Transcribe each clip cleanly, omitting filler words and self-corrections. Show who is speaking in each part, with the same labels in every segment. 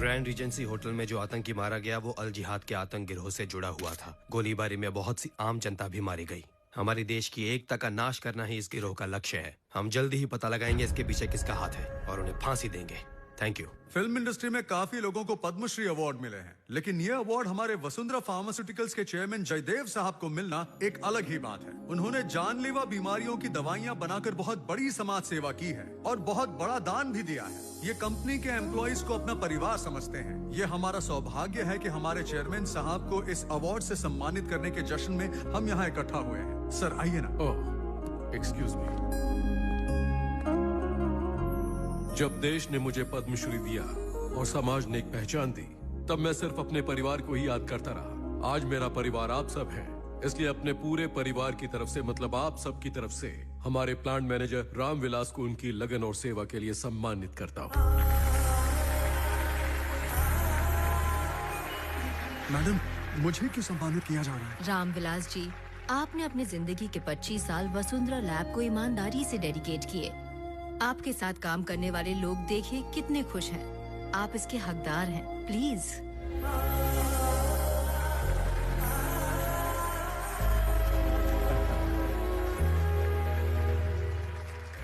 Speaker 1: Grand regency hotel में जो आतंकी मारा गया वो अल जिहाद के आतंक गिरोह से जुड़ा हुआ था। गोलीबारी में बहुत सी आम जनता भी मारी गई। हमारे देश की एकता का नाश करना ही इस गिरोह का लक्ष्य है। हम जल्दी ही पता लगाएंगे इसके पीछे किसका हाथ है और उन्हें फांसी देंगे। Thank you.
Speaker 2: फिल्म इंडस्ट्री में काफी लोगों को पद्मश्री अवार्ड मिले हैं, लेकिन ये अवार्ड हमारे वसुंधरा फार्मास्यूटिकल्स के चेयरमैन जयदेव साहब को मिलना एक अलग ही बात है। उन्होंने जानलेवा बीमारियों की दवाइयां बनाकर बहुत बड़ी समाज सेवा की है और बहुत बड़ा दान भी दिया है। ये कंपनी के एम्प्लॉइज को अपना परिवार समझते हैं। ये हमारा सौभाग्य है कि हमारे चेयरमैन साहब को इस अवार्ड से सम्मानित करने के जश्न में हम यहाँ इकट्ठा हुए हैं। सर आइए ना।
Speaker 3: ओह, एक्सक्यूज मी। जब देश ने मुझे पद्मश्री दिया और समाज ने एक पहचान दी, तब मैं सिर्फ अपने परिवार को ही याद करता रहा। आज मेरा परिवार आप सब है, इसलिए अपने पूरे परिवार की तरफ से, मतलब आप सब की तरफ से, हमारे प्लांट मैनेजर रामविलास को उनकी लगन और सेवा के लिए सम्मानित करता हूँ।
Speaker 2: मैडम, मुझे क्यों सम्मानित किया जा रहा है?
Speaker 4: रामविलास जी, आपने अपनी जिंदगी के 25 साल वसुंधरा लैब को ईमानदारी से डेडिकेट किए। आपके साथ काम करने वाले लोग देखिए कितने खुश हैं। आप इसके हकदार हैं। प्लीज।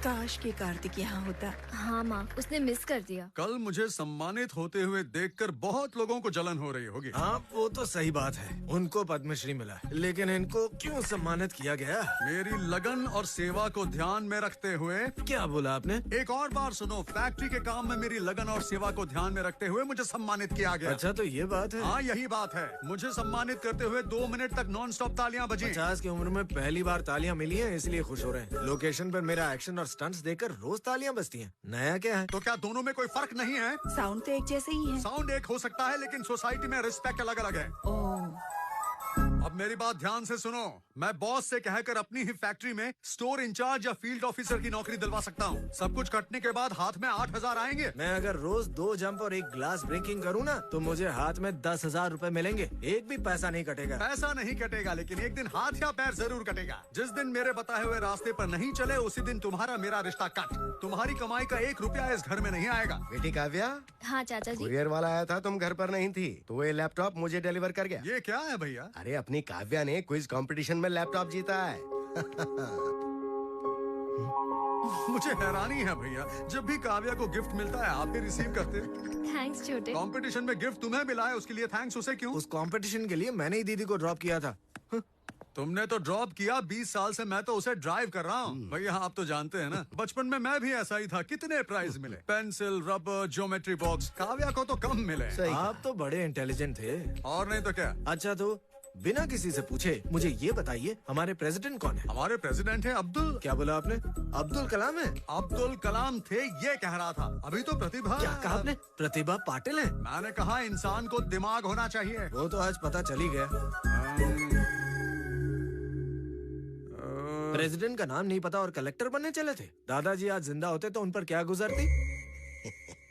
Speaker 5: काश के कार्तिक यहाँ होता।
Speaker 6: हाँ माँ, उसने मिस कर दिया।
Speaker 2: कल मुझे सम्मानित होते हुए देखकर बहुत लोगों को जलन हो रही होगी।
Speaker 7: हाँ, वो तो सही बात है। उनको पद्मश्री मिला, लेकिन इनको क्यों सम्मानित किया गया?
Speaker 2: मेरी लगन और सेवा को ध्यान में रखते हुए।
Speaker 7: क्या बोला आपने?
Speaker 2: एक और बार सुनो। फैक्ट्री के काम में मेरी लगन और सेवा को ध्यान में रखते हुए मुझे सम्मानित किया गया।
Speaker 7: अच्छा, तो ये बात है।
Speaker 2: हाँ, यही बात है। मुझे सम्मानित करते हुए 2 मिनट तक नॉन स्टॉप तालियां बजी।
Speaker 7: 50 की उम्र में पहली बार तालियां मिली हैं, इसलिए खुश हो रहे हैं। लोकेशन पर मेरा एक्शन और स्टंट्स देखकर रोज तालियां बजती हैं। नया क्या है?
Speaker 2: तो क्या दोनों में कोई फर्क नहीं है?
Speaker 5: साउंड तो एक जैसे ही है।
Speaker 2: साउंड एक हो सकता है, लेकिन सोसाइटी में रिस्पेक्ट अलग अलग है। अब मेरी बात ध्यान से सुनो। मैं बॉस से कहकर अपनी ही फैक्ट्री में स्टोर इंचार्ज या फील्ड ऑफिसर की नौकरी दिलवा सकता हूँ। सब कुछ कटने के बाद हाथ में 8,000 आएंगे।
Speaker 7: मैं अगर रोज 2 जंप और 1 ग्लास ब्रेकिंग करूँ ना, तो मुझे हाथ में 10,000 रूपए मिलेंगे। एक भी पैसा नहीं कटेगा।
Speaker 2: पैसा नहीं कटेगा, लेकिन एक दिन हाथ या पैर जरूर कटेगा। जिस दिन मेरे बताए हुए रास्ते पर नहीं चले, उसी दिन तुम्हारा मेरा रिश्ता कट। तुम्हारी कमाई का 1 रुपया इस घर में नहीं आएगा।
Speaker 8: बेटी काव्या।
Speaker 6: हाँ चाचा जी।
Speaker 8: कुरियर वाला आया था, तुम घर पर नहीं थी, तो ये लैपटॉप मुझे डिलीवर कर गया।
Speaker 2: ये क्या है भैया?
Speaker 8: अरे, अपनी काव्या ने क्विज कंपटीशन में लैपटॉप जीता है।
Speaker 2: मुझे हैरानी है भैया, जब भी काव्या को गिफ्ट मिलता है आप ही रिसीव करते।
Speaker 6: थैंक्स छोटे।
Speaker 2: कंपटीशन में गिफ्ट तुम्हें मिला है, उसके लिए थैंक्स उसे क्यों?
Speaker 7: उस कंपटीशन के लिए मैंने ही दीदी को ड्रॉप किया था।
Speaker 2: तुमने तो ड्रॉप किया, 20 साल से मैं तो उसे ड्राइव कर रहा हूँ। भैया आप तो जानते हैं ना, बचपन में मैं भी ऐसा ही था। कितने प्राइज मिले, pencil, rubber, geometry box. Kavya को तो कम मिले।
Speaker 7: आप तो बड़े इंटेलिजेंट थे।
Speaker 2: और नहीं तो क्या।
Speaker 7: अच्छा, तो बिना किसी से पूछे मुझे ये बताइए, हमारे प्रेसिडेंट कौन है?
Speaker 2: हमारे प्रेसिडेंट है अब्दुल।
Speaker 7: क्या बोला आपने? अब्दुल कलाम है?
Speaker 2: अब्दुल कलाम थे, ये कह रहा था। अभी तो प्रतिभा।
Speaker 7: क्या कहा आपने? प्रतिभा पाटिल है?
Speaker 2: मैंने कहा इंसान को दिमाग होना चाहिए।
Speaker 7: वो तो आज पता चल ही गया। प्रेसिडेंट का नाम नहीं पता और कलेक्टर बनने चले थे। दादाजी आज जिंदा होते तो उन पर क्या गुजरती?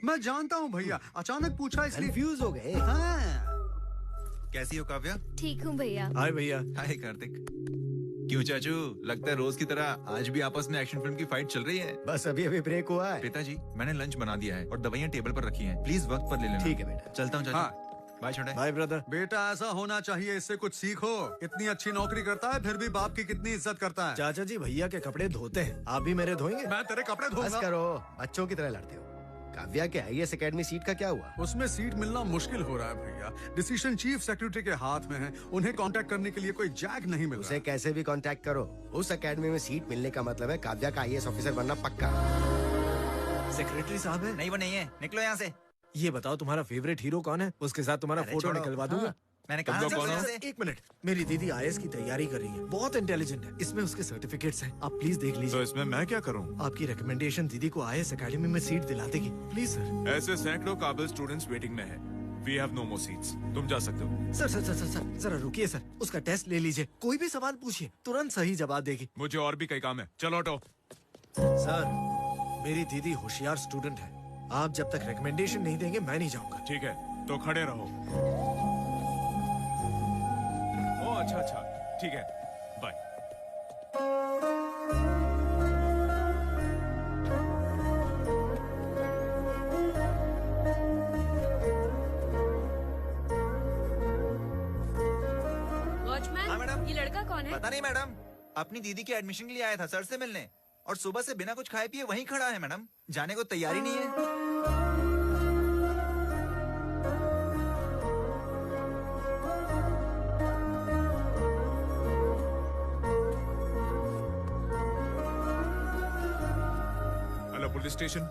Speaker 2: मैं जानता हूँ भैया, अचानक पूछा इसलिए
Speaker 8: कंफ्यूज हो गए।
Speaker 2: हाँ।
Speaker 9: कैसी हो काव्या?
Speaker 6: ठीक हूँ भैया।
Speaker 7: हाय भैया।
Speaker 9: हाय कार्तिक। क्यों चाचू, लगता है रोज की तरह आज भी आपस में एक्शन फिल्म की फाइट चल रही है।
Speaker 8: बस अभी अभी ब्रेक हुआ है।
Speaker 9: पिताजी, मैंने लंच बना दिया है और दवाइयाँ टेबल पर रखी हैं। प्लीज वक्त पर ले लेना।
Speaker 8: ठीक है बेटा।
Speaker 9: चलता हूँ चाचू।
Speaker 2: हाँ।
Speaker 9: बाय छोटे।
Speaker 7: Bye brother.
Speaker 2: बेटा ऐसा होना चाहिए, इससे कुछ सीखो। इतनी अच्छी नौकरी करता है, फिर भी बाप की कितनी इज्जत करता है।
Speaker 7: चाचा जी भैया के कपड़े धोते हैं, आप भी मेरे धोएंगे?
Speaker 2: मैं तेरे कपड़े
Speaker 8: बस
Speaker 2: धोऊंगा।
Speaker 8: करो, बच्चों की तरह लड़ते हो। काव्या के IAS एकेडमी सीट का क्या हुआ?
Speaker 2: उसमें सीट मिलना मुश्किल हो रहा है भैया। डिसीजन चीफ सेक्रेटरी के हाथ में है। उन्हें कांटेक्ट करने के लिए कोई जैक नहीं मिल रहा।
Speaker 8: उसे कैसे भी कांटेक्ट करो। उस एकेडमी में सीट मिलने का मतलब है काव्या का IAS ऑफिसर बनना पक्का।
Speaker 7: सेक्रेटरी साहब है?
Speaker 9: नहीं, वो नहीं है। निकलो यहाँ से।
Speaker 7: ये बताओ तुम्हारा फेवरेट हीरो कौन है? उसके साथ तुम्हारा
Speaker 9: अरे
Speaker 7: फोटो
Speaker 9: छोड़ो।
Speaker 7: निकलवा दूंगा।
Speaker 9: मैंने कहा
Speaker 7: कौन है? 1 मिनट, मेरी दीदी IAS की तैयारी कर रही है, बहुत इंटेलिजेंट है। इसमें उसके सर्टिफिकेट्स हैं, आप प्लीज देख लीजिए।
Speaker 10: तो इसमें मैं क्या करूं?
Speaker 7: आपकी रिकमेंडेशन दीदी को IAS एकेडमी में सीट दिला देगी। Please sir.
Speaker 10: ऐसे सैकड़ों काबिल स्टूडेंट्स वेटिंग में हैं। We have no more seats. तुम जा सकते हो।
Speaker 7: Sir sir sir sir sir जरा रुकिए सर, उसका टेस्ट ले लीजिए। कोई भी सवाल पूछिए, तुरंत सही जवाब देगी।
Speaker 10: मुझे और भी कई काम है, चलो हटो।
Speaker 7: सर, मेरी दीदी होशियार स्टूडेंट है। आप जब तक रिकमेंडेशन नहीं देंगे मैं नहीं जाऊंगा।
Speaker 10: ठीक है, तो खड़े रहो। ओ अच्छा, ठीक है, बाय।
Speaker 9: हाँ मैडम।
Speaker 6: ये लड़का कौन है?
Speaker 9: पता नहीं मैडम, अपनी दीदी के एडमिशन के लिए आया था सर से मिलने, और सुबह से बिना कुछ खाए पिए वहीं खड़ा है मैडम, जाने को तैयारी नहीं है।
Speaker 10: Hello police station.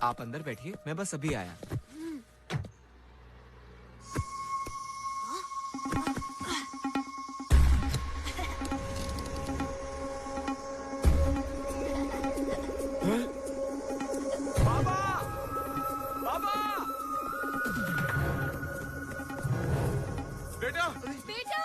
Speaker 11: आप अंदर बैठिए, मैं बस अभी आया।
Speaker 10: बेटा
Speaker 6: बेटा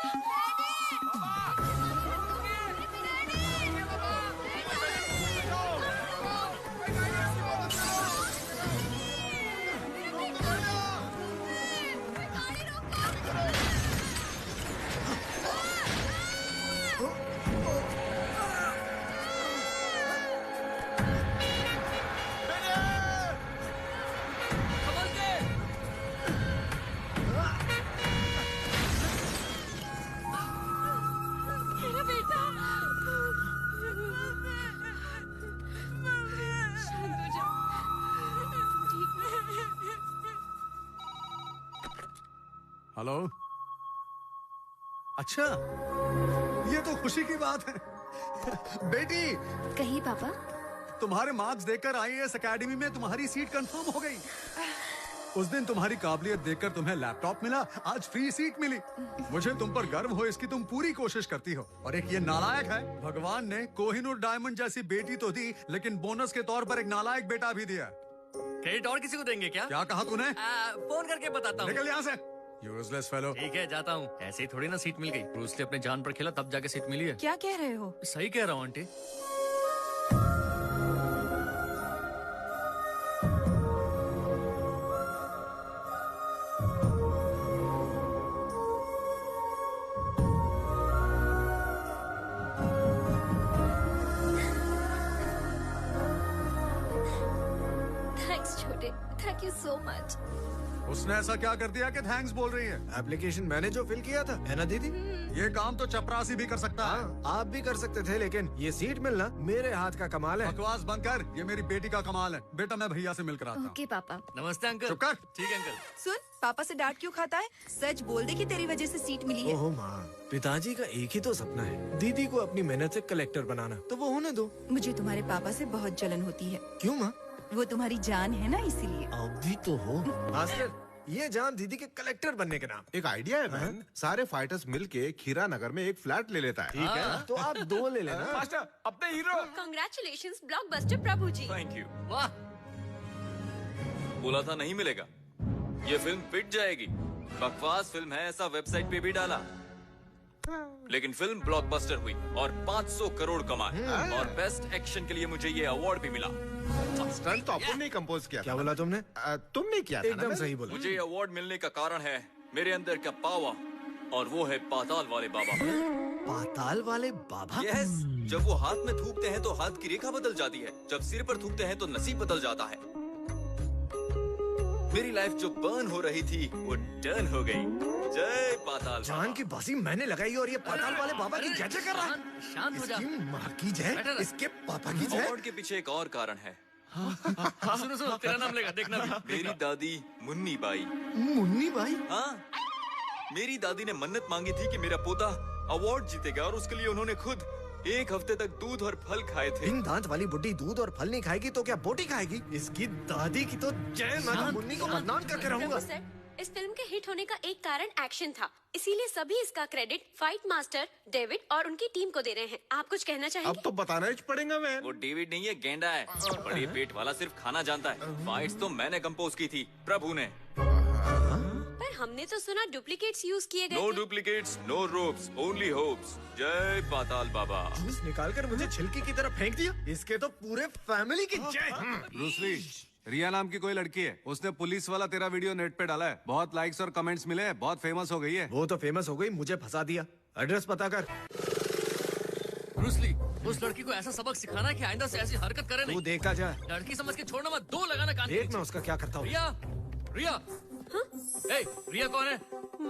Speaker 6: मेरा बेटा शांत हो जा। ठीक है।
Speaker 2: हेलो। अच्छा, ये तो खुशी की बात है। बेटी,
Speaker 6: कहिए पापा।
Speaker 2: तुम्हारे मार्क्स देखकर आईएएस एकेडमी में तुम्हारी सीट कंफर्म हो गई। उस दिन तुम्हारी काबिलियत देखकर तुम्हें लैपटॉप मिला, आज फ्री सीट मिली। मुझे तुम पर गर्व हो इसकी तुम पूरी कोशिश करती हो। और एक ये नालायक है, भगवान ने कोहिनूर डायमंड जैसी बेटी तो दी, लेकिन बोनस के तौर पर एक नालायक बेटा भी दिया।
Speaker 12: क्रेडिट और किसी को देंगे क्या?
Speaker 2: क्या कहा तूने?
Speaker 12: फोन करके बताता हूँ।
Speaker 2: निकल यहाँ से, यूजलेस फेलो।
Speaker 12: ठीक है, जाता हूँ। ऐसे ही थोड़ी ना सीट मिल गई, ब्रूस ली अपने जान पर खेला तब जाके सीट मिली है।
Speaker 5: क्या कह रहे हो?
Speaker 12: सही कह रहा हूँ आंटी।
Speaker 6: थैंक्स छोटे, थैंक यू सो मच।
Speaker 2: उसने ऐसा क्या कर दिया कि थैंक्स बोल रही है?
Speaker 7: एप्लीकेशन मैंने जो फिल किया था, है ना दीदी?
Speaker 2: ये काम तो चपरासी भी कर सकता है।
Speaker 7: आप भी कर सकते थे, लेकिन ये सीट मिलना मेरे हाथ का कमाल है।
Speaker 2: बकवास बंद कर, ये मेरी बेटी का कमाल है। बेटा मैं भैया से मिलकर आता हूँ।
Speaker 6: ओके पापा।
Speaker 12: नमस्ते अंकल।
Speaker 2: चुप कर।
Speaker 12: ठीक है अंकल।
Speaker 5: सुन, पापा से डांट क्यों खाता है? सच बोल दे कि तेरी वजह से सीट मिली है।
Speaker 7: ओहो माँ, पिताजी का एक ही तो सपना है, दीदी को अपनी मेहनत से कलेक्टर बनाना, तो वो होने दो।
Speaker 5: मुझे तुम्हारे पापा से बहुत जलन होती है।
Speaker 7: क्यों माँ?
Speaker 5: वो तुम्हारी जान है ना, इसीलिए।
Speaker 7: अभी तो हो। मास्टर, ये जान दीदी के कलेक्टर बनने के नाम।
Speaker 13: एक आइडिया है मैन, सारे फाइटर्स मिलके खीरा नगर में एक फ्लैट ले लेता है।
Speaker 7: ठीक है, तो आप 2 ले लेना।
Speaker 10: मास्टर, अपने hero.
Speaker 6: Congratulations blockbuster Prabhu ji.
Speaker 14: Thank you.
Speaker 12: वाह,
Speaker 14: बोला था नहीं मिलेगा। ये फिल्म पिट जाएगी, बकवास फिल्म है ऐसा वेबसाइट पे भी डाला, लेकिन फिल्म ब्लॉकबस्टर हुई और 500 करोड़ कमाए, और बेस्ट एक्शन के लिए मुझे ये अवार्ड भी मिला।
Speaker 13: स्टंट तो अपन ने कंपोज किया।
Speaker 7: क्या बोला तुमने?
Speaker 13: तुमने किया था ना?
Speaker 7: एकदम सही बोला।
Speaker 14: मुझे ये अवार्ड मिलने का कारण है मेरे अंदर का पावर, और वो है पाताल वाले बाबा।
Speaker 7: पाताल वाले बाबा?
Speaker 14: यस, जब वो हाथ में थूकते हैं तो हाथ की रेखा बदल जाती है, जब सिर पर थूकते हैं तो नसीब बदल जाता है। मेरी लाइफ जो बर्न हो रही थी वो टर्न हो गई। जय पाताल।
Speaker 7: जान की बाजी मैंने लगाई और ये पाताल वाले बाबा की जय जय कर रहा है।
Speaker 12: शांत हो जा।
Speaker 7: इसकी माँ की जय, इसके पापा की जय।
Speaker 14: अवार्ड के पीछे एक और कारण है।
Speaker 12: सुनो सुनो, तेरा नाम लेगा, देखना भी।
Speaker 14: मेरी दादी मुन्नी बाई।
Speaker 7: मुन्नी बाई?
Speaker 14: हाँ, मेरी दादी ने मन्नत मांगी थी कि मेरा पोता अवार्ड जीतेगा, और उसके लिए उन्होंने खुद 1 हफ्ते तक दूध और फल खाए थे।
Speaker 7: इन दांत वाली बुड्ढी दूध और फल नहीं खाएगी तो क्या बोटी खाएगी? इसकी दादी की तो जय। मैं मुन्नी को बदनाम करके रहूंगा।
Speaker 6: सर, इस फिल्म के हिट होने का एक कारण एक्शन था, इसीलिए सभी इसका क्रेडिट फाइट मास्टर डेविड और उनकी टीम को दे रहे हैं। आप कुछ कहना चाहेंगे?
Speaker 13: अब तो बताना ही पड़ेगा मैं।
Speaker 14: वो डेविड नहीं है, गेंडा है। बड़े पेट वाला सिर्फ खाना जानता है। फाइट्स तो मैंने कंपोज की थी, प्रभु ने।
Speaker 6: पर हमने तो सुना डुप्लीकेट्स यूज किए गए
Speaker 14: नो
Speaker 6: थे।
Speaker 14: Duplicates, no ropes, only hopes. जय पाताल बाबा।
Speaker 7: जूस निकाल कर मुझे छिलकी की तरफ फेंक दिया। इसके तो पूरे फैमिली की जय।
Speaker 2: ब्रूस ली, रिया नाम की कोई लड़की है, उसने पुलिस वाला तेरा वीडियो नेट पे डाला है, बहुत लाइक्स और कमेंट्स मिले हैं, बहुत फेमस हो गई है।
Speaker 7: वो तो फेमस हो गई, मुझे फंसा दिया। एड्रेस पता कर।
Speaker 12: ब्रूस ली, उस लड़की को ऐसा सबक सिखाना कि आइंदा से ऐसी हरकत करे नहीं।
Speaker 7: तू देखा जा।
Speaker 12: लड़की समझ के छोड़ना मत, 2 लगाना कान के
Speaker 7: देख
Speaker 12: नीचे।
Speaker 7: मैं उसका क्या करता हूँ।
Speaker 12: रिया, रिया, ए, रिया कौन है?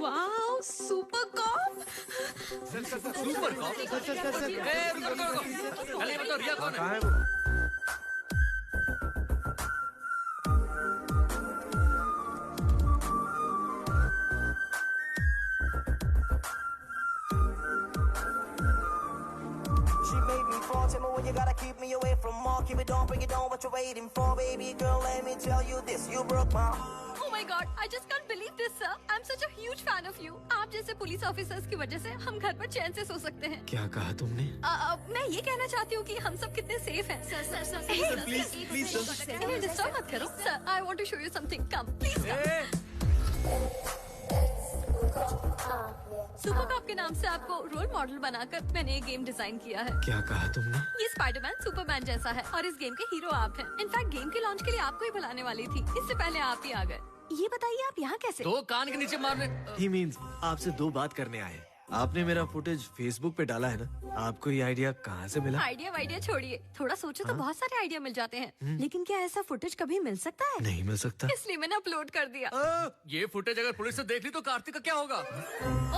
Speaker 6: Wow, super cop.
Speaker 12: Super cop? ए, रुको। पहले ये बताओ रिया कौन है?
Speaker 15: Tell me when you gotta keep me away from more. Keep it on, bring it on. What you waiting for, baby girl? Let me tell you this. You broke my heart.
Speaker 6: Oh my God, I just can't believe this, sir. I'm such a huge fan of you. आप जैसे police officers की वजह से हम घर पर चैन से सो सकते हैं।
Speaker 7: क्या कहा तुमने?
Speaker 6: मैं ये कहना चाहती हूँ कि हम सब कितने सेफ हैं। Sir, please sir. डिस्टर्ब मत करो, sir. I want to show you something. Come, please come. Super cop के नाम से आपको रोल मॉडल बनाकर मैंने एक गेम डिजाइन किया है।
Speaker 7: क्या कहा तुमने?
Speaker 6: ये स्पाइडरमैन सुपरमैन जैसा है और इस गेम के हीरो आप हैं। इनफैक्ट गेम के लॉन्च के लिए आपको ही बुलाने वाली थी, इससे पहले आप ही आ गए। ये बताइए आप यहाँ कैसे?
Speaker 12: 2 कान के नीचे मारने।
Speaker 7: He means आपसे 2 बात करने आए। आपने मेरा फुटेज फेसबुक पे डाला है ना? आपको ये आइडिया कहाँ से मिला?
Speaker 6: आइडिया छोड़िए, थोड़ा सोचो तो बहुत सारे आइडिया मिल जाते हैं। लेकिन क्या ऐसा फुटेज कभी मिल सकता है?
Speaker 7: नहीं मिल सकता।
Speaker 6: इसलिए मैंने अपलोड कर दिया।
Speaker 12: ये फुटेज अगर पुलिस ने देख ली तो कार्तिक का क्या होगा?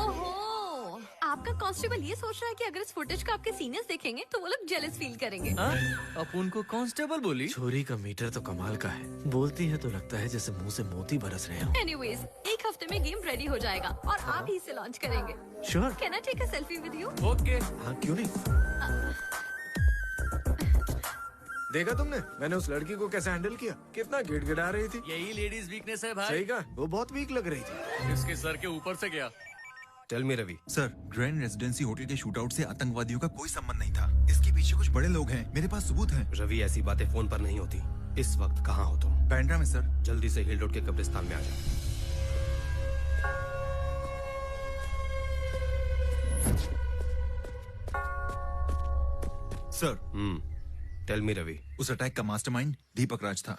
Speaker 6: ओहो, आपका कांस्टेबल ये सोच रहा है कि अगर इस फुटेज को आपके सीनियर्स देखेंगे तो वो लोग जेलस फील करेंगे।
Speaker 12: अब उनको कांस्टेबल बोली?
Speaker 7: छोरी का मीटर तो कमाल का है। बोलती है तो लगता है जैसे मुंह से मोती बरस रहे हो।
Speaker 6: एनीवेज, 1 हफ्ते में गेम रेडी हो जाएगा और आप ही इसे लॉन्च करेंगे।
Speaker 7: Sure.
Speaker 6: Can I take a selfie with you?
Speaker 12: Okay.
Speaker 7: हाँ, क्यों नहीं। देखा तुमने मैंने उस लड़की को कैसे हैंडल किया? कितना गिड़गिड़ा रही थी।
Speaker 12: यही लेडीज वीकनेस है भाई।
Speaker 7: सही कहा, वो बहुत वीक लग रही थी।
Speaker 12: इसके सर के ऊपर से गया।
Speaker 1: Tell me Ravi.
Speaker 9: Sir, grand residency hotel के शूटआउट से आतंकवादियों का कोई संबंध नहीं था। इसके पीछे कुछ बड़े लोग हैं, मेरे पास सबूत हैं।
Speaker 1: रवि, ऐसी बातें फोन पर नहीं होती। इस वक्त कहाँ हो तुम?
Speaker 9: बैंड्रा में सर।
Speaker 1: जल्दी से हिल रोड के कब्रिस्तान में आ जाओ।
Speaker 9: सर।
Speaker 1: Tell me Ravi.
Speaker 9: उस अटैक का मास्टरमाइंड दीपक राज था।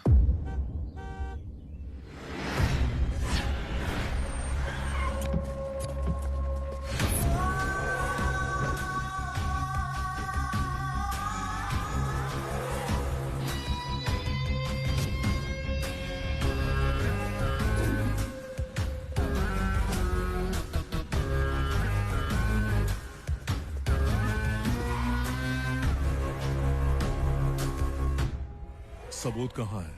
Speaker 10: सबूत कहाँ है?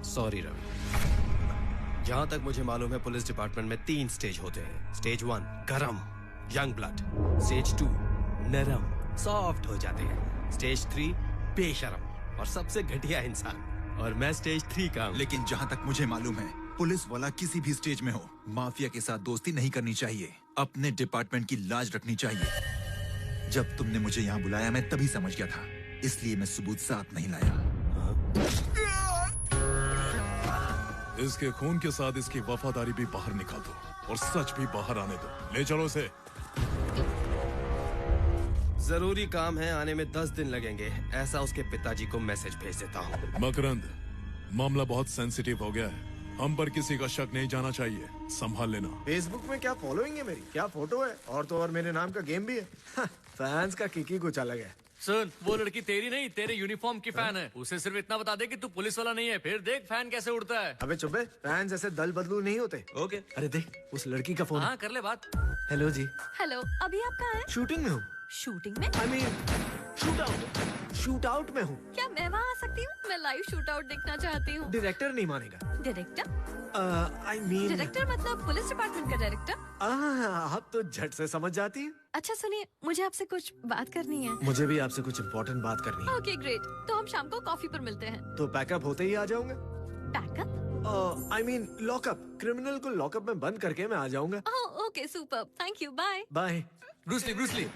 Speaker 1: सॉरी रवि, जहां तक मुझे मालूम है पुलिस डिपार्टमेंट में 3 स्टेज होते हैं। स्टेज 1 गरम, यंग ब्लड। स्टेज 2 नरम, सॉफ्ट हो जाते हैं। स्टेज 3 बेशरम और सबसे घटिया इंसान। और मैं स्टेज 3 का हूं।
Speaker 9: लेकिन जहां तक मुझे मालूम है, पुलिस वाला किसी भी स्टेज में हो, माफिया के साथ दोस्ती नहीं करनी चाहिए। अपने डिपार्टमेंट की लाज रखनी चाहिए। जब तुमने मुझे यहाँ बुलाया मैं तभी समझ गया था, इसलिए मैं सबूत साथ नहीं लाया।
Speaker 10: इसके खून के साथ इसकी वफादारी भी बाहर निकाल दो और सच भी बाहर आने दो। ले चलो इसे।
Speaker 1: जरूरी काम है, आने में 10 दिन लगेंगे। ऐसा उसके पिताजी को मैसेज भेज देता हूँ।
Speaker 10: मकरंद, मामला बहुत सेंसिटिव हो गया है। हम पर किसी का शक नहीं जाना चाहिए, संभाल लेना।
Speaker 7: फेसबुक में क्या फॉलोइंग है मेरी, क्या फोटो है, और तो और मेरे नाम का गेम भी है। फैंस का किक ही कुछ अलग है।
Speaker 12: सुन, वो लड़की तेरी नहीं, तेरे यूनिफॉर्म की फैन है। उसे सिर्फ इतना बता दे कि तू पुलिस वाला नहीं है, फिर देख फैन कैसे उड़ता है।
Speaker 7: अबे चुप है, फैन जैसे दल बदलू नहीं होते।
Speaker 12: ओके।
Speaker 7: अरे देख, उस लड़की का फोन।
Speaker 12: हाँ, कर ले बात।
Speaker 7: हेलो जी।
Speaker 6: हेलो, अभी आप कहाँ हैं?
Speaker 7: शूटिंग में हूँ।
Speaker 6: शूटिंग में?
Speaker 7: I mean, शूट आउट में हूँ।
Speaker 6: क्या मैं वहाँ आ सकती हूँ? मैं लाइव शूट आउट देखना चाहती हूँ।
Speaker 7: डायरेक्टर नहीं मानेगा।
Speaker 6: डायरेक्टर?
Speaker 7: I mean,
Speaker 6: डायरेक्टर मतलब पुलिस डिपार्टमेंट का डायरेक्टर?
Speaker 7: आप तो झट से समझ जाती हैं।
Speaker 6: अच्छा सुनिए, मुझे आपसे कुछ बात करनी है।
Speaker 7: मुझे भी आपसे कुछ इम्पोर्टेंट बात करनी है।
Speaker 6: ओके ग्रेट, तो हम शाम को कॉफी पर मिलते हैं।
Speaker 7: तो पैकअप होते ही आ जाऊंगा।
Speaker 6: Pack up?
Speaker 7: I mean lockup. Criminal को लॉकअप में बंद करके मैं आ जाऊंगा।
Speaker 6: Okay super, thank you, bye.
Speaker 7: Bye.
Speaker 12: Bruce Lee,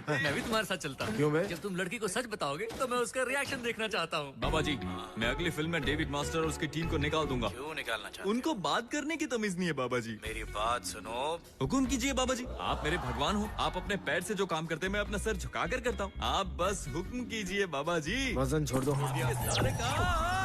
Speaker 12: मैं भी तुम्हारे साथ चलता हूँ।
Speaker 7: क्यों मैं?
Speaker 12: जब तुम लड़की को सच बताओगे तो मैं उसका रिएक्शन देखना चाहता हूँ।
Speaker 14: बाबा जी, मैं अगली फिल्म में डेविड मास्टर और उसकी टीम को निकाल दूंगा।
Speaker 16: क्यों निकालना चाहते?
Speaker 14: उनको बात करने की तमीज नहीं है बाबा जी।
Speaker 16: मेरी बात सुनो।
Speaker 14: हुकुम कीजिए बाबा जी। आप मेरे भगवान हो। आप अपने पैर से जो काम करते हैं मैं अपना सर झुका कर करता हूँ। आप बस हुक्म कीजिए बाबा जी।
Speaker 7: वजन छोड़ दो।
Speaker 14: सारे काम।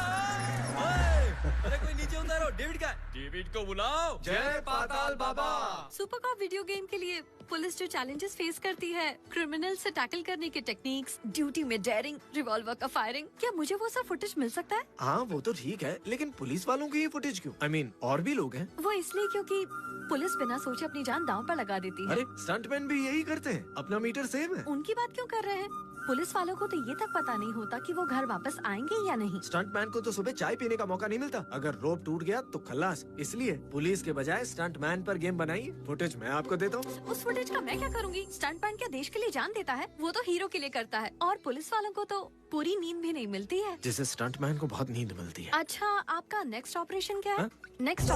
Speaker 14: अरे कोई नीचे उतारो। डेविड का डेविड को बुलाओ।
Speaker 7: जय पाताल बाबा।
Speaker 6: सुपर कॉप वीडियो गेम के लिए पुलिस जो चैलेंजेस फेस करती है, क्रिमिनल से टैकल करने के टेक्निक्स, ड्यूटी में डेयरिंग, रिवॉल्वर का फायरिंग, क्या मुझे वो सब फुटेज मिल सकता है?
Speaker 7: हाँ वो तो ठीक है, लेकिन पुलिस वालों की ये फुटेज क्यों? I mean, और भी लोग हैं।
Speaker 6: वो इसलिए क्योंकि पुलिस बिना सोचे अपनी जान दांव पर लगा देती है।
Speaker 7: अरे स्टंटमैन भी यही करते हैं, अपना मीटर सेम है।
Speaker 6: उनकी बात क्यों कर रहे हैं? पुलिस वालों को तो ये तक पता नहीं होता कि वो घर वापस आएंगे या नहीं।
Speaker 7: स्टंटमैन को तो सुबह चाय पीने का मौका नहीं मिलता, अगर रोप टूट गया तो खल्लास। इसलिए पुलिस के बजाय स्टंटमैन पर गेम बनाइए। फुटेज मैं आपको देता हूँ।
Speaker 6: उस फुटेज का मैं क्या करूँगी? स्टंटमैन क्या देश के लिए जान देता है? वो तो हीरो के लिए करता है, और पुलिस वालों को तो पूरी नींद भी नहीं मिलती है।
Speaker 7: जिसे स्टंटमैन को बहुत नींद मिलती है।
Speaker 6: अच्छा, आपका नेक्स्ट ऑपरेशन क्या है? नेक्स्ट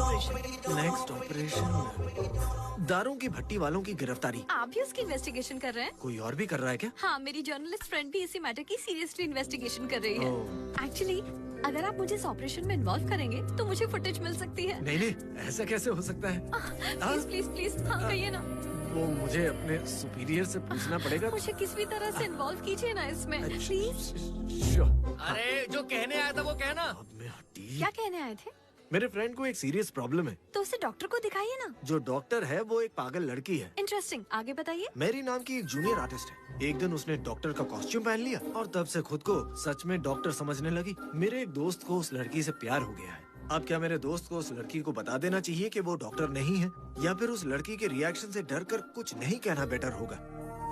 Speaker 7: ऑपरेशन दारू की भट्टी वालों की गिरफ्तारी।
Speaker 6: आप भी उसकी इन्वेस्टिगेशन कर रहे हैं?
Speaker 7: कोई और भी कर रहा है क्या?
Speaker 6: हाँ, मेरी जर्नलिस्ट फ्रेंड भी इसी मैटर की सीरियसली इन्वेस्टिगेशन कर रही है। एक्चुअली अगर आप मुझे इस ऑपरेशन में इन्वॉल्व करेंगे तो मुझे फुटेज मिल सकती है।
Speaker 7: नहीं, ऐसा कैसे हो सकता है?
Speaker 6: प्लीज प्लीज प्लीज, हाँ कहिए ना।
Speaker 7: वो मुझे अपने सुपीरियर से पूछना पड़ेगा।
Speaker 6: मुझे किसी भी तरह से इन्वॉल्व कीजिए ना इसमें, प्लीज।
Speaker 12: अरे जो कहने आया था वो कहना।
Speaker 6: क्या कहने आए थे?
Speaker 7: मेरे फ्रेंड को एक सीरियस प्रॉब्लम है।
Speaker 6: तो उसे डॉक्टर को दिखाइए ना।
Speaker 7: जो डॉक्टर है वो एक पागल लड़की है।
Speaker 6: इंटरेस्टिंग, आगे बताइए।
Speaker 7: मेरी नाम की एक जूनियर आर्टिस्ट है। एक दिन उसने डॉक्टर का कॉस्ट्यूम पहन लिया और तब से खुद को सच में डॉक्टर समझने लगी। मेरे एक दोस्त को उस लड़की से प्यार हो गया है। अब क्या मेरे दोस्त को उस लड़की को बता देना चाहिए कि वो डॉक्टर नहीं है, या फिर उस लड़की के रिएक्शन से डर कर कुछ नहीं कहना बेटर होगा,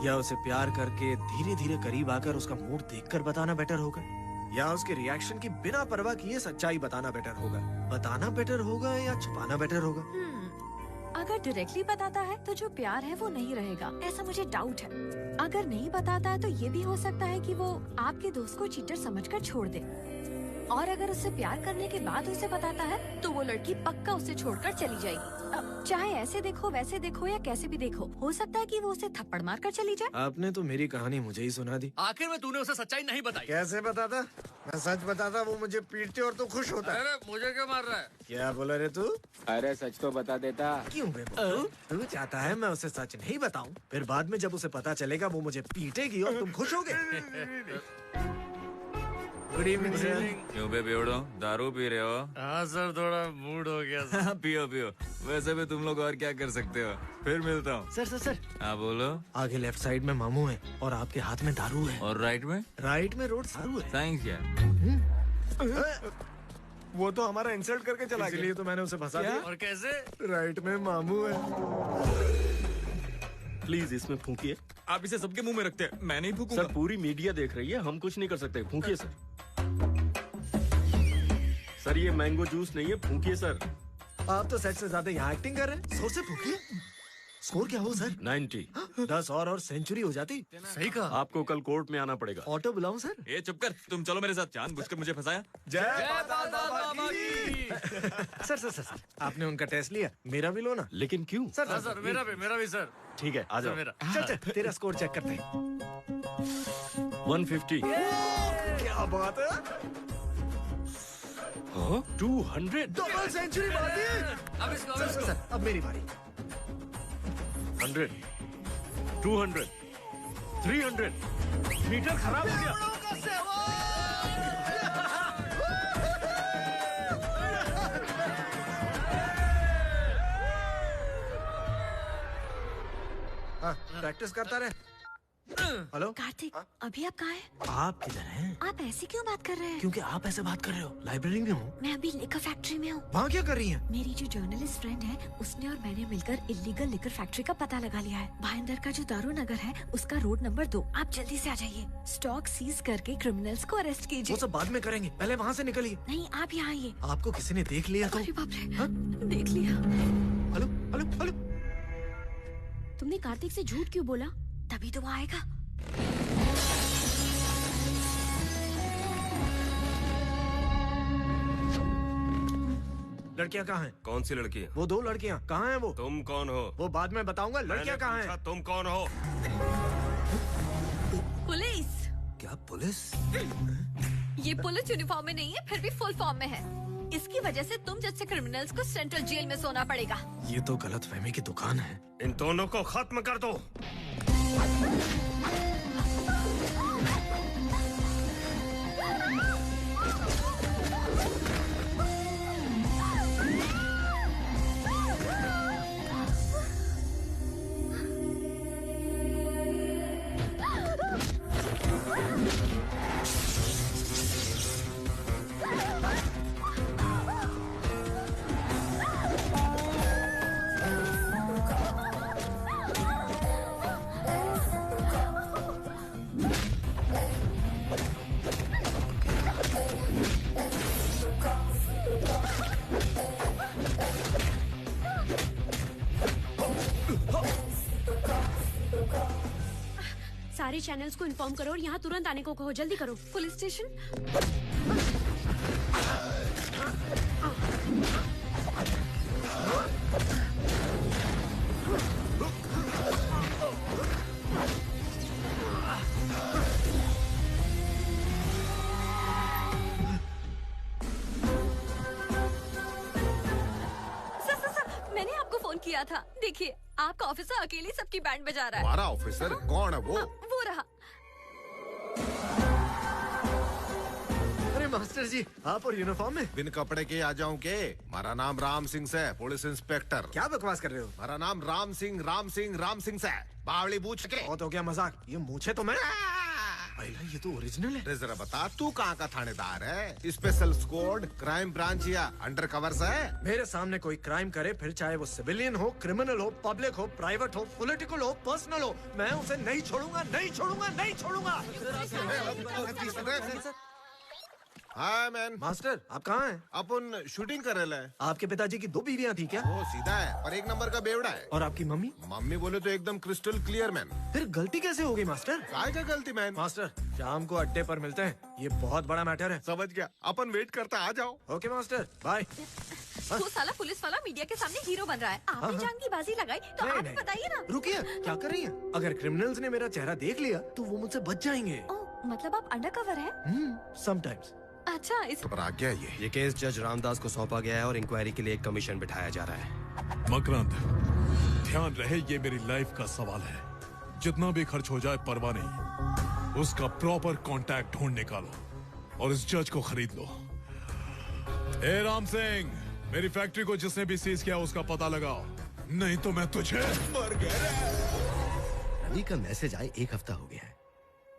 Speaker 7: या उसे प्यार करके धीरे धीरे करीब आकर उसका मूड देखकर बताना बेटर होगा, या उसके रिएक्शन की बिना परवाह किए सच्चाई बताना बेटर होगा? बताना बेटर होगा या छुपाना बेटर होगा?
Speaker 6: अगर डायरेक्टली बताता है तो जो प्यार है वो नहीं रहेगा, ऐसा मुझे डाउट है। अगर नहीं बताता है तो ये भी हो सकता है कि वो आपके दोस्त को चीटर समझकर छोड़ दे, और अगर उससे प्यार करने के बाद उसे बताता है तो वो लड़की पक्का उसे छोड़कर चली जाएगी। चाहे ऐसे देखो, वैसे देखो, या कैसे भी देखो, हो सकता है कि वो उसे थप्पड़ मार कर चली जाए।
Speaker 7: आपने तो मेरी कहानी मुझे ही सुना दी।
Speaker 12: आखिर में तूने उसे सच्चाई नहीं बताई।
Speaker 7: कैसे बताता? मैं सच बताता वो मुझे पीटते और तो खुश होता।
Speaker 12: अरे मुझे क्या मार रहा है?
Speaker 7: क्या बोला रे तू?
Speaker 11: अरे सच तो बता देता।
Speaker 7: क्यों बे? तू चाहता है मैं उसे सच नहीं बताऊं, फिर बाद में जब उसे पता चलेगा वो मुझे पीटेगी और तुम खुश होगे। Good evening sir.
Speaker 14: क्यों बे बेवड़ो, दारू पी रहे हो?
Speaker 12: हाँ सर, थोड़ा मूड हो गया सर।
Speaker 14: पियो पियो, वैसे भी तुम लोग और क्या कर सकते हो। फिर मिलता हूँ।
Speaker 7: सर।
Speaker 14: हाँ बोलो।
Speaker 7: आगे लेफ्ट साइड में मामू है और आपके हाथ में दारू है।
Speaker 14: और राइट में?
Speaker 7: राइट में रोड सारू है।
Speaker 14: थैंक्स यार।
Speaker 7: वो तो हमारा इंसल्ट करके चला गया, इसलिए तो मैंने उसे फंसा दिया।
Speaker 12: और कैसे?
Speaker 7: राइट में मामू है।
Speaker 16: प्लीज इसमें फूंकिए।
Speaker 14: आप इसे सबके मुंह में रखते हैं, मैं नहीं फूकूंगा।
Speaker 16: सर पूरी मीडिया देख रही है, हम कुछ नहीं कर सकते। फूंकिए सर। सर ये मैंगो जूस नहीं है, फूंकिए सर।
Speaker 7: आप तो सेट से ज्यादा यहाँ एक्टिंग कर रहे हैं। 100 से फूकिए। स्कोर क्या हो सर?
Speaker 16: 90।
Speaker 7: 10 और सेंचुरी हो जाती।
Speaker 12: सही कहा।
Speaker 16: आपको कल कोर्ट में आना पड़ेगा।
Speaker 7: Auto बुलाऊं sir?
Speaker 14: ए चुप कर, तुम चलो मेरे साथ। जानबूझकर मुझे फंसाया।
Speaker 7: जय बाबा की। सर आपने उनका टेस्ट लिया, मेरा भी लो ना।
Speaker 16: लेकिन क्यों?
Speaker 12: सर मेरा भी सर।
Speaker 16: ठीक है आ जाओ।
Speaker 12: मेरा।
Speaker 7: चल तेरा स्कोर चेक करते हैं।
Speaker 16: 150।
Speaker 7: क्या बात है?
Speaker 16: 200।
Speaker 7: डबल सेंचुरी मारती है।
Speaker 12: अब इसको
Speaker 7: सर अब मेरी बारी।
Speaker 16: 100, 200, 300। मीटर खराब हो गया।
Speaker 7: प्रैक्टिस करता रहे। हेलो
Speaker 6: कार्तिक, अभी आप कहाँ हैं?
Speaker 7: आप किधर हैं?
Speaker 6: आप ऐसे क्यों बात कर रहे हैं?
Speaker 7: क्योंकि आप ऐसे बात कर रहे हो। लाइब्रेरी में हूँ।
Speaker 6: मैं अभी लिकर फैक्ट्री में हूँ।
Speaker 7: वहाँ क्या कर रही हैं?
Speaker 6: मेरी जो जर्नलिस्ट फ्रेंड है उसने और मैंने मिलकर इलीगल लिकर फैक्ट्री का पता लगा लिया है। भाईंदर का जो दारू नगर है उसका रोड नंबर 2। आप जल्दी से आ जाइए। स्टॉक सीज करके क्रिमिनल्स को अरेस्ट कीजिए।
Speaker 7: वो सब बाद में करेंगे, पहले वहाँ से निकलिए।
Speaker 6: नहीं, आप यहाँ आइए।
Speaker 7: आपको किसी ने देख लिया तो?
Speaker 6: अरे बाप रे, देख लिया।
Speaker 7: हेलो।
Speaker 6: तुमने कार्तिक से झूठ क्यों बोला? तभी तो वो आएगा।
Speaker 7: लड़कियाँ कहाँ हैं?
Speaker 1: कौन सी लड़की?
Speaker 7: वो 2 लड़कियाँ कहाँ हैं? वो
Speaker 1: तुम कौन हो?
Speaker 7: वो बाद में बताऊंगा। लड़कियाँ कहाँ हैं?
Speaker 1: तुम कौन हो?
Speaker 6: पुलिस।
Speaker 7: क्या पुलिस?
Speaker 6: ये पुलिस यूनिफॉर्म में नहीं है, फिर भी फुल फॉर्म में है। इसकी वजह से तुम जैसे क्रिमिनल्स को सेंट्रल जेल में सोना पड़ेगा।
Speaker 7: ये तो गलतफहमी की दुकान है।
Speaker 1: इन दोनों को खत्म कर दो।
Speaker 17: सारे चैनल्स को इन्फॉर्म करो और यहाँ तुरंत आने को कहो। जल्दी करो।
Speaker 6: Police station. मैंने आपको फोन किया था। देखिए, आपका ऑफिसर अकेले सबकी बैंड बजा रहा है।
Speaker 13: हमारा ऑफिसर कौन है वो?
Speaker 6: वो रहा।
Speaker 7: अरे मास्टर जी, आप और यूनिफॉर्म में?
Speaker 13: बिन कपड़े के आ जाऊं के? हमारा नाम राम सिंह से, पुलिस इंस्पेक्टर।
Speaker 7: क्या बकवास कर रहे हो?
Speaker 13: हमारा नाम राम सिंह से। बावली पूछ के।
Speaker 7: बहुत हो गया मजाक। ये मूछे तो मैं। भैया ये तो ओरिजिनल है।
Speaker 13: जरा बता, तू कहाँ का थानेदार है? स्पेशल स्क्वाड, क्राइम ब्रांच या अंडर कवर है?
Speaker 7: मेरे सामने कोई क्राइम करे, फिर चाहे वो सिविलियन हो, क्रिमिनल हो, पब्लिक हो, प्राइवेट हो, पॉलिटिकल हो, पर्सनल हो, मैं उसे नहीं छोड़ूंगा, नहीं छोड़ूंगा, नहीं छोड़ूंगा।
Speaker 13: हाँ मैन।
Speaker 7: मास्टर, आप कहाँ हैं?
Speaker 13: अपन शूटिंग कर रहे हैं।
Speaker 7: आपके पिताजी की 2 बीवियां थी क्या?
Speaker 13: वो सीधा है और एक नंबर का बेवड़ा है।
Speaker 7: और आपकी मम्मी?
Speaker 13: मम्मी बोले तो एकदम क्रिस्टल क्लियर मैन।
Speaker 7: फिर गलती कैसे हो गई मास्टर?
Speaker 13: काय का गलती मैन?
Speaker 7: मास्टर, शाम को अड्डे पर मिलते हैं। ये बहुत बड़ा मैटर है।
Speaker 13: समझ गया, अपन वेट करता, आ जाओ।
Speaker 7: Okay master, bye.
Speaker 6: वो साला पुलिस वाला मीडिया के सामने हीरो बन रहा है। आपने जान की बाजी लगाई तो
Speaker 7: नहीं,
Speaker 6: आप
Speaker 7: नहीं।
Speaker 6: बताइए ना।
Speaker 7: रुकिए, क्या कर रही हैं? अगर क्रिमिनल्स ने मेरा चेहरा देख लिया तो वो मुझसे बच जाएंगे।
Speaker 6: मतलब आप अंडरकवर हैं?
Speaker 7: समटाइम्स।
Speaker 6: अच्छा, इस
Speaker 13: पर आ गया ये
Speaker 1: केस जज रामदास को सौंपा गया है और इंक्वायरी के लिए एक कमीशन बिठाया जा रहा है।
Speaker 10: मकरंद, ध्यान रहे ये मेरी लाइफ का सवाल है। जितना भी खर्च हो जाए परवाह नहीं। उसका प्रॉपर कांटेक्ट ढूंढ निकालो और इस जज को खरीद लो। ए राम सिंह, मेरी फैक्ट्री को जिसने भी सीज किया उसका पता लगाओ, नहीं तो मैं तुझे मर गया।
Speaker 8: रवि का मैसेज आए 1 हफ्ता हो गया है।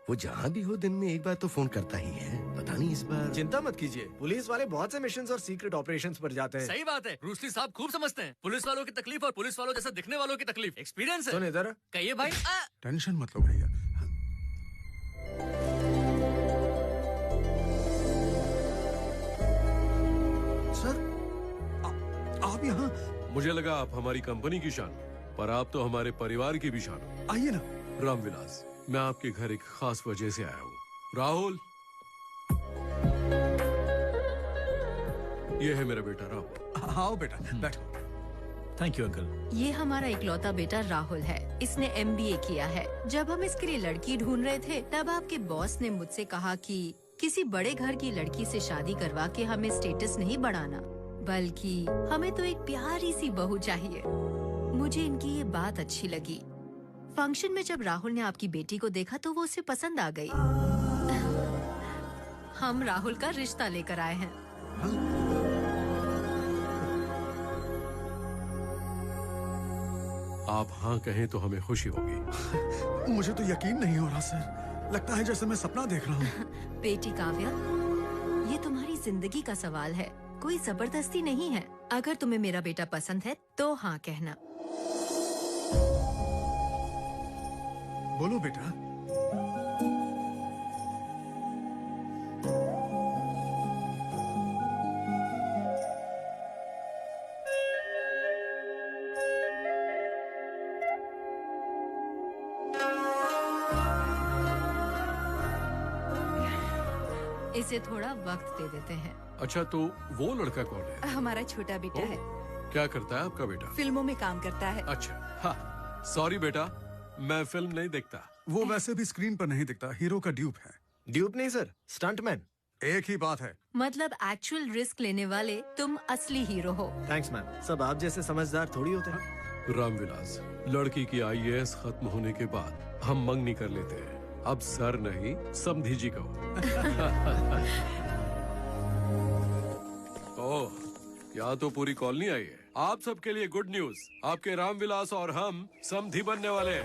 Speaker 8: वो जहाँ भी हो दिन में एक बार तो फोन करता ही है। पता नहीं इस बार।
Speaker 7: चिंता मत कीजिए, पुलिस वाले बहुत से मिशंस और सीक्रेट ऑपरेशंस पर जाते हैं।
Speaker 12: सही बात है, ब्रूस साहब खूब समझते हैं पुलिस वालों की तकलीफ और पुलिस वालों जैसे दिखने वालों की तकलीफ। एक्सपीरियंस है।
Speaker 7: सुन इधर।
Speaker 12: कहिए भाई।
Speaker 2: टेंशन मत लो भैया। सर, आप यहाँ?
Speaker 3: मुझे लगा आप हमारी कंपनी की शान, पर आप तो हमारे परिवार की भी शान हो।
Speaker 2: आइए ना।
Speaker 3: रामविलास, मैं आपके घर एक खास वजह से आया हूँ। राहुल, ये है मेरा बेटा राहुल।
Speaker 2: आओ बेटा, बैठो।
Speaker 18: Thank you uncle.
Speaker 4: ये हमारा इकलौता बेटा राहुल है। इसने MBA किया है। जब हम इसके लिए लड़की ढूंढ रहे थे तब आपके बॉस ने मुझसे कहा कि किसी बड़े घर की लड़की से शादी करवा के हमें स्टेटस नहीं बढ़ाना, बल्कि हमें तो एक प्यारी सी बहू चाहिए। मुझे इनकी ये बात अच्छी लगी। फंक्शन में जब राहुल ने आपकी बेटी को देखा तो वो उसे पसंद आ गई। हम राहुल का रिश्ता लेकर आए हैं।
Speaker 3: आप हाँ कहें तो हमें खुशी होगी।
Speaker 2: मुझे तो यकीन नहीं हो रहा सर, लगता है जैसे मैं सपना देख रहा हूँ।
Speaker 4: बेटी काव्या, ये तुम्हारी जिंदगी का सवाल है, कोई जबरदस्ती नहीं है। अगर तुम्हें मेरा बेटा पसंद है तो हाँ कहना।
Speaker 2: बोलो बेटा।
Speaker 4: इसे थोड़ा वक्त दे देते हैं।
Speaker 3: अच्छा, तो वो लड़का कौन है?
Speaker 5: हमारा छोटा बेटा है।
Speaker 3: क्या करता है आपका बेटा?
Speaker 5: फिल्मों में काम करता है।
Speaker 3: अच्छा, हाँ, सॉरी बेटा, मैं फिल्म नहीं देखता।
Speaker 2: वो वैसे भी स्क्रीन पर नहीं दिखता, हीरो का ड्यूप है।
Speaker 7: ड्यूप नहीं सर, स्टंटमैन।
Speaker 2: एक ही बात है।
Speaker 4: मतलब एक्चुअल रिस्क लेने वाले तुम असली हीरो हो।
Speaker 7: थैंक्स मैम, सब आप जैसे समझदार थोड़ी होते हैं।
Speaker 3: रामविलास, लड़की की IAS खत्म होने के बाद हम मंगनी कर लेते हैं। अब सर नहीं, समधी जी कहो। ओह, यहाँ तो पूरी कॉलोनी आई है। आप सबके लिए गुड न्यूज, आपके रामविलास और हम समधी बनने वाले हैं।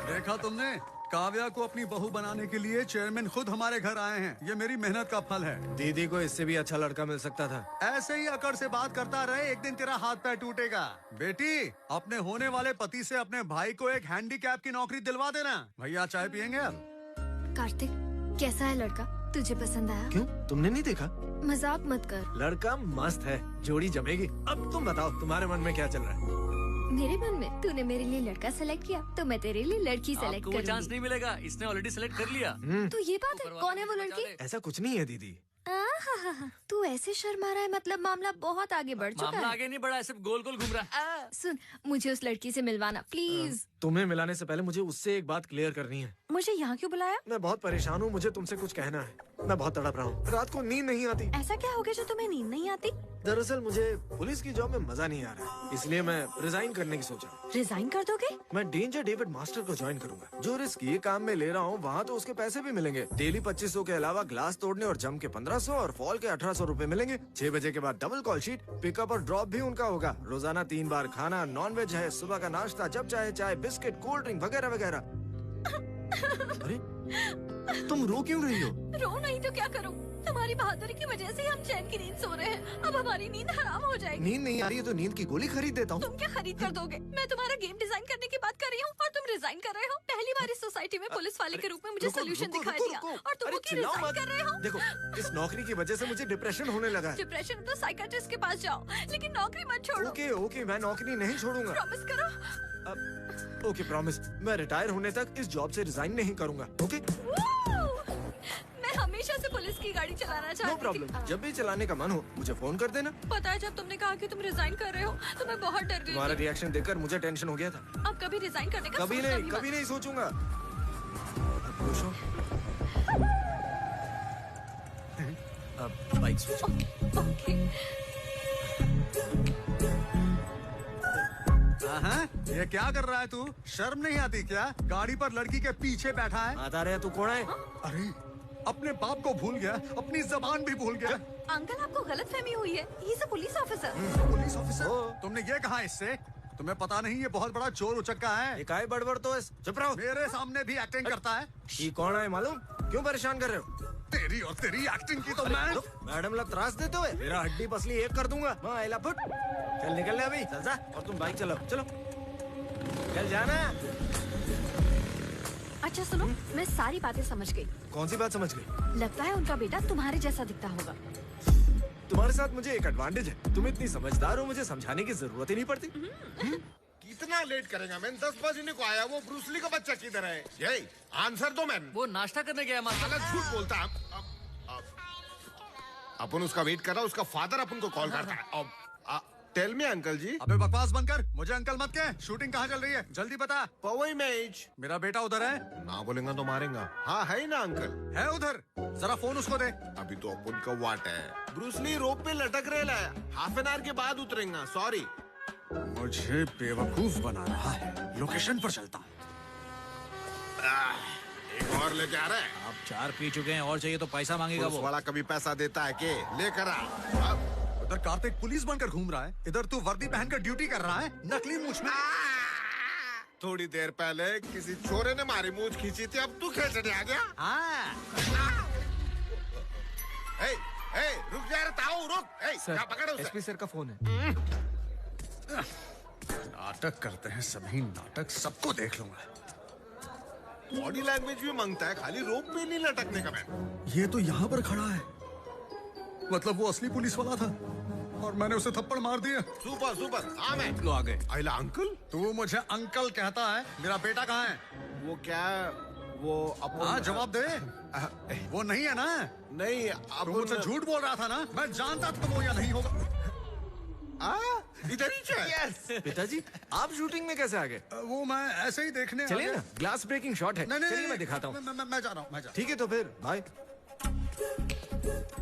Speaker 2: देखा तुमने, काव्या को अपनी बहू बनाने के लिए चेयरमैन खुद हमारे घर आए हैं। ये मेरी मेहनत का फल है।
Speaker 7: दीदी को इससे भी अच्छा लड़का मिल सकता था।
Speaker 2: ऐसे ही अकड़ से बात करता रहे, एक दिन तेरा हाथ पैर टूटेगा। बेटी, अपने होने वाले पति से अपने भाई को एक हैंडीकैप की नौकरी दिलवा देना। भैया चाय पियेंगे अब?
Speaker 17: कार्तिक, कैसा है लड़का? तुझे पसंद आया?
Speaker 7: क्यों, तुमने नहीं देखा?
Speaker 17: मजाक मत कर।
Speaker 7: लड़का मस्त है, जोड़ी जमेगी। अब तुम बताओ, तुम्हारे मन में क्या चल रहा है?
Speaker 17: मेरे मन में तूने मेरे लिए लड़का सेलेक्ट किया तो मैं तेरे लिए लड़की सेलेक्ट
Speaker 12: आपको वो चांस
Speaker 17: करूंगी।
Speaker 12: नहीं मिलेगा, इसने ऑलरेडी सेलेक्ट कर लिया।
Speaker 17: तो ये बात है, कौन है वो लड़की?
Speaker 7: ऐसा कुछ नहीं है दीदी।
Speaker 17: तू ऐसे शर्मा रहा है, मतलब मामला बहुत आगे बढ़ चुका
Speaker 12: मामला
Speaker 17: है।
Speaker 12: आगे नहीं बढ़ा है, सिर्फ गोल गोल घूम रहा है।
Speaker 17: सुन, मुझे उस लड़की से मिलवाना प्लीज।
Speaker 7: तुम्हें मिलाने से पहले मुझे उससे एक बात क्लियर करनी है।
Speaker 6: मुझे यहाँ क्यों बुलाया?
Speaker 7: मैं बहुत परेशान हूँ, मुझे तुमसे कुछ कहना है। मैं बहुत तड़प रहा हूँ, रात को नींद नहीं आती।
Speaker 6: ऐसा क्या हो गया जो तुम्हें नींद नहीं आती?
Speaker 7: दरअसल मुझे पुलिस की जॉब में मजा नहीं आ रहा, इसलिए मैं रिजाइन करने की सोचा।
Speaker 6: रिजाइन कर दोगे?
Speaker 7: मैं डेंजर डेविड मास्टर को ज्वाइन करूंगा। जो रिस्क ये काम में ले रहा हूँ वहाँ तो उसके पैसे भी मिलेंगे। डेली 2500 के अलावा ग्लास तोड़ने और जम के 1500 और फॉल के 1800 रूपए मिलेंगे। 6 बजे के बाद डबल कॉल शीट, पिकअप और ड्रॉप भी उनका होगा। रोजाना 3 बार खाना, नॉन वेज है, सुबह का नाश्ता, जब चाहे चाय, बिस्किट, कोल्ड ड्रिंक वगैरह वगैरह। अरे तुम रो क्यों रही हो?
Speaker 6: रो नहीं तो क्या करूं? तुम्हारी बहादुरी की वजह से हम चैन की नींद सो रहे हैं। अब हमारी नींद हराम हो जाएगी।
Speaker 7: नींद नहीं आ रही है तो नींद की गोली खरीद देता हूँ।
Speaker 6: तुम क्या खरीद कर दोगे? मैं तुम्हारा गेम डिजाइन करने की बात कर रही हूँ और तुम रिजाइन कर रहे हो। पहली बार इस सोसाइटी में पुलिस वाले के रूप में मुझे सोल्यूशन दिखाई दिया और तुम की रिजाइन कर रहे हो।
Speaker 7: देखो, इस नौकरी की वजह से मुझे डिप्रेशन होने लगा है।
Speaker 6: डिप्रेशन तो साइकियाट्रिस्ट के पास जाओ, लेकिन नौकरी मत छोड़ो।
Speaker 7: ओके ओके, मैं नौकरी नहीं छोड़ूंगा।
Speaker 6: प्रॉमिस करो।
Speaker 7: ओके प्रॉमिस, मैं रिटायर होने तक इस जॉब से रिजाइन नहीं करूंगा। ओके?
Speaker 6: मैं हमेशा से पुलिस की गाड़ी चलाना
Speaker 7: नो
Speaker 6: चाहती
Speaker 7: प्रॉब्लम, जब भी चलाने का मन हो मुझे फोन कर देना।
Speaker 6: पता है, जब तुमने कहा कि तुम रिजाइन कर रहे हो तो मैं बहुत डर गई
Speaker 7: तुम्हारा
Speaker 6: थी।
Speaker 7: रिएक्शन देखकर मुझे टेंशन हो गया था।
Speaker 6: अब कभी रिजाइन करने का
Speaker 7: कभी
Speaker 6: सोचना
Speaker 7: नहीं,
Speaker 6: भी
Speaker 7: कभी
Speaker 6: मत।
Speaker 7: नहीं सोचूंगा। खुश हो? अब बाइक स्विच।
Speaker 6: ओके।
Speaker 2: ये क्या कर रहा है तू? शर्म नहीं आती क्या? गाड़ी पर लड़की के पीछे बैठा है।
Speaker 7: बता रहे तू कौन है?
Speaker 2: अरे अपने बाप को भूल गया, अपनी जबान भी भूल गया।
Speaker 6: अंकल, आपको गलतफहमी हुई है। He is a police officer.
Speaker 2: Police officer? तुमने ये कहा इससे? तुम्हें पता नहीं ये बहुत बड़ा चोर उचक्का है।
Speaker 7: काय बड़बड़ तो चुप रहो।
Speaker 2: मेरे सामने भी एक्टिंग करता है।
Speaker 7: ये कौन है मालूम? क्यों परेशान कर रहे हो?
Speaker 2: तेरी और तेरी एक्टिंग की तो मैं।
Speaker 7: मैडम लोग त्रास देते हुए मेरा हड्डी पसली एक कर दूंगा। माइला फुट। चल निकल ले अभी, चल जा। और तुम बाइक चलाओ, चलो चल जाना।
Speaker 6: अच्छा सुनो, मैं सारी बातें समझ गई।
Speaker 7: कौन सी बात समझ गई?
Speaker 6: लगता है उनका बेटा तुम्हारे जैसा दिखता होगा।
Speaker 7: तुम्हारे साथ मुझे एक एडवांटेज है, तुम इतनी समझदार हो, मुझे समझाने की जरूरत ही नहीं पड़ती।
Speaker 13: कितना लेट करेगा मैन? 10 बजे को आया। वो ब्रूसली का बच्चा किधर है? यही आंसर दो मैन।
Speaker 12: वो नाश्ता करने गया मास्टर।
Speaker 13: झूठ बोलता है। अपन उसका वेट कर रहा, उसका फादर अपन को कॉल करता है। टेल मी अंकल जी।
Speaker 2: अबे बकवास बंद कर, मुझे अंकल मत कह। शूटिंग कहाँ चल रही है? जल्दी बता।
Speaker 13: पवई मैच।
Speaker 2: मेरा बेटा उधर है।
Speaker 13: ना बोलेगा तो मारेगा। हाँ है ना अंकल?
Speaker 2: है उधर, जरा फोन उसको दे।
Speaker 13: अभी तो अपन का वाट है। ब्रूसली रोप पे लटक रहा है, हाफ एन आवर के बाद उतरेगा। सॉरी।
Speaker 2: मुझे बेवकूफ बना रहा है। लोकेशन पर चलता हूँ।
Speaker 13: एक और लेके आ रहा है।
Speaker 18: आप 4 पी चुके हैं, और चाहिए तो पैसा मांगेगा
Speaker 13: पुलिस
Speaker 18: वो।
Speaker 13: वाला कभी पैसा देता है के? लेकर आ।
Speaker 2: उधर कार्तिक पुलिस बनकर घूम रहा है, इधर तू वर्दी पहनकर ड्यूटी कर रहा है, नकली मूंछ में।
Speaker 13: थोड़ी देर पहले किसी छोरे ने मारी मूंछ खींची थी, अब तू खींचने आ गया? रुक जा रे ताऊ, रुक। क्या पकड़ो उसे?
Speaker 11: एसपी सर का फोन है।
Speaker 2: नाटक करते हैं सभी, नाटक सबको देख लूंगा।
Speaker 13: बॉडी लैंग्वेज भी मांगता है, खाली रोप पे नहीं लटकने का। मैं
Speaker 2: ये तो यहाँ पर खड़ा है, मतलब वो असली पुलिस वाला था और मैंने उसे थप्पड़ मार दिया।
Speaker 13: Super super. हाँ मैं
Speaker 2: लो आ गए।
Speaker 13: आइला अंकल।
Speaker 2: तू मुझे अंकल कहता है, मेरा बेटा कहाँ है?
Speaker 13: वो क्या, वो
Speaker 2: हाँ जवाब दे। वो नहीं है ना?
Speaker 13: नहीं।
Speaker 2: अब मुझसे झूठ बोल रहा था ना, मैं जानता था वो या नहीं होगा।
Speaker 13: इधर ही है।
Speaker 7: पिताजी, आप शूटिंग में कैसे आ गए?
Speaker 2: वो मैं ऐसे ही देखने।
Speaker 7: चलिए ना, ग्लास ब्रेकिंग शॉट है। चलिए मैं दिखाता हूँ।
Speaker 2: मैं जा रहा हूँ।
Speaker 7: ठीक है तो फिर बाय।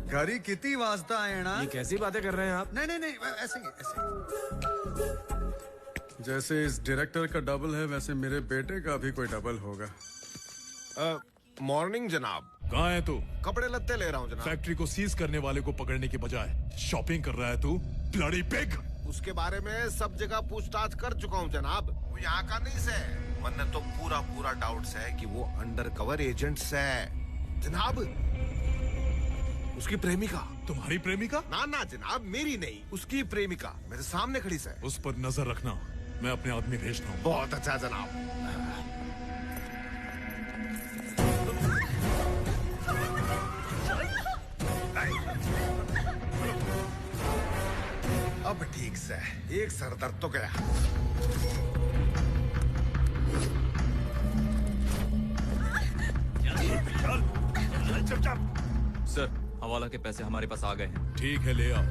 Speaker 2: घड़ी कितनी वाजता है ना?
Speaker 7: ये कैसी बातें कर रहे हैं आप?
Speaker 2: नहीं ऐसे ही जैसे इस डायरेक्टर का डबल है, वैसे मेरे बेटे का भी कोई डबल होगा।
Speaker 13: मॉर्निंग जनाब।
Speaker 10: कहाँ है तू?
Speaker 13: कपड़े लत्ते ले रहा हूँ जनाब।
Speaker 10: फैक्ट्री को सीज करने वाले को पकड़ने के बजाय शॉपिंग कर रहा है तू, ब्लडी पिग।
Speaker 13: उसके बारे में सब जगह पूछताछ कर चुका हूँ जनाब। वो यहाँ का नहीं से, वरना तो पूरा डाउट है कि वो अंडरकवर एजेंट्स है जनाब। उसकी प्रेमिका।
Speaker 10: तुम्हारी प्रेमिका?
Speaker 13: ना जनाब, मेरी नहीं, उसकी प्रेमिका मेरे सामने खड़ी है।
Speaker 10: उस पर नजर रखना, मैं अपने आदमी भेजता हूँ।
Speaker 13: बहुत अच्छा जनाब। अब ठीक से एक सरदर्द तो गया।
Speaker 14: सर, हवाला के पैसे हमारे पास आ गए हैं।
Speaker 10: ठीक है, ले आओ।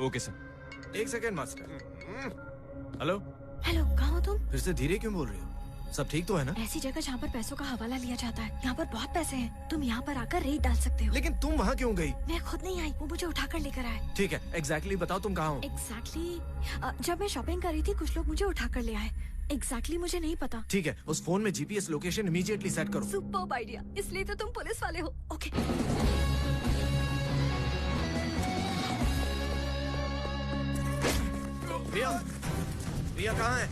Speaker 14: Okay sir.
Speaker 7: एक सेकेंड मास्टर। हेलो
Speaker 6: हेलो, कहाँ हो तुम?
Speaker 7: फिर से धीरे क्यों बोल रही हो? सब ठीक तो है ना?
Speaker 6: ऐसी जगह जहाँ पर पैसों का हवाला लिया जाता है। यहाँ पर बहुत पैसे हैं। तुम यहाँ पर आकर रेट डाल सकते हो।
Speaker 7: लेकिन तुम वहाँ क्यों गई?
Speaker 6: मैं खुद नहीं आई, वो मुझे उठाकर लेकर आए।
Speaker 7: ठीक है, एग्जैक्टली बताओ तुम कहाँ हो?
Speaker 6: एग्जैक्टली जब मैं शॉपिंग कर रही थी, कुछ लोग मुझे उठाकर ले आए। एग्जैक्टली मुझे नहीं पता।
Speaker 7: ठीक है, उस फोन में जीपीएस लोकेशन इमीडिएटली सेट करो।
Speaker 6: सुपर्ब आइडिया, इसलिए तो तुम पुलिस वाले हो। ओके।
Speaker 7: रिया, रिया कहाँ है?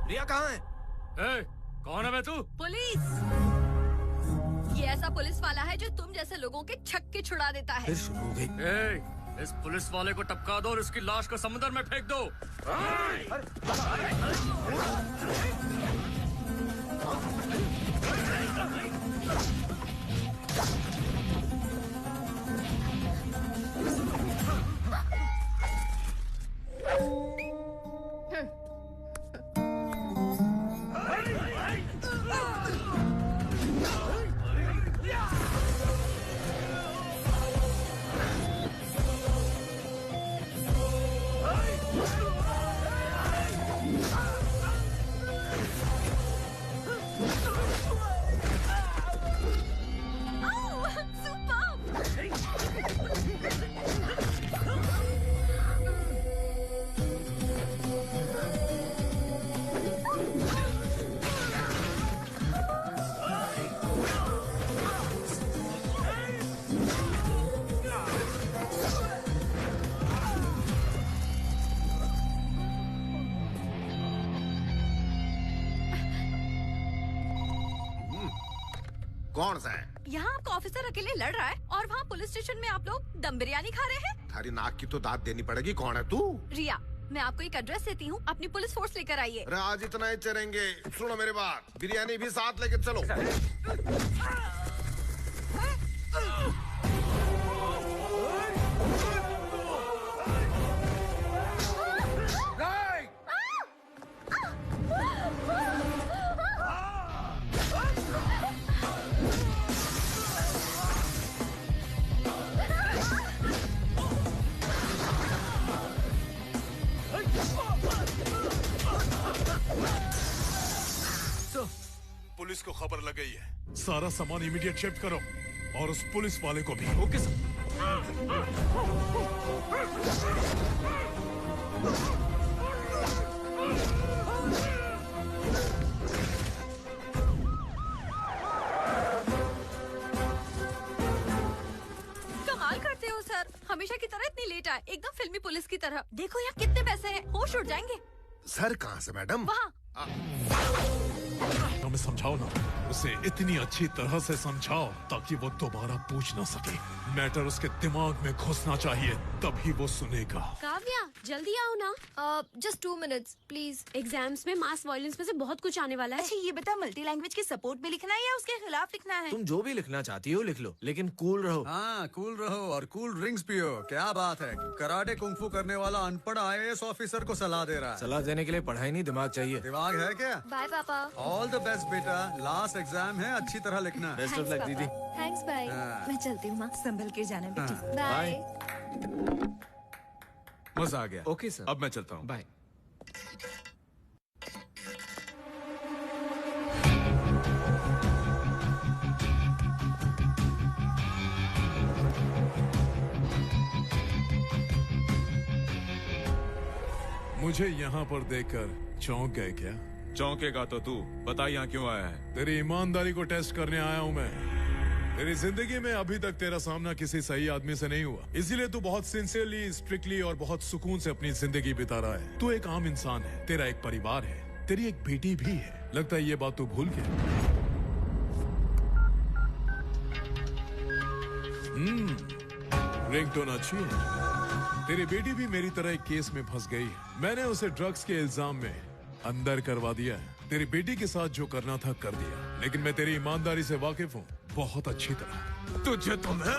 Speaker 7: रिया कहाँ है?
Speaker 12: कौन है मैं तू?
Speaker 4: पुलिस। ये ऐसा पुलिस वाला है जो तुम जैसे लोगों के छक्के छुड़ा देता है।
Speaker 7: फिर शुरू हो गई।
Speaker 12: इस पुलिस वाले को टपका दो और इसकी लाश को समुद्र में फेंक दो।
Speaker 13: कौन सा है?
Speaker 4: यहाँ आपका ऑफिसर अकेले लड़ रहा है और वहाँ पुलिस स्टेशन में आप लोग दम बिरयानी खा रहे हैं।
Speaker 13: थारी नाक की तो दाद देनी पड़ेगी। कौन है तू?
Speaker 4: रिया, मैं आपको एक एड्रेस देती हूँ, अपनी पुलिस फोर्स लेकर आइए।
Speaker 13: अरे आज इतना ही चलेंगे। सुनो मेरी बात, बिरयानी भी साथ लेके चलो।
Speaker 10: पुलिस को खबर लग गई है। सारा सामान इमीडिएट शिफ्ट करो और उस पुलिस वाले को भी।
Speaker 14: Okay sir.
Speaker 4: कमाल करते हो सर, हमेशा की तरह इतनी लेट आए, एकदम फिल्मी पुलिस की तरह। देखो यहाँ कितने पैसे हैं, होश उड़ जाएंगे।
Speaker 13: सर कहाँ से मैडम?
Speaker 4: वहाँ।
Speaker 10: हमें समझाओ ना, उसे इतनी अच्छी तरह से समझाओ ताकि वो दोबारा पूछ ना सके। मैटर उसके दिमाग में घुसना चाहिए, तभी वो सुनेगा।
Speaker 19: काव्या, जल्दी आओ ना।
Speaker 4: Just 2 minutes please.
Speaker 19: एग्जाम्स में मास वायलेंस में से बहुत कुछ आने वाला है।
Speaker 5: अच्छा ये बता, मल्टी लैंग्वेज के सपोर्ट में लिखना है या उसके खिलाफ लिखना है?
Speaker 7: तुम जो भी लिखना चाहती हो लिख लो, लेकिन कूल रहो।
Speaker 2: हाँ, कूल रहो और कूल ड्रिंक्स पियो। क्या बात है, कराटे कुंफू करने वाला अनपढ़ IAS ऑफिसर को सलाह दे रहा है।
Speaker 7: सलाह देने के लिए पढ़ाई नहीं, दिमाग चाहिए।
Speaker 2: दिमाग है क्या?
Speaker 4: बाय पापा।
Speaker 2: ऑल द बेस्ट बेटा, लास्ट एग्जाम है, अच्छी तरह लिखना।
Speaker 7: बेस्ट ऑफ लक दीदी।
Speaker 4: Thanks bye. मैं चलती हूँ माँ।
Speaker 5: संभल के जाना बेटी।
Speaker 4: बाय।
Speaker 20: मजा आ गया।
Speaker 11: ओके सर,
Speaker 20: अब मैं चलता हूँ।
Speaker 11: बाय।
Speaker 10: मुझे यहाँ पर देखकर चौंक गए क्या?
Speaker 20: चौंकेगा तो तू बता, यहाँ क्यों आया है?
Speaker 10: तेरी ईमानदारी को टेस्ट करने आया हूँ मैं। तेरी जिंदगी में अभी तक तेरा सामना किसी सही आदमी से नहीं हुआ, इसीलिए तू बहुत सिंसियरली, स्ट्रिक्टली और बहुत सुकून से अपनी जिंदगी बिता रहा है। तू एक आम इंसान है, तेरा एक परिवार है, तेरी एक बेटी भी है। लगता है ये बात तू भूल गया। रिंगटोन अच्छी है। तेरी बेटी भी मेरी तरह एक केस में फंस गई है। मैंने उसे ड्रग्स के इल्जाम में अंदर करवा दिया है। तेरी बेटी के साथ जो करना था कर दिया, लेकिन मैं तेरी ईमानदारी से वाकिफ हूँ बहुत अच्छी तरह।
Speaker 20: तुझे तो मैं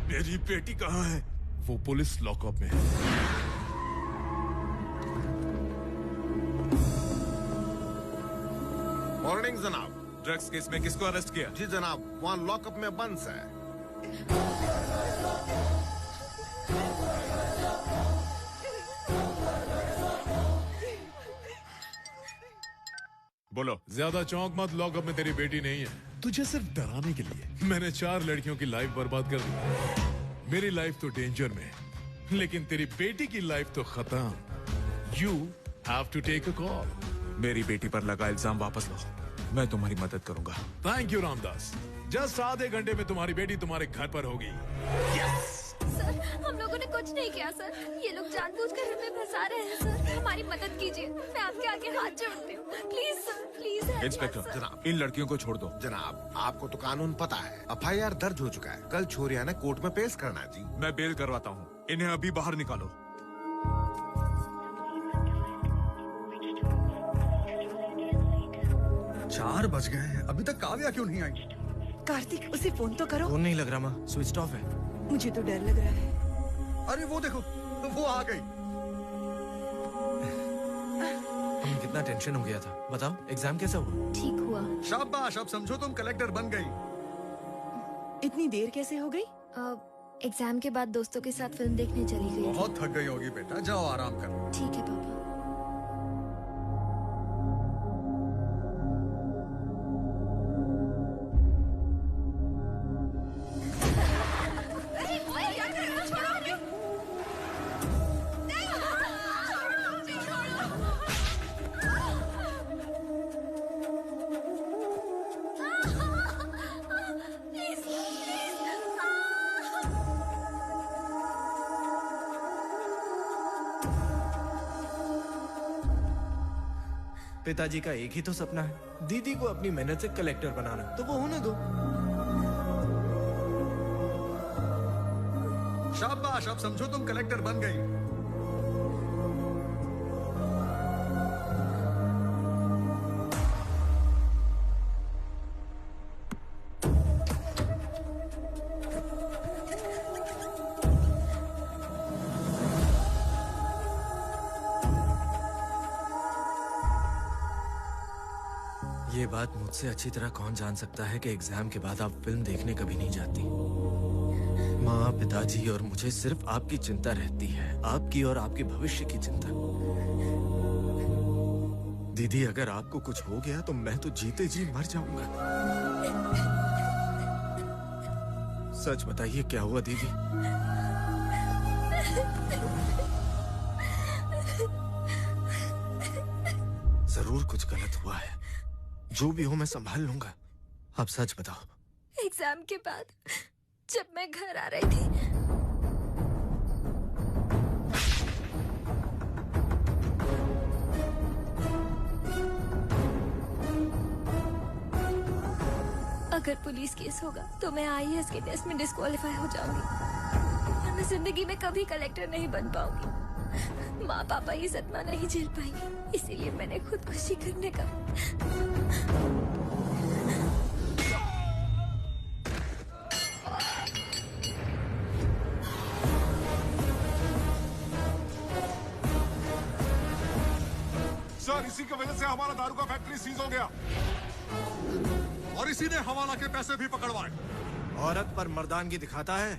Speaker 20: मेरी बेटी कहाँ है
Speaker 10: वो पुलिस लॉकअप में है।
Speaker 13: मॉर्निंग जनाब।
Speaker 20: ड्रग्स केस में किसको अरेस्ट किया?
Speaker 13: जी जनाब, वहाँ लॉकअप में बंस है।
Speaker 10: बोलो। ज्यादा चौंक मत, लॉकअप में तेरी बेटी नहीं है। तुझे सिर्फ डराने के लिए मैंने 4 लड़कियों की लाइफ बर्बाद कर दी। मेरी लाइफ तो डेंजर में, लेकिन तेरी बेटी की लाइफ तो खत्म। You have to take a call.
Speaker 20: मेरी बेटी पर लगा इल्जाम वापस लो, मैं तुम्हारी मदद करूंगा।
Speaker 10: Thank you Ramdas. जस्ट आधे घंटे में तुम्हारी बेटी तुम्हारे घर पर होगी।
Speaker 17: सर, हम लोगों ने कुछ नहीं किया सर। ये लोग जानबूझकर हमें फंसा रहे हैं सर। हमारी मदद कीजिए, मैं आपके आगे हाथ जोड़ती हूँ। Please sir, please.
Speaker 20: इंस्पेक्टर
Speaker 13: जनाब,
Speaker 20: इन लड़कियों को छोड़ दो।
Speaker 13: जनाब, आपको तो कानून पता है। FIR दर्ज हो चुका है। कल छोरिया ने कोर्ट में पेश करना है जी।
Speaker 20: मैं बेल करवाता हूँ, इन्हें अभी बाहर निकालो।
Speaker 2: चार बज गए हैं, अभी तक काव्या क्यों नहीं आई?
Speaker 5: कार्तिक, उसे फोन तो करो।
Speaker 7: फोन नहीं लग रहा माँ, स्विच ऑफ है।
Speaker 5: मुझे तो डर लग रहा है।
Speaker 2: अरे वो देखो, वो आ गई।
Speaker 7: हमें कितना टेंशन हो गया था। बताओ, एग्जाम कैसा हुआ?
Speaker 17: ठीक हुआ।
Speaker 2: शाबाश, अब समझो तुम कलेक्टर बन गई।
Speaker 5: इतनी देर कैसे हो गई?
Speaker 17: एग्जाम के बाद दोस्तों के साथ फिल्म देखने चली गई।
Speaker 2: बहुत थक गई होगी बेटा, जाओ आराम करो।
Speaker 17: ठीक है पापा।
Speaker 7: पिताजी का एक ही तो सपना है, दीदी को अपनी मेहनत से कलेक्टर बनाना। तो वो होने दो।
Speaker 2: शाबाश, अब समझो तुम कलेक्टर बन गई।
Speaker 7: ये बात मुझसे अच्छी तरह कौन जान सकता है कि एग्जाम के बाद आप फिल्म देखने कभी नहीं जाती। माँ, पिताजी और मुझे सिर्फ आपकी चिंता रहती है, आपकी और आपके भविष्य की चिंता। दीदी, अगर आपको कुछ हो गया तो मैं तो जीते जी मर जाऊंगा। सच बताइए, क्या हुआ दीदी? जरूर कुछ गलत हुआ है। जो भी हो मैं संभाल लूंगा। आप सच बताओ।
Speaker 17: एग्जाम के बाद जब मैं घर आ रही थी, अगर पुलिस केस होगा तो मैं IAS के टेस्ट में डिस्क्वालीफाई हो जाऊंगी और मैं जिंदगी में कभी कलेक्टर नहीं बन पाऊंगी। माँ पापा ये सदमा नहीं झेल पाएंगे, इसीलिए मैंने खुदकुशी करने का।
Speaker 10: सर, इसी की वजह से हमारा दारू का फैक्ट्री सीज हो गया
Speaker 2: और इसी ने हवाला के पैसे भी पकड़वाए।
Speaker 7: औरत पर मर्दानगी दिखाता है,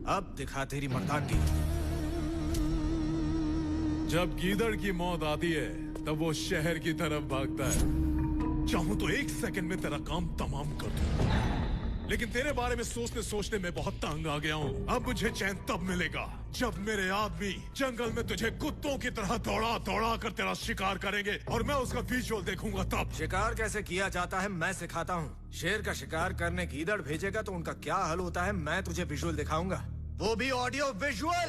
Speaker 7: अब दिखा तेरी मर्दानगी।
Speaker 10: जब गीदड़ की मौत आती है तब वो शहर की तरफ भागता है। चाहूं तो 1 सेकंड में तेरा काम तमाम कर दूं, लेकिन तेरे बारे में सोचते सोचते मैं बहुत तंग आ गया हूँ। अब मुझे चैन तब मिलेगा जब मेरे आदमी जंगल में तुझे कुत्तों की तरह दौड़ा दौड़ा कर तेरा शिकार करेंगे और मैं उसका विजुअल देखूंगा। तब
Speaker 7: शिकार कैसे किया जाता है मैं सिखाता हूँ। शेर का शिकार करने गीदड़ भेजेगा तो उनका क्या हल होता है मैं तुझे विजुअल दिखाऊंगा। वो भी ऑडियो विजुअल।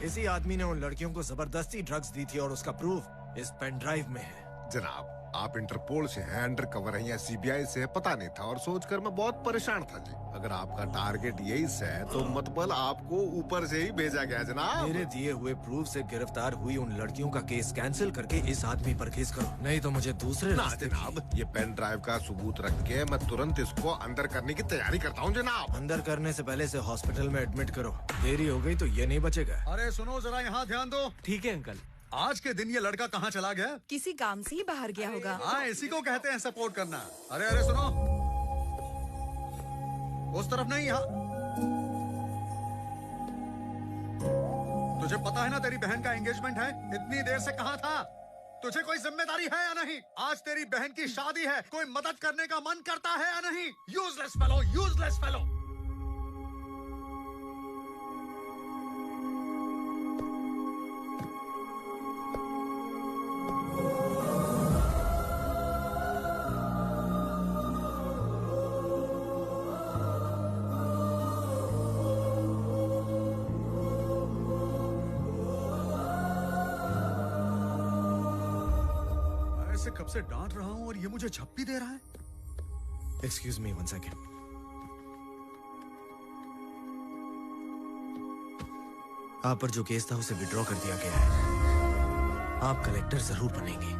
Speaker 7: इसी आदमी ने उन लड़कियों को जबरदस्ती ड्रग्स दी थी और उसका प्रूफ इस पेन ड्राइव में है।
Speaker 13: जनाब, आप इंटरपोल से हैं, अंडर कवर हैं या सीबीआई से है, पता नहीं था और सोचकर मैं बहुत परेशान था जी। अगर आपका टारगेट यही से है तो मतलब आपको ऊपर से ही भेजा गया जनाब।
Speaker 7: मेरे दिए हुए प्रूफ से गिरफ्तार हुई उन लड़कियों का केस कैंसिल करके इस आदमी पर केस करो, नहीं तो मुझे दूसरे
Speaker 13: ना जनाब, ये पेन ड्राइव का सबूत रख के मैं तुरंत इसको अंदर करने की तैयारी करता हूँ जनाब।
Speaker 7: अंदर करने से पहले से हॉस्पिटल में एडमिट करो, देरी हो गई तो ये नहीं बचेगा।
Speaker 2: अरे सुनो जरा, यहाँ ध्यान दो।
Speaker 11: ठीक है अंकल।
Speaker 2: आज के दिन ये लड़का कहाँ चला गया?
Speaker 5: किसी काम से ही बाहर गया होगा।
Speaker 2: हाँ, इसी को कहते हैं सपोर्ट करना। अरे अरे सुनो, उस तरफ नहीं, यहाँ। तुझे पता है ना तेरी बहन का एंगेजमेंट है? इतनी देर से कहाँ था? तुझे कोई जिम्मेदारी है या नहीं? आज तेरी बहन की शादी है, कोई मदद करने का मन करता है या नहीं? Useless fellow, useless fellow. कब से डांट रहा हूँ और ये मुझे झप्पी दे रहा है।
Speaker 7: Excuse me 1 second. आप पर जो केस था उसे विड्रॉ कर दिया गया है। आप कलेक्टर जरूर बनेंगे।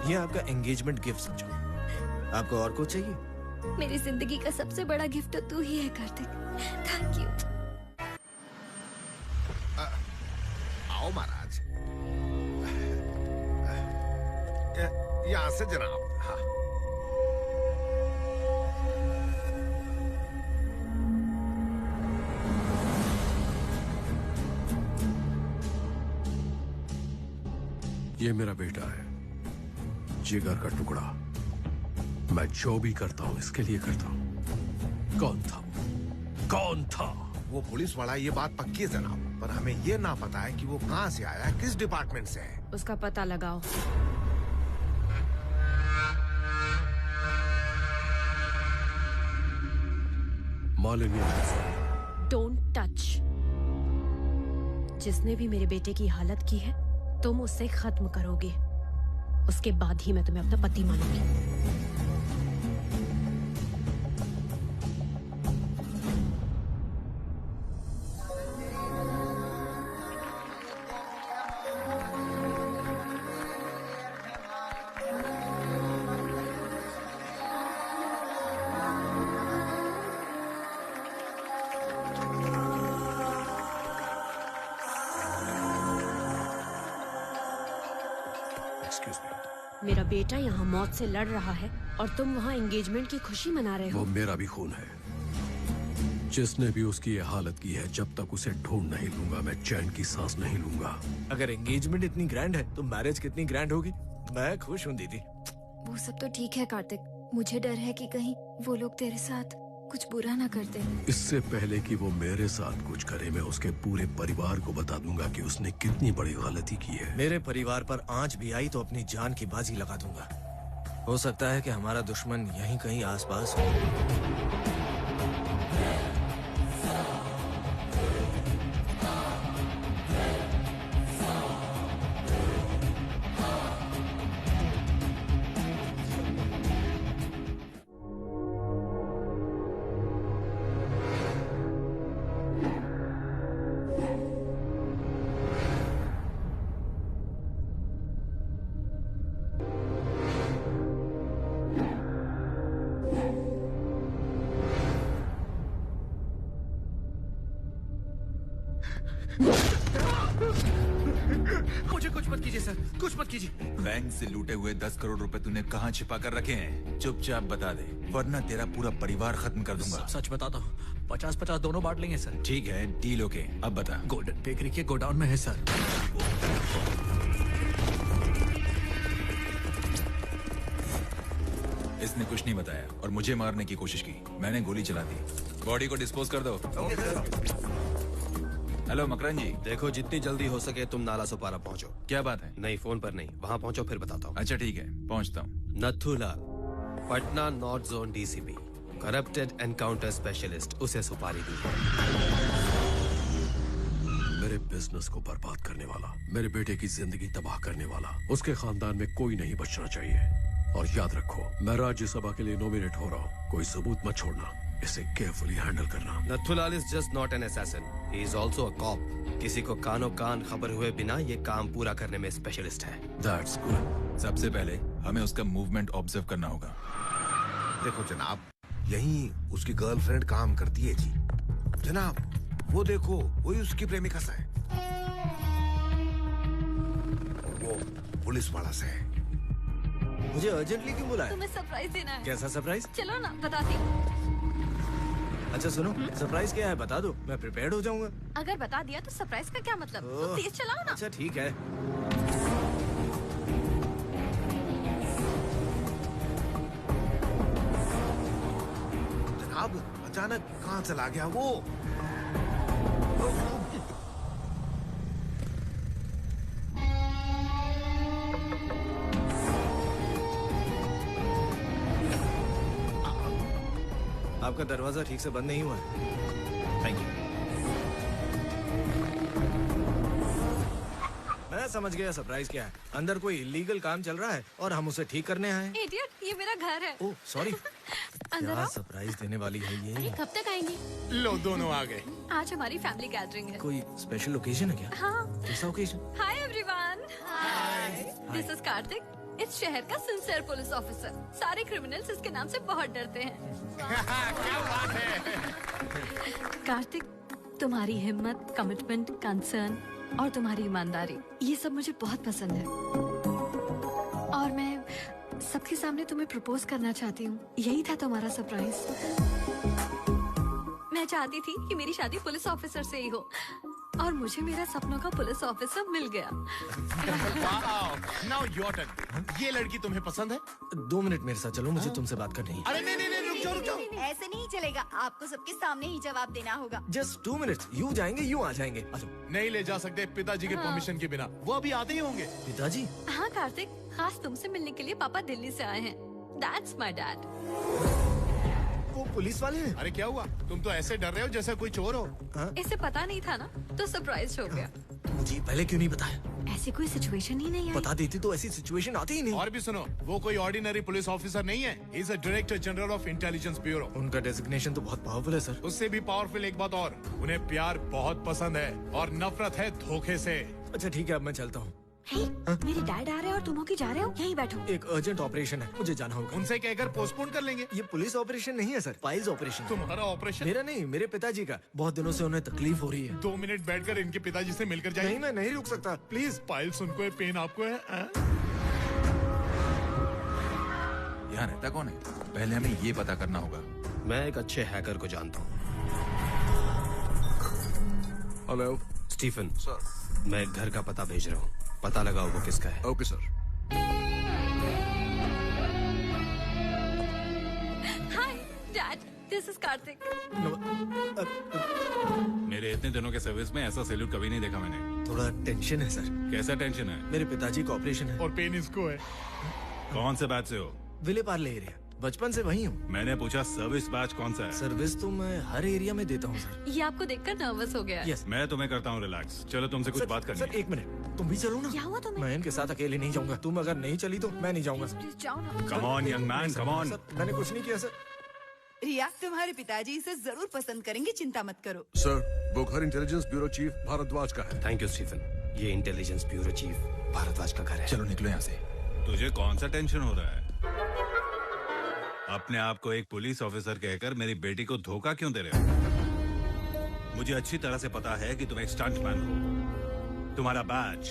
Speaker 7: ये आपका एंगेजमेंट गिफ्ट समझो। आपको और कुछ चाहिए?
Speaker 17: मेरी जिंदगी का सबसे बड़ा गिफ्ट तो तू ही है कार्तिक। Thank you.
Speaker 13: आओ महाराज, यहाँ से जनाब। हाँ,
Speaker 3: ये मेरा बेटा है, जिगर का टुकड़ा। मैं जो भी करता हूँ इसके लिए करता हूँ। कौन था? कौन था?
Speaker 13: वो पुलिस वाला, ये बात पक्की है जनाब, पर हमें ये ना पता है कि वो कहाँ से आया है, किस डिपार्टमेंट से है।
Speaker 19: उसका पता लगाओ।
Speaker 3: Malini,
Speaker 19: don't touch. जिसने भी मेरे बेटे की हालत की है तुम उससे खत्म करोगे, उसके बाद ही मैं तुम्हें अपना पति मानूंगी। मेरा बेटा यहाँ मौत से लड़ रहा है और तुम वहाँ एंगेजमेंट की खुशी मना रहे हो।
Speaker 3: वो मेरा भी खून है। जिसने भी उसकी ये हालत की है, जब तक उसे ढूंढ नहीं लूंगा मैं चैन की सांस नहीं लूंगा।
Speaker 7: अगर एंगेजमेंट इतनी ग्रैंड है तो मैरिज कितनी ग्रैंड होगी। मैं खुश हूँ दीदी।
Speaker 17: वो सब तो ठीक है कार्तिक, मुझे डर है कि कहीं वो लोग तेरे साथ कुछ बुरा ना कर दे।
Speaker 3: इससे पहले कि वो मेरे साथ कुछ करे, मैं उसके पूरे परिवार को बता दूंगा कि उसने कितनी बड़ी गलती की है।
Speaker 7: मेरे परिवार पर आंच भी आई तो अपनी जान की बाजी लगा दूंगा। हो सकता है कि हमारा दुश्मन यहीं कहीं आसपास हो।
Speaker 20: कीजिए सर, कुछ मत कीजिए।
Speaker 9: बैंक से लूटे हुए 10 करोड़ रुपए तूने कहाँ छिपा कर रखे हैं? चुपचाप बता दे, वरना तेरा पूरा परिवार खत्म कर दूंगा।
Speaker 18: सच बताता हूँ, 50-50 दोनों बांट लेंगे सर।
Speaker 9: ठीक है, डील ओके। अब बता।
Speaker 18: गोल्डन बेकरी के गोडाउन में है सर।
Speaker 9: इसने कुछ नहीं बताया और मुझे मारने की कोशिश की। मैंने गोली चला दी। बॉडी को डिस्पोज कर दो। हेलो मकरन जी।
Speaker 1: देखो, जितनी जल्दी हो सके तुम नाला सुपारा पहुंचो।
Speaker 9: क्या बात है?
Speaker 1: नहीं, फोन पर नहीं, वहां पहुंचो फिर बताता हूँ।
Speaker 9: अच्छा ठीक है, पहुंचता हूँ।
Speaker 1: Nathulal, Patna north zone DCP, corrupted encounter specialist, उसे सुपारी दी।
Speaker 3: मेरे बिजनेस को बर्बाद करने वाला, मेरे बेटे की जिंदगी तबाह करने वाला, उसके खानदान में कोई नहीं बचना चाहिए। और याद रखो, मैं राज्यसभा के लिए नॉमिनेट हो रहा हूँ। कोई सबूत मत छोड़ना, इसे केयरफुली हैंडल करना।
Speaker 1: Nathulal is just not an assassin, he is also a cop. किसी को कानो कान खबर हुए बिना ये काम पूरा करने में स्पेशलिस्ट है।
Speaker 9: That's good। सबसे पहले हमें उसका मूवमेंट ऑब्जर्व करना होगा।
Speaker 13: देखो जनाब, यहीं उसकी गर्लफ्रेंड काम करती है जी। जनाब, वो देखो, वही उसकी प्रेमिका से है। वो पुलिस वाला से है।
Speaker 7: मुझे अर्जेंटली क्यों बुलाया?
Speaker 6: तुम्हें सरप्राइज देना है।
Speaker 7: कैसा सरप्राइज?
Speaker 6: चलो ना, बताती हूँ।
Speaker 7: अच्छा सुनो, सरप्राइज क्या है बता दो, मैं प्रिपेयर्ड हो जाऊंगा।
Speaker 6: अगर बता दिया तो सरप्राइज का क्या मतलब? तुम तेज चलाओ ना।
Speaker 7: अच्छा ठीक है।
Speaker 13: जनाब, अचानक कहाँ चला गया वो?
Speaker 7: आपका दरवाजा ठीक से बंद नहीं हुआ है।
Speaker 9: Thank you.
Speaker 7: मैं समझ गया सरप्राइज क्या है। अंदर कोई इलीगल काम चल रहा है और हम उसे ठीक करने आए हैं।
Speaker 6: इडियट, ये मेरा घर है।
Speaker 7: Oh sorry.
Speaker 6: अंदर
Speaker 7: क्या
Speaker 6: आओ।
Speaker 7: सरप्राइज देने वाली है ये?
Speaker 17: कब तक आएंगे?
Speaker 10: लो, दोनों आ गए।
Speaker 6: आज हमारी फैमिली गैदरिंग है।
Speaker 7: कोई स्पेशल ओकेजन है क्या?
Speaker 6: हाँ।
Speaker 7: कैसा occasion?
Speaker 6: Hi everyone. This is Kartik, इस शहर का सिंसियर पुलिस ऑफिसर। सारे क्रिमिनल्स इसके नाम से बहुत डरते हैं।
Speaker 10: क्या बात है?
Speaker 6: कार्तिक, तुम्हारी हिम्मत, कमिटमेंट, कंसर्न और तुम्हारी ईमानदारी, ये सब मुझे बहुत पसंद है। और मैं सबके सामने तुम्हें प्रपोज करना चाहती हूँ। यही था तुम्हारा सरप्राइज। मैं चाहती थी कि मेरी शादी पुलिस ऑफिसर से ही हो, और मुझे मेरा सपनों का पुलिस ऑफिसर मिल गया।
Speaker 10: Now your turn. ये लड़की तुम्हें पसंद है?
Speaker 7: 2 मिनट मेरे साथ चलो, मुझे तुमसे बात करनी है।
Speaker 10: अरे नहीं नहीं नहीं, रुक जाओ रुक जाओ।
Speaker 5: ऐसे नहीं चलेगा, आपको सबके सामने ही जवाब देना होगा।
Speaker 7: जस्ट 2 मिनट्स, यूं जाएंगे यूं आ जाएंगे। अच्छा।
Speaker 10: नहीं ले जा सकते पिताजी के परमिशन के बिना, वो अभी आते ही होंगे।
Speaker 7: पिताजी?
Speaker 6: हाँ कार्तिक, खास तुमसे मिलने के लिए पापा दिल्ली से आए हैं। That's my dad.
Speaker 7: वो पुलिस वाले हैं?
Speaker 10: अरे क्या हुआ? तुम तो ऐसे डर रहे हो जैसे कोई चोर हो।
Speaker 6: इसे पता नहीं था ना, तो सरप्राइज हो गया।
Speaker 7: मुझे पहले क्यों नहीं बताया?
Speaker 6: ऐसी कोई सिचुएशन ही नहीं आई।
Speaker 7: बता देती तो ऐसी सिचुएशन आती ही नहीं।
Speaker 10: और भी सुनो, वो कोई ऑर्डिनरी पुलिस ऑफिसर नहीं है। He is a director general of intelligence bureau.
Speaker 7: उनका डेजिग्नेशन तो बहुत पावरफुल है सर।
Speaker 10: उससे भी पावरफुल एक बात और, उन्हें प्यार बहुत पसंद है और नफरत है धोखे से।
Speaker 7: अच्छा ठीक है, अब मैं चलता हूँ।
Speaker 6: मेरे डैड आ रहे हैं और तुम होके जा रहे हो? यहीं बैठो।
Speaker 7: एक अर्जेंट ऑपरेशन है, मुझे जाना होगा।
Speaker 10: उनसे कहकर पोस्टपोन कर लेंगे।
Speaker 7: ये पुलिस ऑपरेशन नहीं है सर, फाइल्स ऑपरेशन।
Speaker 10: तुम्हारा ऑपरेशन?
Speaker 7: मेरा नहीं, मेरे पिताजी का। बहुत दिनों से उन्हें तकलीफ हो रही है।
Speaker 10: 2 मिनट बैठकर इनके पिताजी से मिलकर जाइए।
Speaker 7: नहीं, मैं नहीं रुक सकता, प्लीज।
Speaker 10: फाइल्स उनको है, पेन आपको है।
Speaker 9: यहाँ रहता कौन है? पहले हमें ये पता करना होगा।
Speaker 1: मैं एक अच्छे हैकर को जानता हूँ।
Speaker 3: हेलो
Speaker 1: स्टीफन
Speaker 3: सर,
Speaker 1: मैं एक घर का पता भेज रहा हूँ, पता लगाओ वो किसका है।
Speaker 3: Okay sir.
Speaker 6: Hi dad, this is Kartik.
Speaker 21: मेरे इतने दिनों के सर्विस में ऐसा सैल्यूट कभी नहीं देखा मैंने।
Speaker 7: थोड़ा टेंशन है सर।
Speaker 21: कैसा टेंशन है?
Speaker 7: मेरे पिताजी का ऑपरेशन है।
Speaker 10: और पेन इसको है।
Speaker 21: कौन से बैच से हो?
Speaker 7: विले पार्ले एरिया, बचपन से वही हूँ।
Speaker 21: मैंने पूछा सर्विस बैच कौन सा है?
Speaker 7: सर्विस तो मैं हर एरिया में देता हूँ सर।
Speaker 6: ये आपको देखकर नर्वस हो गया है।
Speaker 7: यस।
Speaker 21: मैं तुम्हें करता हूँ रिलैक्स। चलो तुमसे कुछ बात करनी
Speaker 7: सर 1 मिनट, तुम भी चलो ना।
Speaker 6: क्या हुआ तुम्हें?
Speaker 7: मैं इनके साथ अकेले नहीं जाऊंगा। तुम अगर नहीं चली तो मैं नहीं जाऊंगा।
Speaker 6: प्लीज जाओ ना।
Speaker 21: Come on young man, come on.
Speaker 7: मैंने कुछ नहीं किया सर।
Speaker 5: रिया, तुम्हारे पिताजी इसे जरूर पसंद करेंगे, चिंता मत करो।
Speaker 3: सर, वो घर इंटेलिजेंस ब्यूरो चीफ भारद्वाज का है।
Speaker 1: Thank you Stephen. ये इंटेलिजेंस ब्यूरो चीफ भारद्वाज का घर है।
Speaker 9: चलो निकलो यहाँ से।
Speaker 21: तुझे कौन सा टेंशन हो रहा है? अपने आप को एक पुलिस ऑफिसर कहकर मेरी बेटी को धोखा क्यों दे रहे हो? मुझे अच्छी तरह से पता है कि तुम एक स्टंटमैन हो। तुम्हारा बैच,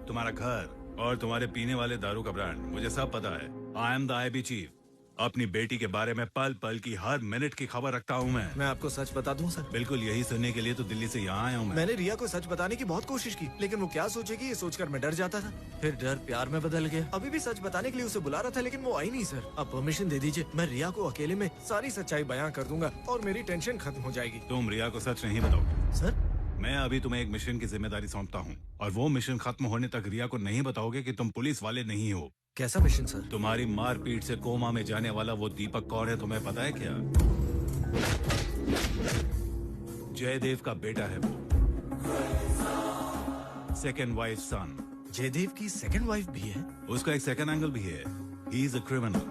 Speaker 21: तुम्हारा घर, और तुम्हारे पीने वाले दारू का ब्रांड मुझे सब पता है। I am the IB chief. अपनी बेटी के बारे में पल पल की हर मिनट की खबर रखता हूँ मैं
Speaker 7: आपको सच बता दूं सर?
Speaker 21: बिल्कुल यही सुनने के लिए तो दिल्ली से यहाँ आया हूँ मैं।
Speaker 7: मैंने रिया को सच बताने की बहुत कोशिश की, लेकिन वो क्या सोचेगी ये सोचकर मैं डर जाता था। फिर डर प्यार में बदल गया। अभी भी सच बताने के लिए उसे बुला रहा था, लेकिन वो आई नहीं सर। अब परमिशन दे दीजिए, मैं रिया को अकेले में सारी सच्चाई बयां कर दूंगा और मेरी टेंशन खत्म हो जाएगी।
Speaker 21: तुम रिया को सच नहीं बताओगे
Speaker 7: सर?
Speaker 21: मैं अभी तुम्हें एक मिशन की जिम्मेदारी सौंपता हूँ और वो मिशन खत्म होने तक रिया को नहीं बताओगे कि तुम पुलिस वाले नहीं हो।
Speaker 7: कैसा मिशन सर?
Speaker 21: तुम्हारी मारपीट से कोमा में जाने वाला वो दीपक कौर है, तुम्हें पता है क्या? जयदेव का बेटा है वो, सेकेंड वाइफ सन।
Speaker 7: जयदेव की सेकेंड वाइफ भी है?
Speaker 21: उसका एक सेकेंड एंगल भी है। He is a criminal.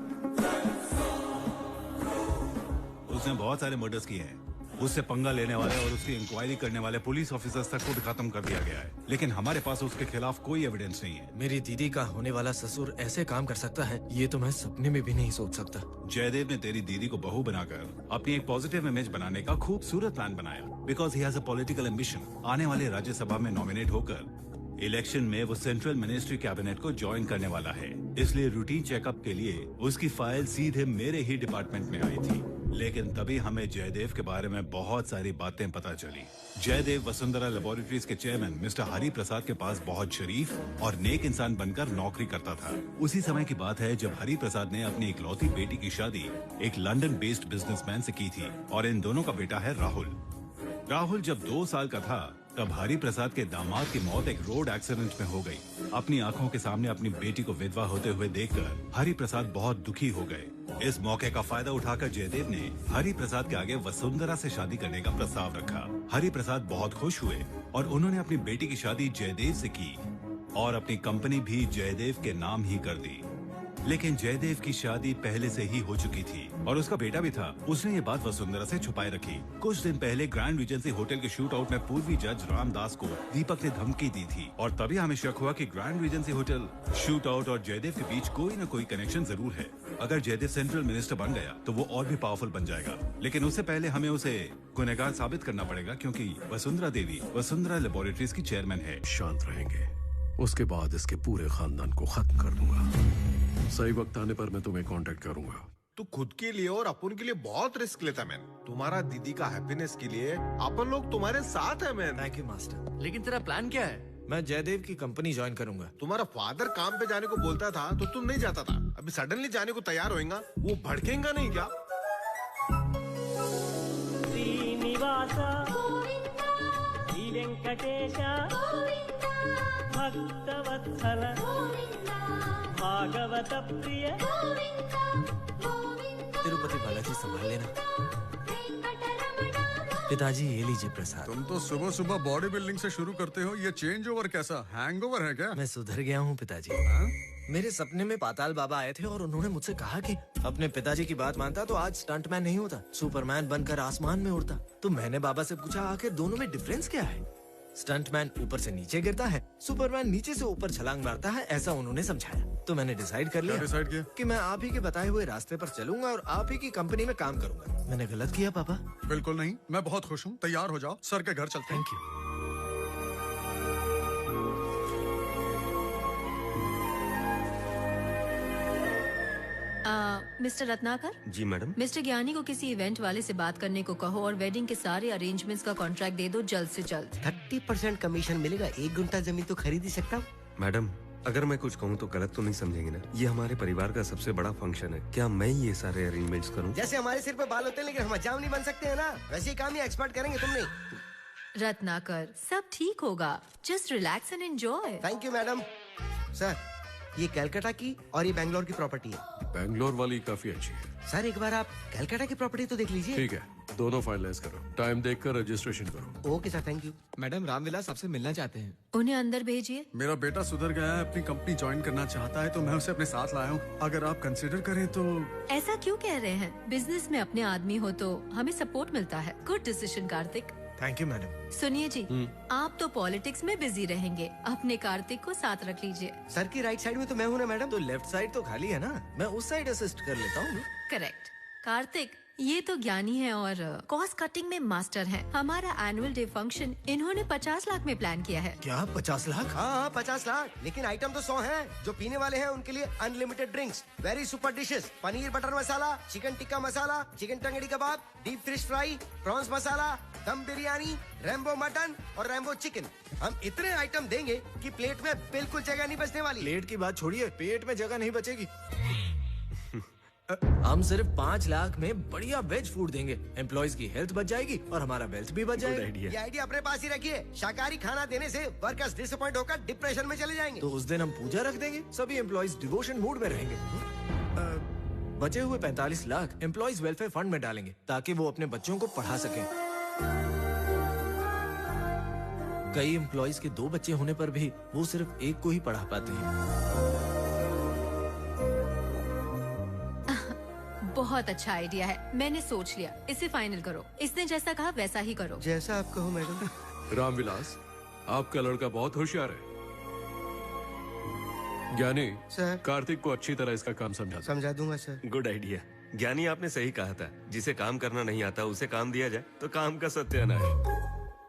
Speaker 21: उसने बहुत सारे मर्डर्स किए हैं। उससे पंगा लेने वाले और उसकी इंक्वायरी करने वाले पुलिस ऑफिसर्स तक खुद खत्म कर दिया गया है, लेकिन हमारे पास उसके खिलाफ कोई एविडेंस नहीं है।
Speaker 7: मेरी दीदी का होने वाला ससुर ऐसे काम कर सकता है, ये तो मैं सपने में भी नहीं सोच सकता।
Speaker 21: जयदेव ने तेरी दीदी को बहू बनाकर अपनी एक पॉजिटिव इमेज बनाने का खूबसूरत प्लान बनाया, because he has a political ambition. आने वाले राज्यसभा में नॉमिनेट होकर इलेक्शन में वो सेंट्रल मिनिस्ट्री कैबिनेट को ज्वाइन करने वाला है, इसलिए रूटीन चेकअप के लिए उसकी फाइल सीधे मेरे ही डिपार्टमेंट में आई थी। लेकिन तभी हमें जयदेव के बारे में बहुत सारी बातें पता चली। जयदेव वसुंधरा लेबोरेटरीज के चेयरमैन मिस्टर हरि प्रसाद के पास बहुत शरीफ और नेक इंसान बनकर नौकरी करता था। उसी समय की बात है जब हरि प्रसाद ने अपनी इकलौती बेटी की शादी एक लंदन बेस्ड बिजनेसमैन से की थी और इन दोनों का बेटा है राहुल। राहुल जब 2 साल का था तब हरि प्रसाद के दामाद की मौत एक रोड एक्सीडेंट में हो गई। अपनी आंखों के सामने अपनी बेटी को विधवा होते हुए देखकर हरि प्रसाद बहुत दुखी हो गए। इस मौके का फायदा उठाकर जयदेव ने हरि प्रसाद के आगे वसुंधरा से शादी करने का प्रस्ताव रखा। हरि प्रसाद बहुत खुश हुए और उन्होंने अपनी बेटी की शादी जयदेव से की और अपनी कंपनी भी जयदेव के नाम ही कर दी। लेकिन जयदेव की शादी पहले से ही हो चुकी थी और उसका बेटा भी था। उसने ये बात वसुंधरा से छुपाए रखी। कुछ दिन पहले ग्रैंड रीजेंसी होटल के शूट आउट में पूर्वी जज रामदास को दीपक ने धमकी दी थी और तभी हमें शक हुआ कि grand regency hotel, shoot out और जयदेव के बीच कोई न कोई कनेक्शन जरूर है। अगर जयदेव सेंट्रल मिनिस्टर बन गया तो वो और भी पावरफुल बन जाएगा, लेकिन उससे पहले हमें उसे गुनहगार साबित करना पड़ेगा क्योंकि वसुंधरा देवी वसुंधरा लेबोरेटरीज की चेयरमैन है।
Speaker 3: शांत रहेंगे, उसके बाद इसके पूरे खानदान को खत्म कर दूंगा। सही वक्त आने पर मैं तुम्हें कांटेक्ट करूंगा।
Speaker 13: तू खुद के लिए और अपन के लिए बहुत रिस्क लेता मैन। तुम्हारा दीदी का हैप्पीनेस के लिए अपन लोग तुम्हारे साथ है मैन।
Speaker 7: Thank you master.
Speaker 12: लेकिन तेरा प्लान क्या है?
Speaker 7: मैं जयदेव की कंपनी ज्वाइन करूंगा।
Speaker 13: तुम्हारा फादर काम पे जाने को बोलता था तो तुम नहीं जाता था। अभी सडनली जाने को तैयार होएगा, वो भड़केगा नहीं क्या?
Speaker 15: श्रीनिवास श्री वेंकटेश भक्तवत्सल भागवत प्रिय।
Speaker 7: तिरुपति बालाजी संभाल लेना। पिताजी ये लीजिए प्रसाद।
Speaker 2: तुम तो सुबह सुबह बॉडी बिल्डिंग से शुरू करते हो, ये चेंज ओवर कैसा? हैंगओवर है क्या?
Speaker 7: मैं सुधर गया हूँ पिताजी। मेरे सपने में पाताल बाबा आए थे और उन्होंने मुझसे कहा कि अपने पिताजी की बात मानता तो आज स्टंटमैन नहीं होता, सुपरमैन बनकर आसमान में उड़ता। तो मैंने बाबा से पूछा आखिर दोनों में डिफरेंस क्या है? स्टंटमैन ऊपर से नीचे गिरता है, सुपरमैन नीचे से ऊपर छलांग मारता है, ऐसा उन्होंने समझाया। तो मैंने डिसाइड कर लिया कि मैं आप ही के बताए हुए रास्ते पर चलूंगा और आप ही की कंपनी में काम करूंगा। मैंने गलत किया पापा?
Speaker 2: बिल्कुल नहीं, मैं बहुत खुश हूँ। तैयार हो जाओ, सर के घर चलते हैं।
Speaker 7: Thank you.
Speaker 4: मिस्टर रत्नाकर।
Speaker 1: जी मैडम।
Speaker 4: मिस्टर ज्ञानी को किसी इवेंट वाले से बात करने को कहो और वेडिंग के सारे अरेंजमेंट्स का कॉन्ट्रैक्ट दे दो जल्द से जल्द।
Speaker 8: 30% कमीशन मिलेगा। 1 गुंठा जमीन तो खरीद ही सकता हूँ।
Speaker 1: मैडम अगर मैं कुछ कहूँ तो गलत तो नहीं समझेंगे ना? ये हमारे परिवार का सबसे बड़ा फंक्शन है, क्या मैं ही ये सारे अरेंजमेंट्स करूँ?
Speaker 8: जैसे हमारे सिर पे बाल होते हैं लेकिन हम हजाम नहीं बन सकते है ना, वैसे ही काम ही एक्सपर्ट करेंगे, तुम नहीं।
Speaker 4: रत्नाकर सब ठीक होगा, just relax and enjoy.
Speaker 8: Thank you madam. Sir ये कलकत्ता की और ये बैंगलोर की प्रॉपर्टी है।
Speaker 3: बैंगलोर वाली काफी अच्छी है।
Speaker 8: सर एक बार आप कलकत्ता की प्रॉपर्टी तो देख लीजिए।
Speaker 3: ठीक है, दोनों फाइनलाइज करो, टाइम देखकर रजिस्ट्रेशन करो।
Speaker 8: Okay sir, thank you.
Speaker 11: Madam Ramvilas आपसे मिलना चाहते हैं।
Speaker 4: उन्हें अंदर भेजिए।
Speaker 2: मेरा बेटा सुधर गया है, अपनी कंपनी ज्वाइन करना चाहता है तो मैं उसे अपने साथ लाया हूँ। अगर आप कंसिडर करें तो।
Speaker 4: ऐसा क्यों कह रहे हैं? बिजनेस में अपने आदमी हो तो हमें सपोर्ट मिलता है। Good decision Kartik.
Speaker 7: Thank you madam.
Speaker 4: सुनिए जी, आप तो पॉलिटिक्स में बिजी रहेंगे, अपने कार्तिक को साथ रख लीजिए।
Speaker 8: सर की राइट साइड में तो मैं हूँ ना मैडम।
Speaker 7: तो लेफ्ट साइड तो खाली है ना, मैं उस साइड असिस्ट कर लेता हूँ।
Speaker 4: करेक्ट। कार्तिक, ये तो ज्ञानी है और कॉस्ट कटिंग में मास्टर हैं। हमारा एनुअल डे फंक्शन इन्होंने 50 लाख में प्लान किया है।
Speaker 7: क्या 50 लाख?
Speaker 8: हाँ 50 लाख, लेकिन आइटम तो 100 हैं। जो पीने वाले हैं उनके लिए unlimited drinks, very super dishes, paneer butter masala, chicken tikka masala, chicken tangdi kebab, deep fish fry, prawns masala, dum biryani, Rambo mutton और रैम्बो चिकन। हम इतने आइटम देंगे कि प्लेट में बिल्कुल जगह नहीं बचने वाली।
Speaker 7: प्लेट की बात छोड़िए, पेट में जगह नहीं बचेगी। हम सिर्फ 5 लाख में बढ़िया वेज फूड देंगे। एम्प्लॉइज की हेल्थ बच जाएगी और हमारा वेल्थ भी बच जाएगा।
Speaker 8: ये आइडिया अपने पास ही रखिए। शाकाहारी खाना देने से वर्कर्स डिसअपॉइंट होकर डिप्रेशन में चले जाएंगे।
Speaker 7: तो उस दिन हम पूजा रख देंगे, सभी एम्प्लॉइज डिवोशन मूड में रहेंगे। बचे हुए 45 लाख एम्प्लॉइज वेलफेयर फंड में डालेंगे ताकि वो अपने बच्चों को पढ़ा सकें। कई एम्प्लॉइज के 2 बच्चे होने पर भी वो सिर्फ एक को ही पढ़ा पाते हैं।
Speaker 4: बहुत अच्छा आइडिया है, मैंने सोच लिया। इसे फाइनल करो। इसने जैसा कहा वैसा ही करो।
Speaker 8: जैसा आप कहो मैडम।
Speaker 3: रामविलास, आपका लड़का बहुत होशियार है। ज्ञानी
Speaker 8: सर,
Speaker 3: कार्तिक को अच्छी तरह इसका काम
Speaker 8: समझा दूंगा सर।
Speaker 16: Good idea. ज्ञानी, आपने सही कहा था, जिसे काम करना नहीं आता उसे काम दिया जाए तो काम का सत्यानाश।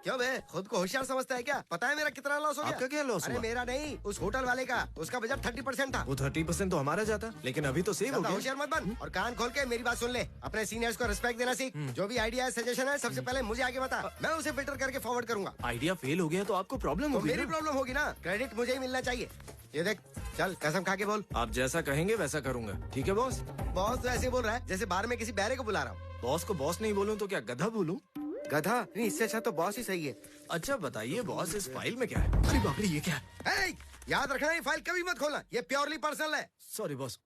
Speaker 8: क्यों बे, खुद को होशियार समझता है क्या? पता है मेरा कितना लॉस हो गया?
Speaker 7: आपका क्या लॉस हुआ?
Speaker 8: अरे मेरा नहीं, उस होटल वाले का। उसका बजट 30% था।
Speaker 7: वो 30% तो हमारा जाता, लेकिन अभी तो सेव हो गया।
Speaker 8: होशियार मत बन और कान खोल के मेरी बात सुन ले। अपने सीनियर्स को रिस्पेक्ट देना सीख। जो भी आइडिया है, सजेशन है, सबसे पहले मुझे आगे बता। मैं उसे फिल्टर करके फॉरवर्ड करूंगा।
Speaker 7: आइडिया फेल हो गया तो आपको प्रॉब्लम होगी।
Speaker 8: मेरी प्रॉब्लम होगी ना, क्रेडिट मुझे ही मिलना चाहिए। ये देख, चल कसम खा के बोल।
Speaker 7: आप जैसा कहेंगे वैसा करूंगा, ठीक है बॉस?
Speaker 8: बॉस तो ऐसे बोल रहा है जैसे बाहर में किसी बैरे को बुला रहा हूँ।
Speaker 7: बॉस को बॉस नहीं बोलूं तो क्या गधा बोलूं?
Speaker 8: गधा नहीं, इससे अच्छा तो बॉस ही सही है।
Speaker 7: अच्छा बताइए बॉस, इस फाइल में क्या है? अरे बाप रे, ये क्या है?
Speaker 8: याद रखना, ये फाइल कभी मत खोलना, ये प्योरली पर्सनल है।
Speaker 7: Sorry boss.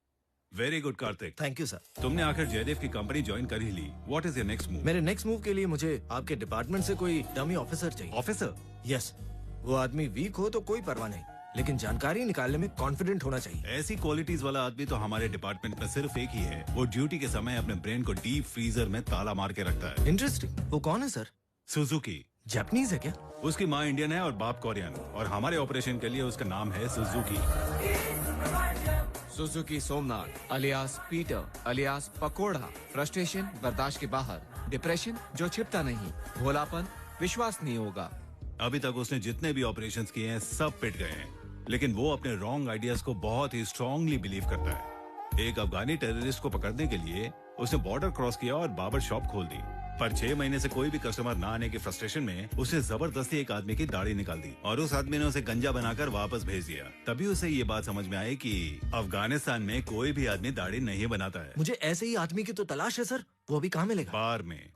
Speaker 21: Very good Kartik.
Speaker 7: Thank you sir.
Speaker 21: तुमने आखिर जयदेव की कंपनी ज्वाइन कर ही ली। What is your next move?
Speaker 7: मेरे नेक्स्ट मूव के लिए मुझे आपके डिपार्टमेंट से कोई डमी ऑफिसर चाहिए।
Speaker 21: ऑफिसर?
Speaker 7: यस। वो आदमी वीक हो तो कोई परवाह नहीं, लेकिन जानकारी निकालने में कॉन्फिडेंट होना चाहिए।
Speaker 21: ऐसी क्वालिटीज वाला आदमी तो हमारे डिपार्टमेंट में सिर्फ एक ही है। वो ड्यूटी के समय अपने ब्रेन को डीप फ्रीजर में ताला मार के रखता है।
Speaker 7: इंटरेस्टिंग। वो कौन है सर?
Speaker 21: सुजुकी।
Speaker 7: जापानीज है क्या?
Speaker 21: उसकी माँ इंडियन है और बाप कोरियन, और हमारे ऑपरेशन के लिए उसका नाम है Suzuki.
Speaker 11: Suzuki Somnath alias Peter alias pakora. Frustration बर्दाश्त के बाहर, डिप्रेशन जो छिपता नहीं, भोलापन विश्वास नहीं होगा।
Speaker 21: अभी तक उसने जितने भी ऑपरेशंस किए हैं सब पिट गए हैं, लेकिन वो अपने रॉन्ग आइडियाज को बहुत ही स्ट्रांगली बिलीव करता है। एक अफगानी टेररिस्ट को पकड़ने के लिए उसने बॉर्डर क्रॉस किया और बार्बर शॉप खोल दी, पर 6 महीने से कोई भी कस्टमर ना आने की फ्रस्ट्रेशन में उसने जबरदस्ती एक आदमी की दाढ़ी निकाल दी और उस आदमी ने उसे गंजा बनाकर वापस भेज दिया। तभी उसे ये बात समझ में आई कि अफगानिस्तान में कोई भी आदमी दाढ़ी नहीं बनाता है।
Speaker 7: मुझे ऐसे ही आदमी की तो तलाश है सर। वो अभी कहाँ मिलेगा?
Speaker 21: बार में।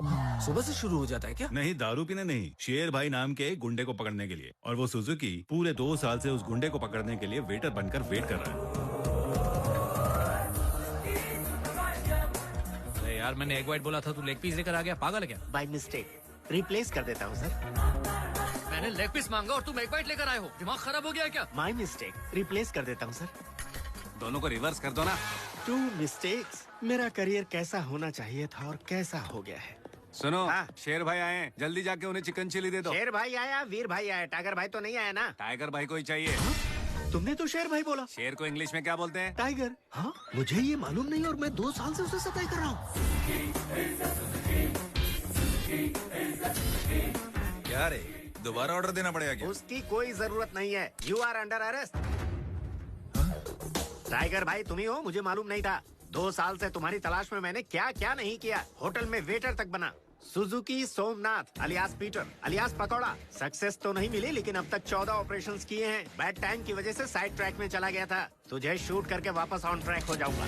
Speaker 7: सुबह से शुरू हो जाता है क्या?
Speaker 21: नहीं, दारू पीने नहीं, शेर भाई नाम के गुंडे को पकड़ने के लिए। और वो सुजुकी पूरे 2 साल से उस गुंडे को पकड़ने के लिए वेटर बनकर वेट कर रहा है।
Speaker 18: यार मैंने एग वाइट बोला था, तू लेग पीस लेकर आ गया, पागल है क्या?
Speaker 22: बाय मिस्टेक रिप्लेस कर देता हूँ सर।
Speaker 12: मैंने लेग पीस मांगा और तुम एग वाइट लेकर आए हो। दिमाग खराब हो गया क्या?
Speaker 22: माय मिस्टेक, रिप्लेस कर देता हूँ सर।
Speaker 21: दोनों को रिवर्स कर दो ना।
Speaker 22: 2 मिस्टेक्स। मेरा करियर कैसा होना चाहिए था और कैसा हो गया है।
Speaker 21: सुनो, शेर भाई आए, जल्दी जाके उन्हें चिकन चिली दे दो।
Speaker 22: शेर भाई आया, वीर भाई आया, टाइगर भाई तो नहीं आया ना?
Speaker 21: टाइगर भाई को ही चाहिए।
Speaker 22: तुमने तो शेर भाई बोला।
Speaker 21: शेर को इंग्लिश में क्या बोलते हैं?
Speaker 22: टाइगर। हाँ, मुझे ये मालूम नहीं और मैं 2 साल से उसे सताई कर रहा हूँ।
Speaker 9: क्या रे, दोबारा ऑर्डर देना पड़ेगा क्या?
Speaker 22: उसकी कोई जरूरत नहीं है। You are under arrest. Tiger भाई तुम ही हो, मुझे मालूम नहीं था। 2 साल से तुम्हारी तलाश में मैंने क्या क्या नहीं किया। होटल में वेटर तक बना। Suzuki Somnath alias Peter alias pakora. Success तो नहीं मिली, लेकिन अब तक 14 ऑपरेशंस किए हैं। बैड टाइम की वजह से साइड ट्रैक में चला गया था। तुझे शूट करके वापस ऑन ट्रैक हो जाऊंगा।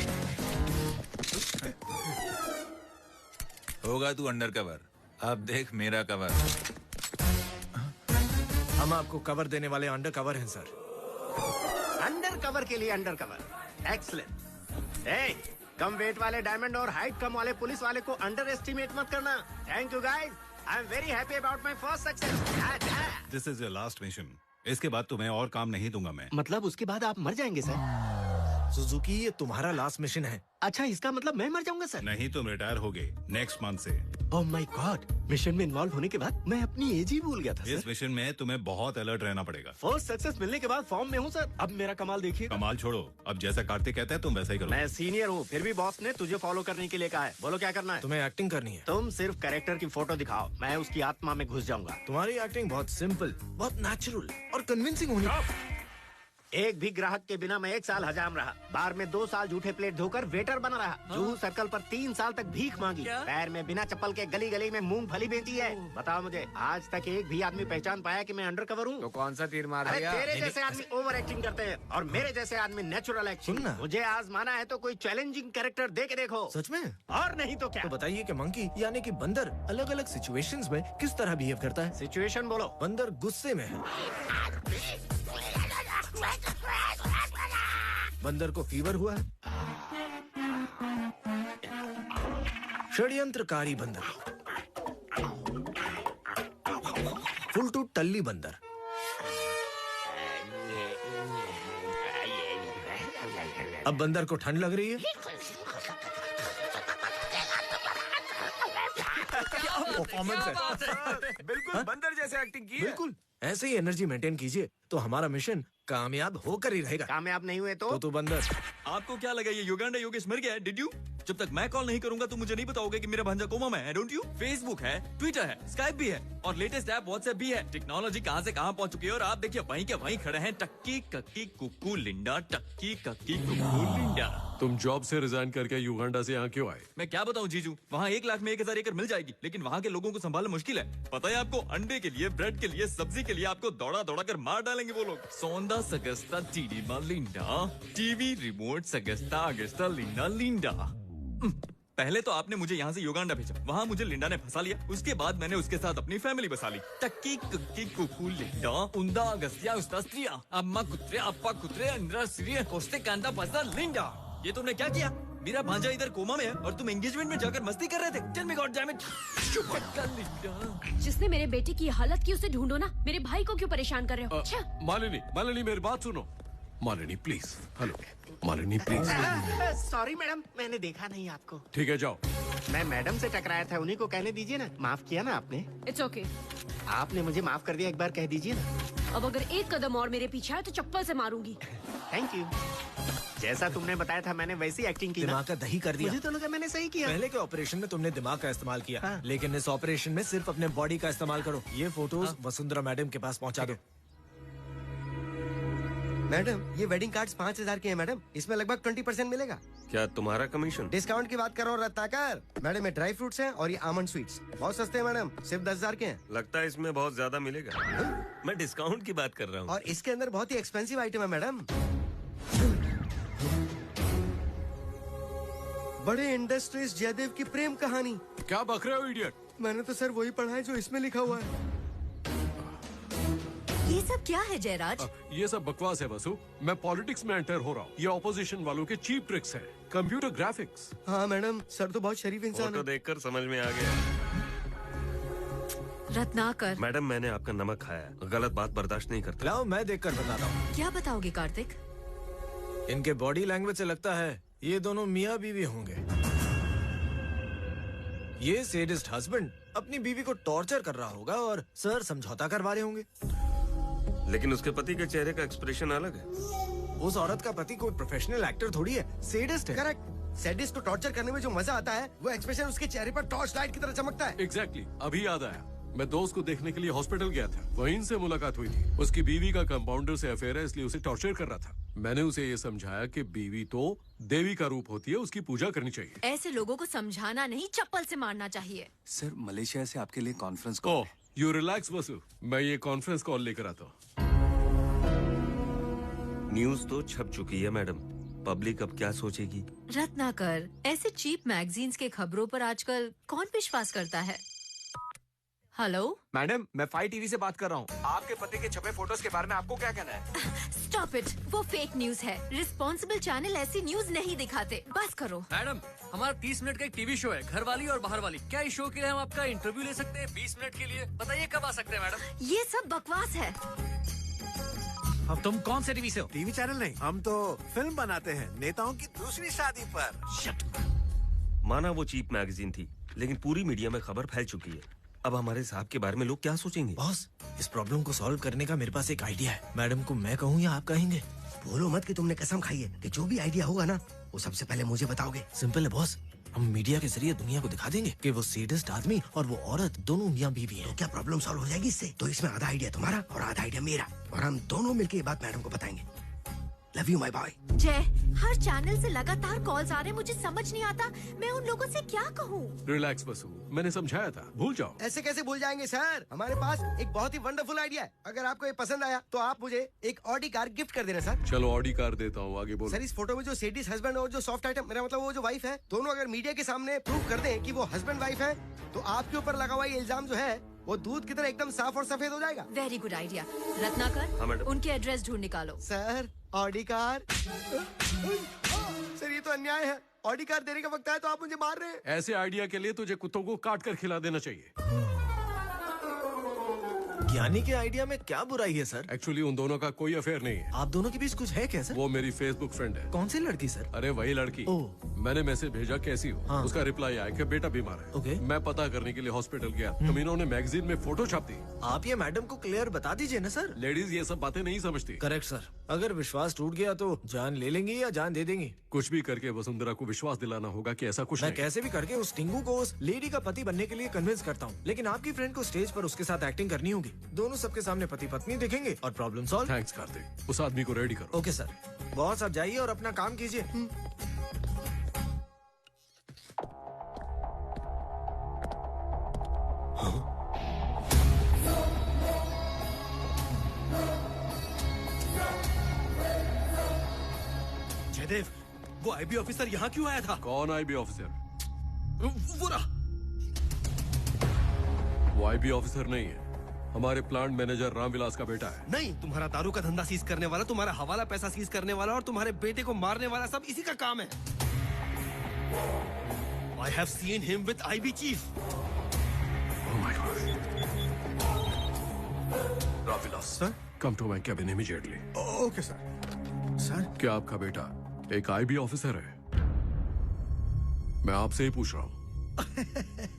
Speaker 9: होगा तू अंडर कवर, अब देख मेरा कवर।
Speaker 7: हम आपको कवर देने वाले अंडर कवर हैं सर।
Speaker 22: अंडर कवर के लिए अंडर कवर, एक्सीलेंट। कम वेट वाले डायमंड और हाइट कम वाले पुलिस वाले को अंडर एस्टिमेट मत करना। Thank you guys, I am very happy about my first success.
Speaker 21: This is your last mission. इसके बाद तुम्हें और काम नहीं दूंगा मैं।
Speaker 22: मतलब उसके बाद आप मर जाएंगे सर?
Speaker 7: सुजुकी, ये तुम्हारा लास्ट मिशन है।
Speaker 22: अच्छा, इसका मतलब मैं मर जाऊंगा सर?
Speaker 21: नहीं, तुम रिटायर हो गए नेक्स्ट मंथ से।
Speaker 22: ओह माय गॉड, मिशन में इन्वॉल्व होने के बाद मैं अपनी एज ही भूल गया था
Speaker 21: इस
Speaker 22: सर।
Speaker 21: मिशन में तुम्हें बहुत अलर्ट रहना पड़ेगा।
Speaker 22: फर्स्ट सक्सेस मिलने के बाद फॉर्म में हूँ सर। अब मेरा कमाल देखिए।
Speaker 21: कमाल छोड़ो, अब जैसा कार्तिक कहता है तुम वैसा ही करो।
Speaker 22: मैं सीनियर हूँ, फिर भी बॉस ने तुझे फॉलो करने के लिए कहा है। बोलो क्या करना है?
Speaker 7: तुम्हें एक्टिंग करनी है।
Speaker 22: तुम सिर्फ कैरेक्टर की फोटो दिखाओ, मैं उसकी आत्मा में घुस जाऊंगा।
Speaker 7: तुम्हारी एक्टिंग बहुत सिंपल, बहुत नेचुरल और कन्विंसिंग होनी।
Speaker 22: एक भी ग्राहक के बिना मैं 1 साल हजाम रहा। बार में 2 साल जूठे प्लेट धोकर वेटर बना रहा। जूहू सर्कल पर 3 साल तक भीख मांगी। पैर में बिना चप्पल के गली गली में मूंगफली बेची है। बताओ मुझे, आज तक एक भी आदमी पहचान पाया कि मैं अंडर कवर हूँ?
Speaker 11: तो कौन सा तीर मार
Speaker 22: अरे
Speaker 11: दिया?
Speaker 22: तेरे जैसे आदमी ओवर एक्टिंग करते हैं और मेरे जैसे आदमी नेचुरल एक्टिंग। मुझे आजमाना है तो कोई चैलेंजिंग कैरेक्टर दे के देखो।
Speaker 7: सच में?
Speaker 22: और नहीं तो क्या?
Speaker 7: तो बताइए कि मंकी यानी कि बंदर अलग अलग सिचुएशंस में किस तरह बिहेव करता है।
Speaker 22: सिचुएशन बोलो।
Speaker 7: बंदर गुस्से में है, बंदर को फीवर हुआ है। षड्यंत्रकारी बंदर, फुलटू टल्ली बंदर। अब बंदर को ठंड लग रही है। क्या परफॉर्मेंस है।
Speaker 11: बिल्कुल बंदर जैसे एक्टिंग की है।
Speaker 7: बिल्कुल ऐसे ही एनर्जी मेंटेन कीजिए तो हमारा मिशन कामयाब होकर ही रहेगा।
Speaker 22: कामयाब नहीं हुए
Speaker 7: तो बंदर।
Speaker 14: आपको क्या लगा ये युगांडा योगेश मर गया है? Did you? जब तक मैं कॉल नहीं करूंगा तो मुझे नहीं बताओगे कि मेरा भांजा कोमा में है, डोंट यू? फेसबुक है, ट्विटर है, स्काइप भी है और लेटेस्ट ऐप व्हाट्सएप भी है। टेक्नोलॉजी कहां से कहां पहुंच चुकी है और आप देखिए वहीं के वहीं खड़े हैं। टक्की कक्की कुक्कू लिंडा, टक्की कक्की कुक्कू लिंडा।
Speaker 3: तुम जॉब से रिजाइन करके युगांडा से यहाँ क्यों आए?
Speaker 14: मैं क्या बताऊं जीजू, वहाँ 1 लाख में 1000 एकड़ मिल जाएगी, लेकिन वहाँ के लोगों को संभालना मुश्किल है। पता है आपको, अंडे के लिए, ब्रेड के लिए, सब्जी के लिए आपको दौड़ा दौड़ा कर मार डालेंगे वो लोग। सोंदा सगस्ता टीडी लिंडा, टीवी रिमोट सगस्ता अगस्ता लिंडा लिंडा। पहले तो आपने मुझे यहाँ से युगांडा भेजा, वहाँ मुझे लिंडा ने फंसा लिया। उसके बाद मैंने उसके साथ अपनी फैमिली बसा ली। टक्की कुक्की कुकू लिंडा, उंदा अगस्त्या उस्तास्त्रिया, अम्मा कुत्रे अप्पा कुत्रे अंद्रा सिरिया कोस्ते कांदा पस्ता लिंडा। ये तुमने क्या किया? मेरा भांजा इधर कोमा में है और तुम एंगेजमेंट में जाकर मस्ती कर रहे थे। Tell me goddamn it.
Speaker 17: जिसने मेरे बेटे की हालत की उसे ढूंढो ना, मेरे भाई को क्यों परेशान कर रहे हो?
Speaker 3: मालिनी, मालिनी मेरी बात सुनो। Malini please, hello Malini please.
Speaker 22: Sorry madam, मैंने देखा नहीं आपको।
Speaker 3: ठीक है जाओ।
Speaker 22: मैं मैडम से टकराया था, उन्हीं को कहने दीजिए ना। माफ किया ना आपने?
Speaker 17: It's okay.
Speaker 22: आपने मुझे माफ कर दिया, एक बार कह दीजिए ना।
Speaker 17: अब अगर एक कदम और मेरे पीछे आए तो चप्पल से मारूंगी।
Speaker 22: Thank you. जैसा तुमने बताया था मैंने वैसी एक्टिंग की ना।
Speaker 7: दिमाग का दही कर दिया।
Speaker 22: मुझे तो लगा मैंने सही किया।
Speaker 7: पहले के ऑपरेशन में तुमने दिमाग का इस्तेमाल किया, लेकिन इस ऑपरेशन में सिर्फ अपने बॉडी का इस्तेमाल करो। ये फोटोज वसुंधरा मैडम के पास पहुंचा दो।
Speaker 8: मैडम, ये वेडिंग कार्ड्स 5000 के हैं मैडम। इसमें लगभग 20% मिलेगा।
Speaker 16: क्या तुम्हारा कमीशन?
Speaker 8: डिस्काउंट की बात करो रत्नाकर। मैडम, ये ड्राई फ्रूट्स हैं और ये आमंड स्वीट्स बहुत सस्ते हैं मैडम, सिर्फ 10,000 के हैं।
Speaker 16: लगता है इसमें बहुत ज्यादा मिलेगा। मैं डिस्काउंट की बात कर रहा हूँ।
Speaker 8: और इसके अंदर बहुत ही एक्सपेंसिव आइटम है मैडम। बड़े इंडस्ट्रीज जयदेव की प्रेम कहानी।
Speaker 3: क्या बक रहे हो इडियट?
Speaker 8: मैंने तो सर वही पढ़ा है जो इसमें लिखा हुआ है।
Speaker 4: ये सब क्या है जयराज?
Speaker 3: ये सब बकवास है वसु। मैं पॉलिटिक्स में एंटर हो रहा हूँ। ये ऑपोजिशन वालों के चीप ट्रिक्स है, कंप्यूटर ग्राफिक्स।
Speaker 8: हाँ मैडम, सर तो बहुत शरीफ इंसान
Speaker 16: फोटो
Speaker 8: है।
Speaker 16: देखकर समझ में आ गया।
Speaker 4: रत्नाकर।
Speaker 16: मैडम, मैंने आपका नमक खाया, गलत बात बर्दाश्त नहीं करता।
Speaker 7: लाओ मैं देखकर बताता हूँ।
Speaker 4: क्या बताओगे कार्तिक?
Speaker 7: इनके बॉडी लैंग्वेज से लगता है ये दोनों मियाँ बीवी होंगे। ये सेडिस्ट हस्बैंड अपनी बीवी को टॉर्चर कर रहा होगा और सर समझौता करवा रहे होंगे।
Speaker 16: लेकिन उसके पति के चेहरे का एक्सप्रेशन अलग है।
Speaker 7: उस औरत का पति कोई प्रोफेशनल एक्टर थोड़ी है, सेडिस्ट है।
Speaker 8: करेक्ट। सेडिस्ट को टॉर्चर करने में जो मजा आता है वो एक्सप्रेशन उसके चेहरे पर टॉर्च लाइट की तरह चमकता है।
Speaker 3: एग्जैक्टली। अभी याद आया, मैं दोस्त को देखने के लिए हॉस्पिटल गया था, वहीं से मुलाकात हुई थी। उसकी बीवी का कंपाउंडर से अफेयर है, इसलिए उसे टॉर्चर कर रहा था। मैंने उसे ये समझाया कि बीवी तो देवी का रूप होती है, उसकी पूजा करनी चाहिए।
Speaker 4: ऐसे लोगों को समझाना नहीं, चप्पल से मारना चाहिए।
Speaker 20: सर, मलेशिया से आपके लिए conference call.
Speaker 3: Oh, you relax Vasu, मैं ये कॉन्फ्रेंस कॉल लेकर आता हूँ।
Speaker 16: न्यूज तो छप चुकी है मैडम, पब्लिक अब क्या सोचेगी?
Speaker 4: रत्नाकर, ऐसे चीप मैगजीन्स के खबरों पर आजकल कौन विश्वास करता है? हेलो
Speaker 11: मैडम, मैं 5 टीवी से बात कर रहा हूँ। आपके पति के छपे फोटोज के बारे में आपको क्या कहना है?
Speaker 4: स्टॉप इट, वो फेक न्यूज है। रिस्पॉन्सिबल चैनल ऐसी न्यूज नहीं दिखाते। बस करो।
Speaker 12: मैडम, हमारा 30 मिनट का एक टीवी शो है, घरवाली और बाहर वाली। क्या इस शो के लिए हम आपका इंटरव्यू ले सकते हैं 20 मिनट के लिए? बताइए कब आ सकते हैं मैडम?
Speaker 4: ये सब बकवास है।
Speaker 18: अब तुम कौन से टीवी से हो?
Speaker 10: टीवी चैनल नहीं, हम तो फिल्म बनाते हैं नेताओं की दूसरी शादी पर।
Speaker 16: माना वो चीप मैगजीन थी, लेकिन पूरी मीडिया में खबर फैल चुकी है। अब हमारे साहब के बारे में लोग क्या सोचेंगे?
Speaker 7: बॉस, इस प्रॉब्लम को सॉल्व करने का मेरे पास एक आइडिया है। मैडम को मैं कहूँ या आप कहेंगे?
Speaker 8: बोलो मत कि तुमने कसम खाई है कि जो भी आइडिया होगा ना वो सबसे पहले मुझे बताओगे।
Speaker 7: सिंपल है बॉस, हम मीडिया के जरिए दुनिया को दिखा देंगे कि वो सैडिस्ट आदमी और वो औरत दोनों मियां बीवी हैं।
Speaker 8: तो क्या प्रॉब्लम सॉल्व हो जाएगी इससे? तो इसमें आधा आइडिया तुम्हारा और आधा आइडिया मेरा, और हम दोनों मिलकर ये बात मैडम को बताएंगे। Love you my boy.
Speaker 4: जय, हर चैनल से लगातार कॉल्स आ रहे हैं, मुझे समझ नहीं आता मैं उन लोगों से क्या कहूँ।
Speaker 3: रिलैक्स बसु, मैंने समझाया था, भूल जाओ।
Speaker 8: ऐसे कैसे भूल जाएंगे सर? हमारे पास एक बहुत ही वंडरफुल आइडिया है। अगर आपको ये पसंद आया तो आप मुझे एक ऑडी कार गिफ्ट कर देना सर।
Speaker 3: चलो ऑडी कार देता हूँ, आगे बोलो।
Speaker 8: सर इस फोटो में जो सेडिस हस्बैंड और जो सॉफ्ट आइटम, मेरा मतलब वो जो वाइफ है, दोनों अगर मीडिया के सामने प्रूव कर दें कि वो हस्बैंड वाइफ है, तो आपके ऊपर लगा हुआ ये इल्जाम जो है वो दूध की तरह एकदम साफ और सफेद हो जाएगा।
Speaker 4: Very good idea. रत्नाकर, उनके एड्रेस ढूंढ निकालो।
Speaker 8: Sir Audi car. सर ये तो अन्याय है। ऑडी कार देने का वक्त है तो आप मुझे मार रहे हैं।
Speaker 3: ऐसे आइडिया के लिए तुझे कुत्तों को काट कर खिला देना चाहिए।
Speaker 7: ज्ञानी के आइडिया में क्या बुराई है सर?
Speaker 3: एक्चुअली उन दोनों का कोई अफेयर नहीं है।
Speaker 7: आप दोनों के बीच कुछ है क्या सर?
Speaker 3: वो मेरी फेसबुक फ्रेंड है।
Speaker 7: कौन सी लड़की सर?
Speaker 3: अरे वही लड़की। मैंने मैसेज भेजा कैसी हो,
Speaker 7: हाँ।
Speaker 3: उसका रिप्लाई आया कि बेटा बीमार है।
Speaker 7: ओके।
Speaker 3: मैं पता करने के लिए हॉस्पिटल गया, तो इन्होंने मैगजीन में फोटो छाप दी।
Speaker 7: आप ये मैडम को क्लियर बता दीजिए ना सर।
Speaker 3: लेडीज ये सब बातें नहीं समझती।
Speaker 7: Correct sir. अगर विश्वास टूट गया तो जान ले लेंगी या जान दे देंगी?
Speaker 3: कुछ भी करके वसुंधरा को विश्वास दिलाना होगा कि ऐसा कुछ
Speaker 7: मैं
Speaker 3: नहीं।
Speaker 7: कैसे भी करके उस टिंगू को उस लेडी का पति बनने के लिए कन्विंस करता हूँ, लेकिन आपकी फ्रेंड को स्टेज पर उसके साथ एक्टिंग करनी होगी। दोनों सबके सामने पति पत्नी दिखेंगे और प्रॉब्लम सॉल्व।
Speaker 3: थैंक्स कार्तिक, उस आदमी को रेडी करो।
Speaker 7: Okay sir. बॉस आप जाइए और अपना काम कीजिए।
Speaker 1: जयदेव, वो आईबी ऑफिसर यहाँ क्यों आया था?
Speaker 3: कौन आईबी ऑफिसर?
Speaker 1: वो रहा।
Speaker 3: वो आईबी ऑफिसर नहीं है, हमारे प्लांट मैनेजर रामविलास का बेटा है।
Speaker 1: नहीं, तुम्हारा दारू का धंधा सीज करने वाला, तुम्हारा हवाला पैसा सीज करने वाला और तुम्हारे बेटे को मारने वाला सब इसी का काम है। I have seen him with IB chief.
Speaker 3: Oh my God. Ramvilas, sir, come to my cabin immediately.
Speaker 2: Okay sir. Sir
Speaker 3: क्या आपका बेटा एक आईबी ऑफिसर है? मैं आपसे ही पूछ रहा हूँ।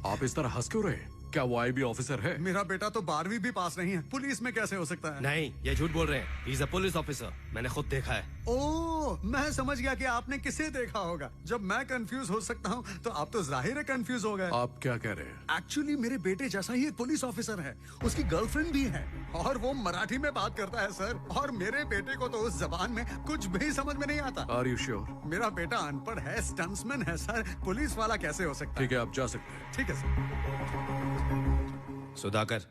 Speaker 3: आप इस तरह हंस क्यों रहे? क्या वो आईबी ऑफिसर है?
Speaker 2: मेरा बेटा तो 12वीं भी पास नहीं है, पुलिस में कैसे हो सकता है?
Speaker 1: नहीं, ये झूठ बोल रहे हैं। He is a police officer. मैंने खुद देखा है।
Speaker 2: ओह, मैं समझ गया कि आपने किसे देखा होगा। जब मैं कंफ्यूज हो सकता हूँ तो आप तो जाहिर है कंफ्यूज हो गए।
Speaker 3: आप क्या कह रहे हैं?
Speaker 2: एक्चुअली मेरे बेटे जैसा ही एक पुलिस ऑफिसर है, उसकी गर्लफ्रेंड भी है और वो मराठी में बात करता है सर। और मेरे बेटे को तो उस जबान में कुछ भी समझ में नहीं आता।
Speaker 3: Are you sure?
Speaker 2: मेरा बेटा अनपढ़ है, स्टंट्समैन है सर, पुलिस वाला कैसे हो सकता है?
Speaker 3: ठीक है, आप जा सकते हैं।
Speaker 2: ठीक है सर।
Speaker 1: सुधाकर,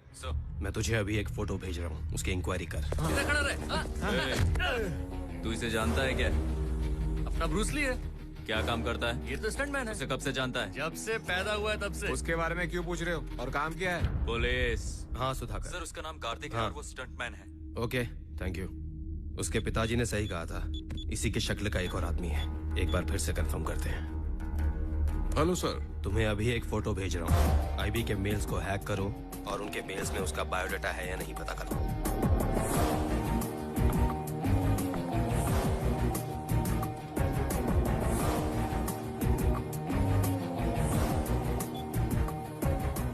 Speaker 1: मैं तुझे अभी एक फोटो भेज रहा हूँ, उसकी इंक्वायरी कर।
Speaker 12: इधर खड़ा रहे।
Speaker 14: तू इसे जानता है क्या?
Speaker 12: अपना ब्रूस ली है।
Speaker 14: क्या काम करता है?
Speaker 12: ये तो स्टंटमैन है।
Speaker 14: उसे कब से जानता है?
Speaker 12: जब से पैदा हुआ है तब से।
Speaker 11: उसके बारे में क्यों पूछ रहे हो? और काम क्या है?
Speaker 14: पुलिस।
Speaker 1: हाँ सुधाकर।
Speaker 14: सर उसका नाम कार्तिक है
Speaker 1: हाँ।
Speaker 14: और वो स्टंटमैन है।
Speaker 1: Okay, thank you. उसके पिताजी ने सही कहा था, इसी की शक्ल का एक और आदमी है। एक बार फिर से कंफर्म करते हैं।
Speaker 3: हेलो सर,
Speaker 1: तुम्हें अभी एक फोटो भेज रहा हूँ। आईबी के मेल्स को हैक करो और उनके मेल्स में उसका बायोडाटा है या नहीं पता करो।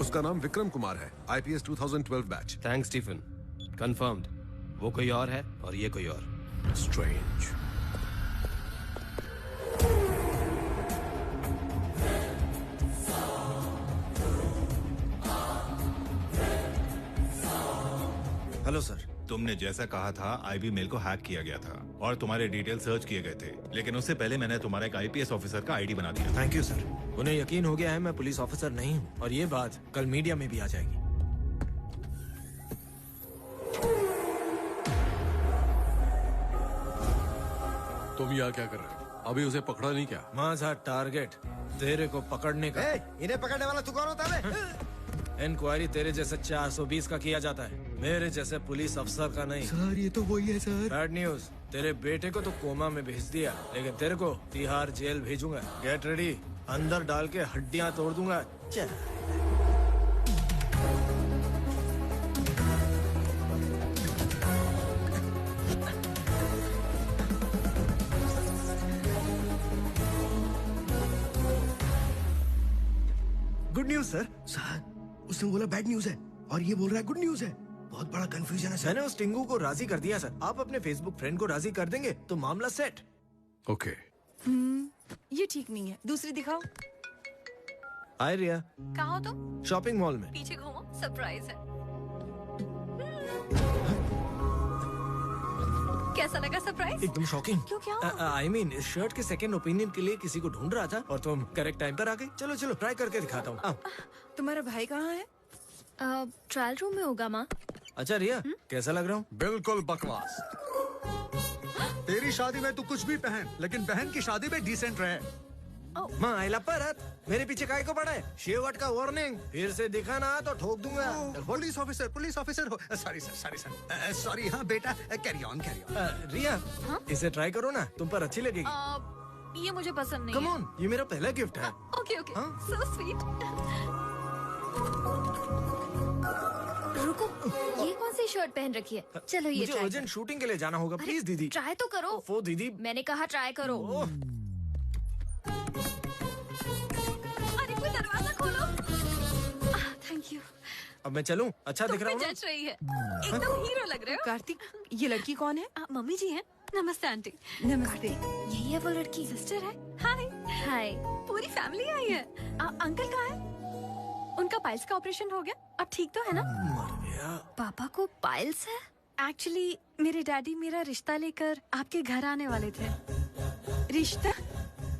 Speaker 19: उसका नाम विक्रम कुमार है, IPS 2012 batch.
Speaker 1: Thanks Stephen, confirmed. वो कोई और है और ये कोई और।
Speaker 3: स्ट्रेंज।
Speaker 7: Hello sir.
Speaker 21: तुमने जैसा कहा था आईबी मेल को हैक किया गया था और तुम्हारे डिटेल सर्च किए गए थे, लेकिन उससे पहले मैंने तुम्हारा एक IPS ऑफिसर का आईडी बना दिया।
Speaker 7: Thank you sir. उन्हें यकीन हो गया है मैं पुलिस ऑफिसर नहीं हूँ और ये बात कल मीडिया में भी आ जाएगी।
Speaker 3: तुम यहाँ क्या कर रहे हो? अभी उसे पकड़ा नहीं क्या?
Speaker 7: माजा टारगेट तेरे को पकड़ने का।
Speaker 8: इन्हें पकड़ने वाला तू कौन होता है?
Speaker 7: इंक्वायरी तेरे जैसे 420 का किया जाता है, मेरे जैसे पुलिस अफसर का नहीं।
Speaker 8: सर ये तो वही है सर।
Speaker 7: बैड न्यूज, तेरे बेटे को तो कोमा में भेज दिया, लेकिन तेरे को तिहाड़ जेल भेजूंगा। गेट रेडी, अंदर डाल के हड्डियां तोड़ दूंगा। चल। Good news sir.
Speaker 5: सर उसने बोला बैड न्यूज है और ये बोल रहा है गुड न्यूज है। बहुत बड़ा कंफ्यूजन है सर।
Speaker 7: मैंने उस टिंगू को राजी कर दिया सर। आप अपने फेसबुक फ्रेंड को राजी कर देंगे तो मामला सेट।
Speaker 3: ओके।
Speaker 6: ये ठीक नहीं है, दूसरी दिखाओ।
Speaker 7: हाय रिया।
Speaker 6: कहाँ हो तुम?
Speaker 7: शॉपिंग मॉल में।
Speaker 6: पीछे घूमो, सरप्राइज है। कैसा लगा सरप्राइज?
Speaker 7: एकदम शॉकिंग।
Speaker 6: क्यों, क्या?
Speaker 7: आई मीन इस शर्ट के सेकंड ओपिनियन के लिए किसी को ढूंढ रहा था और तुम करेक्ट टाइम पर आ गई। चलो चलो ट्राई करके दिखाता हूँ।
Speaker 6: तुम्हारा भाई कहाँ है?
Speaker 17: ट्रायल रूम में होगा माँ।
Speaker 7: अच्छा रिया कैसा लग रहा हूँ?
Speaker 2: बिल्कुल बकवास। तेरी शादी में तू कुछ भी पहन, लेकिन बहन की शादी में डिसेंट रहे।
Speaker 7: माँ आइला परत मेरे पीछे काय को पड़ा है? शेवट का वार्निंग, फिर से दिखा ना तो ठोक दूंगा।
Speaker 2: पुलिस ऑफिसर हो। Sorry sir. सॉरी। हाँ बेटा, कैरी ऑन।
Speaker 7: रिया इसे ट्राई करो ना, तुम पर अच्छी लगेगी।
Speaker 6: ये मुझे पसंद नहीं
Speaker 7: कम ऑन, ये मेरा पहला गिफ्ट है।
Speaker 6: Okay okay, so sweet.
Speaker 17: रुको, ये कौन सी शर्ट पहन रखी है? चलो ये
Speaker 7: मुझे अर्जेंट शूटिंग के लिए जाना होगा, प्लीज दीदी।
Speaker 17: ट्राई तो करो।
Speaker 7: वो दीदी
Speaker 17: मैंने कहा ट्राई करो।
Speaker 6: अरे कोई दरवाजा खोलो। Thank you.
Speaker 7: अब मैं चलूं? अच्छा दिख रहा हूँ
Speaker 6: जच रही है, एकदम हीरो लग रहे हो। कार्तिक, ये लड़की कौन है? मम्मी जी हैं। नमस्ते आंटी। नमस्ते।
Speaker 17: यही है वो लड़की?
Speaker 6: सिस्टर है। हाय
Speaker 17: हाय।
Speaker 6: पूरी फैमिली आई है। अंकल कहाँ है? उनका पाइल्स का ऑपरेशन हो गया, अब ठीक तो है ना?
Speaker 17: पापा को पाइल्स है?
Speaker 6: एक्चुअली मेरे डैडी मेरा रिश्ता लेकर आपके घर आने वाले थे। रिश्ता?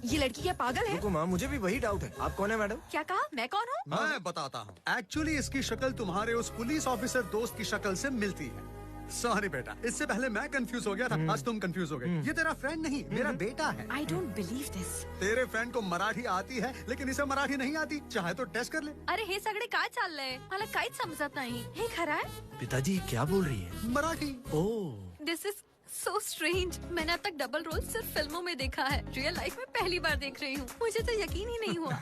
Speaker 6: ये लड़की क्या पागल है?
Speaker 7: रुको माँ, मुझे भी वही डाउट है। आप कौन है मैडम?
Speaker 6: क्या कहा? मैं कौन हूँ?
Speaker 2: मैं बताता हूँ। एक्चुअली इसकी शक्ल तुम्हारे उस पुलिस ऑफिसर दोस्त की शक्ल से मिलती है। सॉरी बेटा, इससे पहले मैं कंफ्यूज हो गया था, आज तुम कंफ्यूज हो गए। ये तेरा फ्रेंड नहीं, मेरा बेटा है।
Speaker 6: I don't believe this.
Speaker 2: तेरे फ्रेंड को मराठी आती है, लेकिन इसे मराठी नहीं आती। चाहे तो टेस्ट कर ले।
Speaker 6: अरे हे सगळे काय चाललंय? मला काहीच समजत नाही। हे खरं आहे?
Speaker 7: पिताजी क्या बोल रही है?
Speaker 2: मराठी।
Speaker 7: ओह।
Speaker 6: This is so strange. मैंने अब तक डबल रोल सिर्फ फिल्मों में देखा है, रियल लाइफ में पहली बार देख रही हूँ। मुझे तो यकीन ही नहीं हुआ।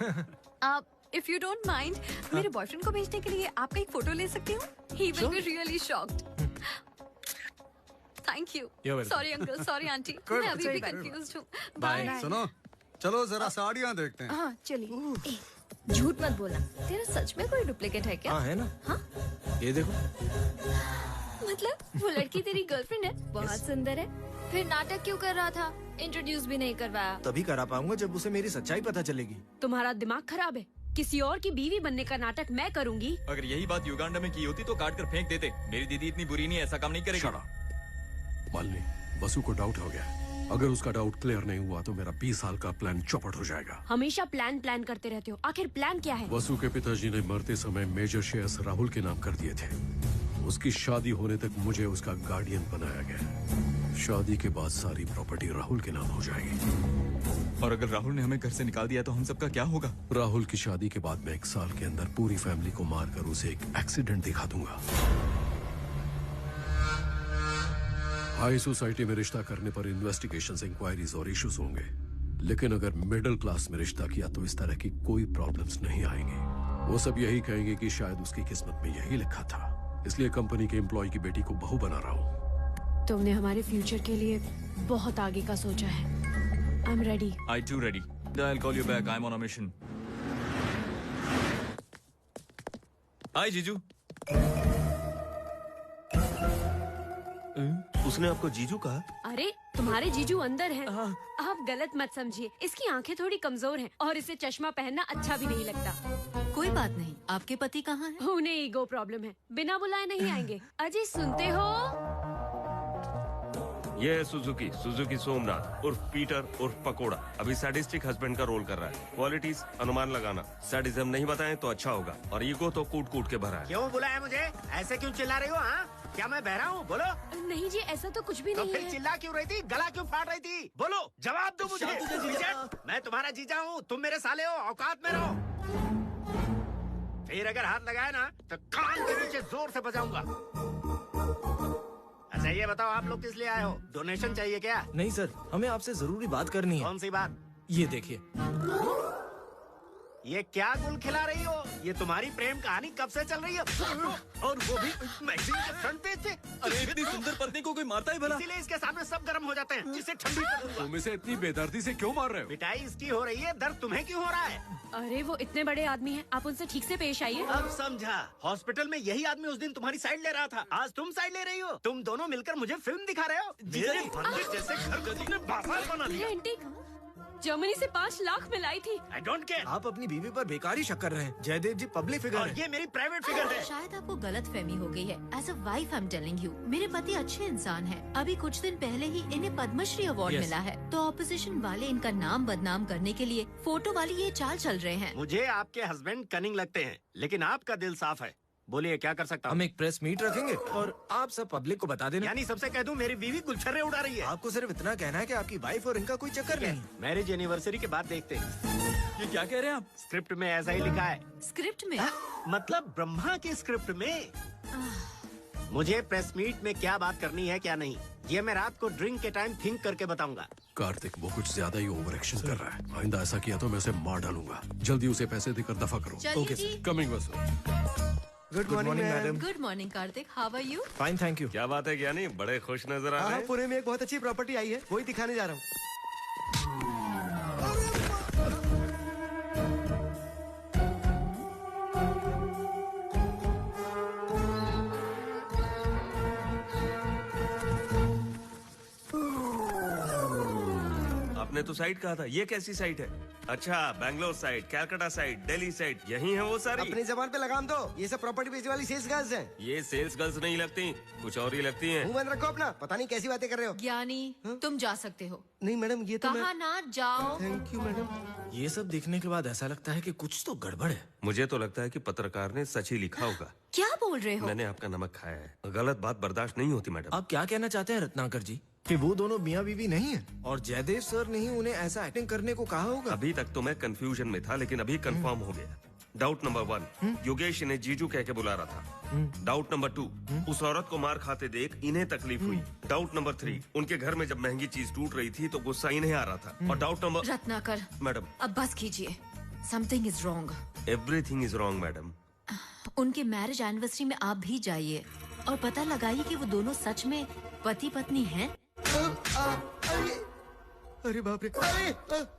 Speaker 6: आप इफ यू डोंट माइंड, मेरे बॉयफ्रेंड को भेजने के लिए आपका एक फोटो ले सकती हूँ? He will be really shocked. Thank you. Sorry uncle, sorry aunty, मैं अभी भी कंफ्यूज्ड हूँ। बाय।
Speaker 2: सुनो, चलो जरा साड़ियाँ देखते हैं।
Speaker 6: हाँ चलिए।
Speaker 17: झूठ मत बोलना, तेरा सच में कोई डुप्लीकेट है क्या?
Speaker 7: हाँ है ना।
Speaker 17: हाँ?
Speaker 7: ये देखो।
Speaker 17: मतलब वो लड़की तेरी गर्लफ्रेंड है? बहुत सुंदर है। फिर नाटक क्यों कर रहा था? इंट्रोड्यूस भी नहीं करवाया।
Speaker 7: तभी करा पाऊंगा जब उसे मेरी सच्चाई पता चलेगी।
Speaker 23: तुम्हारा दिमाग खराब है? किसी और की बीवी बनने का नाटक मैं करूंगी।
Speaker 14: अगर यही बात युगांडा में की होती तो काट कर फेंक देते। मेरी दीदी इतनी बुरी नहीं, ऐसा काम नहीं करेगी।
Speaker 3: मालिनी, वसु को डाउट हो गया। अगर उसका डाउट क्लियर नहीं हुआ तो मेरा 20 साल का प्लान चौपट हो जाएगा।
Speaker 23: हमेशा प्लान करते रहते हो, आखिर प्लान क्या है?
Speaker 3: वसु के पिताजी ने मरते समय मेजर शेयर्स राहुल के नाम कर दिए थे। उसकी शादी होने तक मुझे उसका गार्डियन बनाया गया। शादी के बाद सारी प्रॉपर्टी राहुल के नाम हो जाएगी।
Speaker 14: और अगर राहुल ने हमें घर से निकाल दिया तो हम सबका क्या होगा?
Speaker 3: राहुल की शादी के बाद मैं 1 साल के अंदर पूरी फैमिली को मारकर उसे एक एक्सीडेंट दिखा दूंगा। हाई सोसाइटी में रिश्ता करने पर इन्वेस्टिगेशंस, इंक्वायरीज और इश्यूज होंगे, लेकिन अगर मिडिल क्लास में रिश्ता किया तो इस तरह की कोई प्रॉब्लम्स नहीं आएंगी। वो सब यही कहेंगे कि शायद उसकी किस्मत में यही लिखा था, इसलिए कंपनी के एम्प्लॉय की बेटी को बहू बना रहा हूँ।
Speaker 23: तुमने हमारे फ्यूचर के लिए बहुत आगे का सोचा है। I am ready.
Speaker 14: I too ready. I'll call you back. I'm on a mission. Hi जीजू।
Speaker 16: उसने आपको जीजू कहा?
Speaker 23: अरे तुम्हारे जीजू अंदर हैं। आप गलत मत समझिए, इसकी आंखें थोड़ी कमजोर हैं और इसे चश्मा पहनना अच्छा भी नहीं लगता।
Speaker 4: कोई बात नहीं, आपके पति कहाँ हैं?
Speaker 23: उन्हें ईगो प्रॉब्लम है, बिना बुलाए नहीं आएंगे। अजय सुनते हो?
Speaker 16: ये है सुजुकी सोमनाथ उर्फ पीटर उर्फ पकोड़ा। अभी सैडिस्टिक हस्बैंड का रोल कर रहा है। क्वालिटीज अनुमान लगाना, सैडिज्म नहीं बताएं तो अच्छा होगा, और ईगो तो कूट कूट के भरा है।
Speaker 22: क्यों बुलाया मुझे? ऐसे क्यों चिल्ला रही हो? हाँ क्या मैं बहरा हूँ? बोलो।
Speaker 23: नहीं जी, ऐसा तो कुछ भी
Speaker 22: तो
Speaker 23: नहीं
Speaker 22: फिर
Speaker 23: है।
Speaker 22: चिल्ला क्यों रही थी? गला क्यों फाड़ रही थी? बोलो, जवाब दो मुझे। मैं तुम्हारा जीजा हूँ, तुम मेरे साले हो, औकात में रहो। फिर अगर हाथ लगाया ना तो कान के नीचे जोर से बजाऊंगा। अच्छा ये बताओ, आप लोग किस लिए आए हो? डोनेशन चाहिए क्या?
Speaker 7: नहीं सर, हमें आपसे जरूरी बात करनी है।
Speaker 22: कौन सी बात?
Speaker 7: ये देखिए।
Speaker 22: ये क्या गुल खिला रही हो? ये तुम्हारी प्रेम कहानी कब से चल रही है? और वो भी मैगजीन के फ्रंट पेज पे।
Speaker 14: अरे इतनी सुंदर पत्नी को कोई मारता ही भला?
Speaker 22: इसीलिए इसके सामने सब गर्म हो जाते हैं, जिसे ठंडी कर दूंगा।
Speaker 3: तुम इसे इतनी बेदर्दी से क्यों मार रहे हो?
Speaker 22: पिटाई इसकी हो रही है, दर्द तुम्हें क्यों हो रहा है?
Speaker 23: अरे वो इतने बड़े आदमी हैं, आप उनसे ठीक से पेश आइए।
Speaker 22: अब समझा। हॉस्पिटल में यही आदमी उस दिन तुम्हारी साइड ले रहा था, आज तुम साइड ले रही हो। तुम दोनों मिलकर मुझे फिल्म दिखा रहे हो। मेरे मंदिर जैसे घर को तुमने बाजार बना दिया।
Speaker 23: आंटी जर्मनी से 5 लाख मिलाई थी।
Speaker 22: I don't care.
Speaker 7: आप अपनी बीवी पर बेकार ही शक कर रहे हैं। जयदेव जी पब्लिक फिगर
Speaker 22: और
Speaker 7: है।
Speaker 22: ये मेरी प्राइवेट फिगर है।
Speaker 4: शायद आपको गलतफहमी हो गई है। As a wife I am telling you, मेरे पति अच्छे इंसान हैं। अभी कुछ दिन पहले ही इन्हें पद्मश्री अवार्ड मिला है, तो ऑपोजिशन वाले इनका नाम बदनाम करने के लिए फोटो वाली ये चाल चल रहे हैं।
Speaker 22: मुझे आपके हस्बैंड कनिंग लगते हैं, लेकिन आपका दिल साफ है। बोलिए क्या कर सकता हूँ?
Speaker 7: हम एक प्रेस मीट रखेंगे और आप सब पब्लिक को बता देना।
Speaker 22: यानी सबसे कह दूं मेरी बीवी गुलछर्रे उड़ा रही है।
Speaker 7: आपको सिर्फ इतना कहना है कि आपकी वाइफ और इनका कोई चक्कर नहीं।
Speaker 22: मैरिज एनिवर्सरी के बाद देखते हैं।
Speaker 14: ये क्या कह रहे हैं आप?
Speaker 22: स्क्रिप्ट में ऐसा ही लिखा है।
Speaker 4: स्क्रिप्ट में?
Speaker 22: मतलब ब्रह्मा के स्क्रिप्ट में। मुझे प्रेस मीट में क्या बात करनी है क्या नहीं, ये मैं रात को ड्रिंक के टाइम थिंक करके बताऊंगा।
Speaker 3: कार्तिक वो कुछ ज्यादा ही ओवर एक्शन कर रहा है। आइंदा ऐसा किया तो मैं उसे मार डालूंगा। जल्दी उसे पैसे देकर दफा करो।
Speaker 4: चलिए
Speaker 3: ओके
Speaker 4: जी।
Speaker 3: कमिंग बस।
Speaker 7: Good morning madam.
Speaker 4: Good morning Karthik, how are you?
Speaker 7: Fine thank you.
Speaker 16: क्या बात है ज्ञानी, बड़े खुश नजर आ रहे
Speaker 8: हाँ,
Speaker 16: हैं।
Speaker 8: पुणे में एक बहुत अच्छी प्रॉपर्टी आई है, वही दिखाने जा रहा हूँ।
Speaker 16: आपने तो साइट कहा था, ये कैसी साइट है? अच्छा, Bangalore site, Calcutta site, Delhi site, यही है वो सारी?
Speaker 8: अपनी जबान पे लगाम दो, ये सब प्रॉपर्टी बेचने वाली सेल्स गर्ल्स हैं।
Speaker 16: ये सेल्स गर्ल्स नहीं लगती, कुछ और ही लगती हैं।
Speaker 8: मुंह बंद रखो अपना, पता नहीं कैसी बातें कर रहे हो।
Speaker 4: ज्ञानी तुम जा सकते हो।
Speaker 8: नहीं मैडम, ये तो
Speaker 4: कहा ना जाओ।
Speaker 8: Thank you madam.
Speaker 7: ये सब देखने के बाद ऐसा लगता है कि कुछ तो गड़बड़ है।
Speaker 16: मुझे तो लगता है कि पत्रकार ने सच ही लिखा होगा।
Speaker 4: क्या बोल रहे हो?
Speaker 16: मैंने आपका नमक खाया है, गलत बात बर्दाश्त नहीं होती मैडम।
Speaker 7: आप क्या कहना चाहते हैं रत्नाकर जी, कि वो दोनों मियाँ बीवी नहीं है और जयदेव सर ने ही उन्हें ऐसा एक्टिंग करने को कहा होगा?
Speaker 16: अभी तक तो मैं कंफ्यूजन में था, लेकिन अभी कंफर्म हो गया। डाउट नंबर 1, योगेश इन्हें जीजू कह के बुला रहा था। डाउट नंबर 2, उस औरत को मार खाते देख इन्हें तकलीफ हुई। डाउट नंबर 3, उनके घर में जब महंगी चीज टूट रही थी तो गुस्सा इन्हें आ रहा था। और डाउट नंबर
Speaker 4: रत्नाकर
Speaker 16: मैडम,
Speaker 4: अब बस कीजिए। Something is wrong.
Speaker 16: Everything is wrong madam.
Speaker 4: उनके मैरिज एनिवर्सरी में आप भी जाइए और पता लगाइए कि वो दोनों सच में पति पत्नी हैं।
Speaker 8: अरे बाप रे,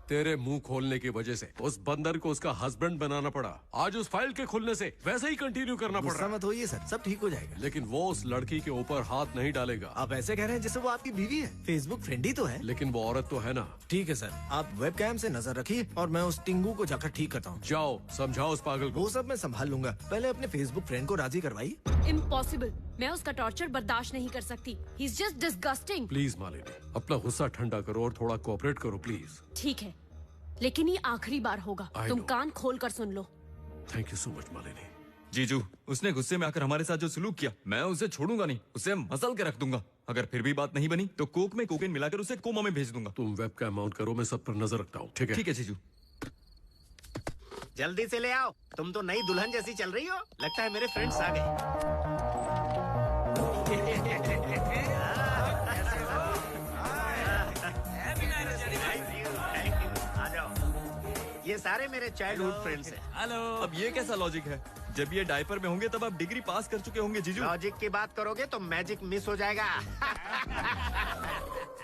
Speaker 3: तेरे मुंह खोलने की वजह से उस बंदर को उसका हस्बैंड बनाना पड़ा। आज उस फाइल के खुलने से वैसे ही कंटिन्यू करना पड़
Speaker 7: गुस्सा
Speaker 3: रहा है।
Speaker 7: मत होइए सर, सब ठीक हो जाएगा।
Speaker 3: लेकिन वो उस लड़की के ऊपर हाथ नहीं डालेगा।
Speaker 7: आप ऐसे कह रहे हैं जैसे वो आपकी बीवी है। फेसबुक फ्रेंड ही तो है।
Speaker 3: लेकिन वो औरत तो है ना।
Speaker 7: ठीक है सर, आप वेबकैम से नजर रखिए और मैं उस टिंगू को जाकर ठीक करता हूँ।
Speaker 3: जाओ समझाओ उस पागल को।
Speaker 7: वो सब मैं संभाल लूंगा, पहले अपने फेसबुक फ्रेंड को राजी करवाइए।
Speaker 23: इम्पॉसिबल, मैं उसका टॉर्चर बर्दाश्त नहीं कर सकती। He is just disgusting.
Speaker 3: Please Malini, अपना गुस्सा ठंडा करो और थोड़ा कोऑपरेट करो प्लीज।
Speaker 23: ठीक है, लेकिन ये आखिरी बार होगा।
Speaker 3: I
Speaker 23: तुम
Speaker 3: know.
Speaker 23: कान खोल कर सुन लो।
Speaker 3: Thank you so much Malini.
Speaker 14: जीजू, उसने गुस्से में आकर हमारे साथ जो सलूक किया, मैं उसे छोड़ूंगा नहीं, उसे मसल के रख दूंगा। अगर फिर भी बात नहीं बनी तो कोक में कोकेन मिलाकर उसे कोमा में भेज दूंगा।
Speaker 3: तुम वेबकैम माउंट करो, मैं सब पर नजर रखता हूँ। ठीक है?
Speaker 14: ठीक है जीजू।
Speaker 22: जल्दी से ले आओ, तुम तो नई दुल्हन जैसी चल रही हो। लगता है मेरे फ्रेंड्स आ गए। आ जाओ, ये सारे मेरे चाइल्डहुड फ्रेंड्स हैं।
Speaker 14: हेलो। अब ये कैसा लॉजिक है? जब ये डायपर में होंगे तब आप डिग्री पास कर चुके होंगे जीजू।
Speaker 22: लॉजिक की बात करोगे तो मैजिक मिस हो जाएगा।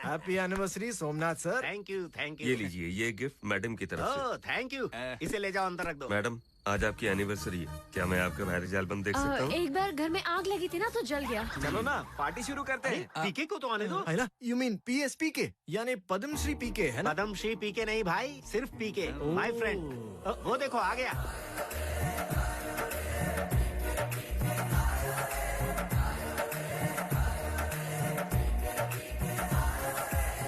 Speaker 7: Happy anniversary Somnath sir.
Speaker 22: Thank you thank you.
Speaker 16: ये लीजिए, ये गिफ्ट मैडम की तरफ से।
Speaker 22: ओह थैंक यू, इसे ले जाओ अंदर रख दो।
Speaker 16: मैडम, आज आपकी एनिवर्सरी है, क्या मैं आपका मैरिज एल्बम देख सकता हूँ?
Speaker 23: एक बार घर में आग लगी थी ना तो जल गया।
Speaker 7: चलो ना पार्टी शुरू करते हैं।
Speaker 22: पीके को तो आने दो।
Speaker 7: है ना? यू मीन PSP के, यानी पद्मश्री पीके है ना?
Speaker 22: पद्मश्री पीके नहीं भाई, सिर्फ पीके। माय फ्रेंड, वो देखो आ गया।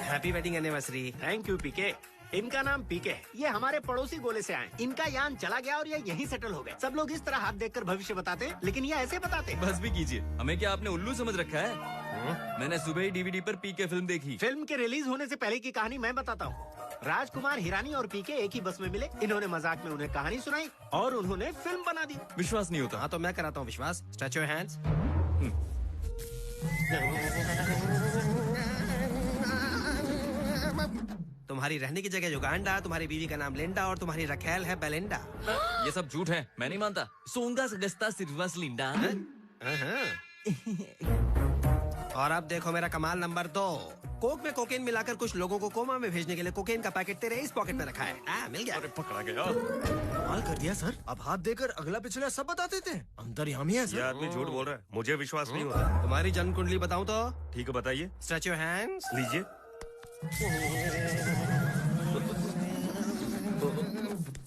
Speaker 8: Happy wedding anniversary.
Speaker 22: Thank you PK. इनका नाम पीके है, ये हमारे पड़ोसी गोले से आए। इनका यान चला गया और ये यहीं सेटल हो गए। सब लोग इस तरह हाथ देखकर भविष्य बताते, लेकिन ये ऐसे बताते।
Speaker 14: बस भी कीजिए, हमें क्या आपने उल्लू समझ रखा है? मैंने सुबह ही DVD पर पीके फिल्म देखी।
Speaker 22: फिल्म के रिलीज होने से पहले की कहानी मैं बताता हूँ। राजकुमार हिरानी और पीके एक ही बस में मिले। इन्होंने मजाक में उन्हें कहानी सुनाई और उन्होंने फिल्म बना दी।
Speaker 14: विश्वास नहीं होता।
Speaker 8: हाँ तो मैं कराता हूँ विश्वास। Stretch your hands.
Speaker 1: तुम्हारी रहने की जगह युगांडा, तुम्हारी बीवी का नाम लिंडा और तुम्हारी रखेल है बेलिंडा।
Speaker 14: ये सब झूठ है, मैं नहीं मानता। सोंदा सगस्ता सिर्वस लिंडा।
Speaker 1: और अब देखो मेरा कमाल नंबर 2। कोक में कोकेन मिलाकर कुछ लोगों को कोमा में भेजने के लिए कोकेन का पैकेट तेरे इस पॉकेट में रखा है। मिल गया।
Speaker 7: अरे पकड़ा गया। कमाल कर दिया सर, अब हाथ देकर अगला पिछला सब बता देते हैं। अंदर यहाँ है सर।
Speaker 16: ये आदमी झूठ बोल रहा है, मुझे विश्वास नहीं हो रहा।
Speaker 1: तुम्हारी जन्म कुंडली बताऊं तो?
Speaker 16: ठीक है बताइए।
Speaker 1: Stretch your hands.
Speaker 16: लीजिए।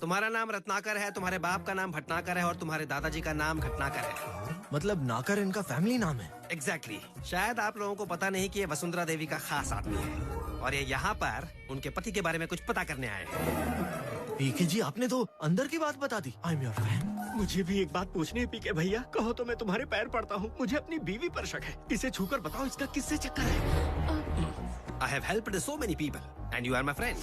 Speaker 1: तुम्हारा नाम रत्नाकर है, तुम्हारे बाप का नाम भटनाकर है और तुम्हारे दादाजी का नाम घटनाकर है।
Speaker 7: मतलब नाकर इनका फैमिली नाम है।
Speaker 1: एग्जैक्टली शायद आप लोगों को पता नहीं कि ये वसुंधरा देवी का खास आदमी है और ये यहाँ पर उनके पति के बारे में कुछ पता करने आए हैं।
Speaker 7: पीके जी आपने तो अंदर की बात बता दी। I am your fan.
Speaker 22: मुझे भी एक बात पूछनी है पीके भैया, कहो तो मैं तुम्हारे पैर पड़ता हूँ। मुझे अपनी बीवी पर शक है, इसे छूकर बताओ इसका किससे चक्कर है।
Speaker 1: I have helped so many people and you are my friend.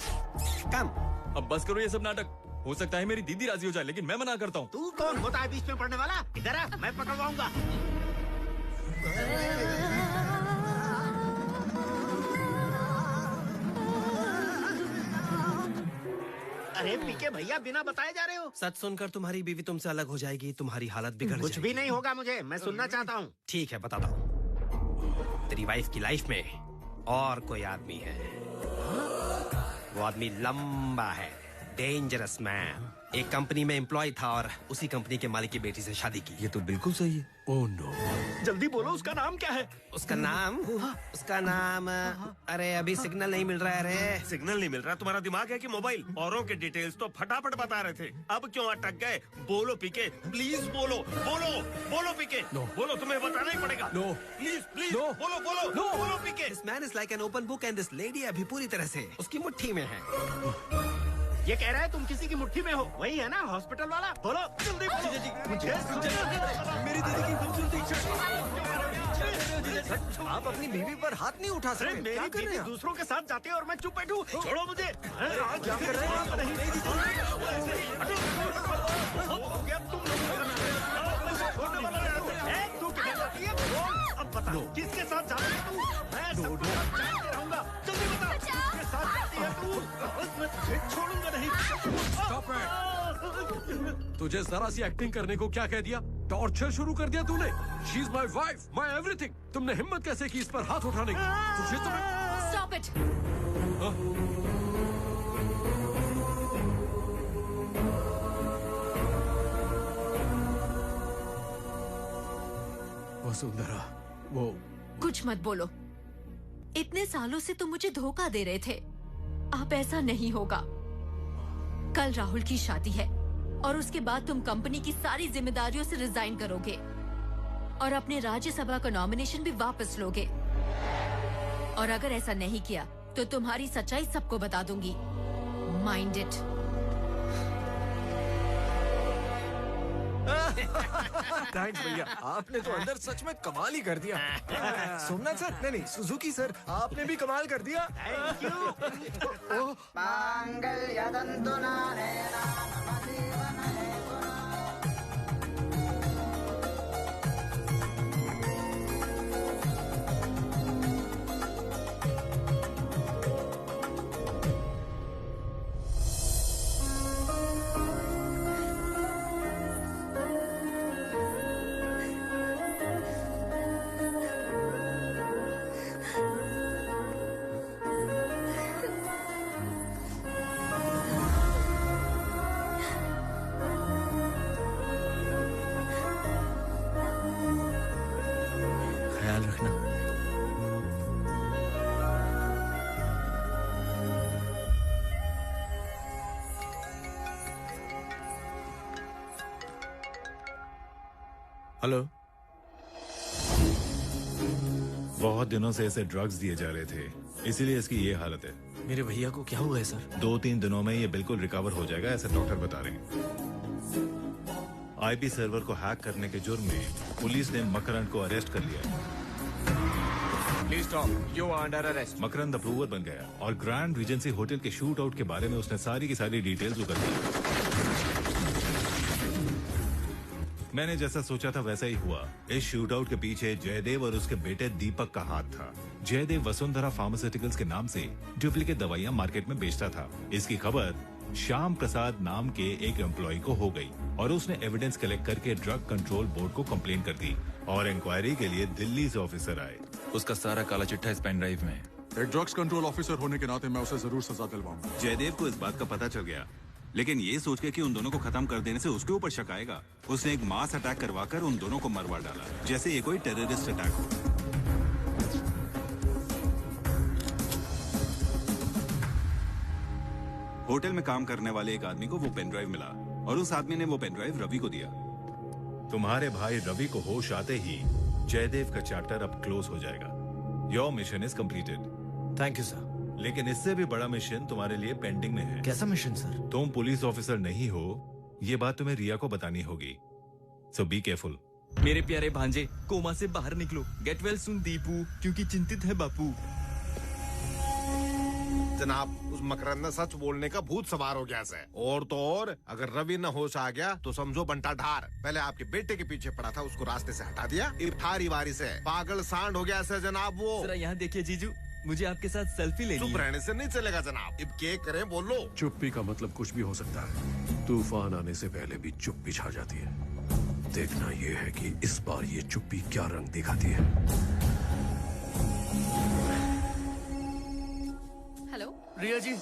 Speaker 1: Come.
Speaker 14: अब बस करो ये सब नाटक। हो सकता है मेरी दीदी राजी हो जाए, लेकिन मैं मना करता हूँ।
Speaker 22: तू कौन होता है बीच में पड़ने वाला? इधर आ, मैं पकड़वाऊंगा। अरे पीके भैया बिना बताए जा रहे हो।
Speaker 1: सच सुनकर तुम्हारी बीवी तुमसे अलग हो जाएगी, तुम्हारी हालत बिगड़
Speaker 22: कुछ भी नहीं होगा मुझे, मैं सुनना चाहता हूँ।
Speaker 1: ठीक है बताता हूँ। तेरी वाइफ की लाइफ में और कोई आदमी है। वो आदमी लंबा है, डेंजरस मैन। एक कंपनी में एम्प्लॉय था और उसी कंपनी के मालिक की बेटी से शादी की।
Speaker 14: ये तो बिल्कुल सही है।
Speaker 1: Oh no.
Speaker 22: जल्दी बोलो उसका नाम क्या है?
Speaker 1: उसका नाम अरे अभी सिग्नल नहीं मिल रहा है। अरे
Speaker 16: सिग्नल नहीं मिल रहा? तुम्हारा दिमाग है कि मोबाइल? औरों के डिटेल्स तो फटाफट बता रहे थे, अब क्यों अटक गए? बोलो पीके, प्लीज बोलो बोलो बोलो पीके। बोलो, तुम्हें बताना ही पड़ेगा। प्लीज प्लीज बोलो बोलो बोलो PK.
Speaker 1: This man is like an open book and this lady अभी पूरी तरह से उसकी मुट्ठी में है।
Speaker 22: ये कह रहा है तुम किसी की मुट्ठी में हो, वही है ना हॉस्पिटल वाला? बोलो जल्दी बोलो। मुझे
Speaker 7: मेरी दीदी की खूबसूरती। आप अपनी बीवी पर हाथ नहीं उठा सकते।
Speaker 22: मेरी बीवी दूसरों के साथ जाती है और मैं चुप बैठूं? छोड़ो मुझे।
Speaker 7: क्या कर रहे हैं?
Speaker 22: अब बता किसके साथ जाती है तू? मैं सब जानते रहूंगा। जल्दी बता किसके साथ जाती है तू? मैं छोड़ूंगा नहीं।
Speaker 3: Stop it! तुझे जरा सी एक्टिंग करने को क्या कह दिया? टॉर्चर शुरू कर दिया तूने। She is my wife, my everything. तुमने हिम्मत कैसे की इस पर हाथ उठाने की? तुझे तो
Speaker 4: Stop it!
Speaker 3: वसुंधरा, वो
Speaker 4: कुछ मत बोलो। इतने सालों से तुम मुझे धोखा दे रहे थे। अब ऐसा नहीं होगा। कल राहुल की शादी है और उसके बाद तुम कंपनी की सारी जिम्मेदारियों से रिजाइन करोगे और अपने राज्यसभा का नॉमिनेशन भी वापस लोगे। और अगर ऐसा नहीं किया तो तुम्हारी सच्चाई सबको बता दूंगी। Mind it.
Speaker 7: थैंक्स भैया, आपने तो अंदर सच में कमाल ही कर दिया। सोमनाथ सर, नहीं सुजुकी सर, आपने भी कमाल कर दिया।
Speaker 22: Thank you.
Speaker 7: ख्याल रखना। हेलो।
Speaker 21: बहुत दिनों से इसे ड्रग्स दिए जा रहे थे, इसीलिए इसकी ये हालत है।
Speaker 7: मेरे भैया को क्या हुआ है सर?
Speaker 21: 2-3 दिनों में ये बिल्कुल रिकवर हो जाएगा, ऐसे डॉक्टर बता रहे हैं। आईपी सर्वर को हैक करने के जुर्म में पुलिस ने मकरंद को अरेस्ट कर लिया।
Speaker 11: Please stop, you are under arrest.
Speaker 21: Makarand approver बन गया और ग्रैंड रीजेंसी होटल के शूट आउट के बारे में उसने सारी की सारी डिटेल्स उगल दी। मैंने जैसा सोचा था वैसा ही हुआ। इस शूटआउट के पीछे जयदेव और उसके बेटे दीपक का हाथ था। जयदेव वसुंधरा फार्मास्यूटिकल्स के नाम से डुप्लीकेट दवाइयां मार्केट में बेचता था। इसकी खबर श्याम प्रसाद नाम के एक एम्प्लॉय को हो गई और उसने एविडेंस कलेक्ट करके ड्रग कंट्रोल बोर्ड को कंप्लेन कर दी और इंक्वायरी के लिए दिल्ली से ऑफिसर आए।
Speaker 14: उसका सारा काला चिट्ठा इस पेन ड्राइव में है।
Speaker 2: एक ड्रग्स कंट्रोल ऑफिसर होने के नाते मैं उसे जरूर सजा दिलवाऊंगा।
Speaker 21: जयदेव को इस बात का पता चल गया, लेकिन ये सोच के कि उन दोनों को खत्म कर देने से उसके ऊपर शक आएगा, उसने एक मास अटैक करवाकर उन दोनों को मरवा डाला, जैसे ये कोई टेररिस्ट अटैक हो। होटल में काम करने वाले एक आदमी को वो पेन ड्राइव मिला और उस आदमी ने वो पेन ड्राइव रवि को दिया। तुम्हारे भाई रवि को होश आते ही जयदेव का चैप्टर अब क्लोज हो जाएगा। Your mission is completed.
Speaker 7: Thank you sir.
Speaker 21: लेकिन इससे भी बड़ा मिशन तुम्हारे लिए पेंडिंग में है।
Speaker 7: कैसा मिशन सर?
Speaker 21: तुम पुलिस ऑफिसर नहीं हो, ये बात तुम्हें रिया को बतानी होगी। सो बी केयरफुल।
Speaker 14: मेरे प्यारे भांजे, कोमा से बाहर निकलो। गेट वेल सुन दीपू, क्योंकि चिंतित है बापू।
Speaker 10: जनाब, उस मकरंद ने सच बोलने का भूत सवार हो गया से। और तो और, अगर रवि न होश आ गया तो समझो बंटा ढार। पहले आपके बेटे के पीछे पड़ा था, उसको रास्ते से हटा दिया, अब थारी वारी से पागल सांड हो गया से जनाब वो।
Speaker 14: जरा यहाँ देखिए जीजू, मुझे आपके साथ सेल्फी लेनी है।
Speaker 10: चुप रहने से नहीं चलेगा जनाब। अब क्या करें बोलो।
Speaker 3: चुप्पी का मतलब कुछ भी हो सकता है। तूफान आने से पहले भी चुप्पी छा जाती है। देखना ये है कि इस बार ये चुप्पी क्या रंग दिखाती है।
Speaker 6: हेलो
Speaker 12: रिया जी,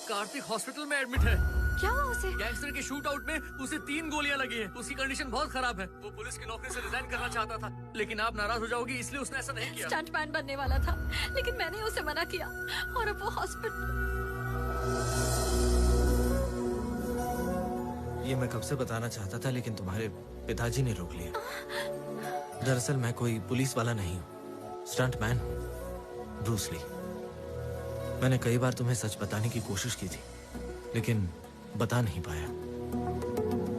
Speaker 12: कार्तिक हॉस्पिटल में एडमिट है।
Speaker 6: क्या हुआ उसे?
Speaker 12: गैंगस्टर के शूट आउट में उसे 3 गोलियां लगी हैं। उसकी कंडीशन बहुत खराब है। वो पुलिस की नौकरी से रिजाइन करना चाहता था, लेकिन आप नाराज हो जाओगी इसलिए उसने ऐसा नहीं किया।
Speaker 6: स्टंटमैन बनने वाला था, लेकिन मैंने उसे मना किया और अब वो हॉस्पिटल।
Speaker 7: ये मैं कब से बताना चाहता था, लेकिन तुम्हारे पिताजी ने रोक लिया। दरअसल मैं कोई पुलिस वाला नहीं हूँ, स्टंटमैन हूँ, ब्रूस ली। मैंने कई बार तुम्हें सच बताने की कोशिश की थी, लेकिन बता नहीं पाया।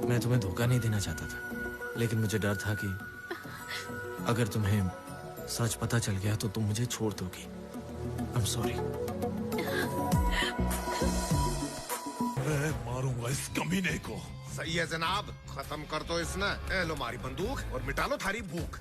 Speaker 7: मैं तुम्हें धोखा नहीं देना चाहता था, लेकिन मुझे डर था कि अगर तुम्हें सच पता चल गया तो तुम मुझे छोड़ दोगी। I am sorry.
Speaker 10: मैं मारूंगा इस कमीने को। सही है जनाब, खत्म कर दो इसने। ए लो मारी बंदूक और मिटा लो थारी भूख।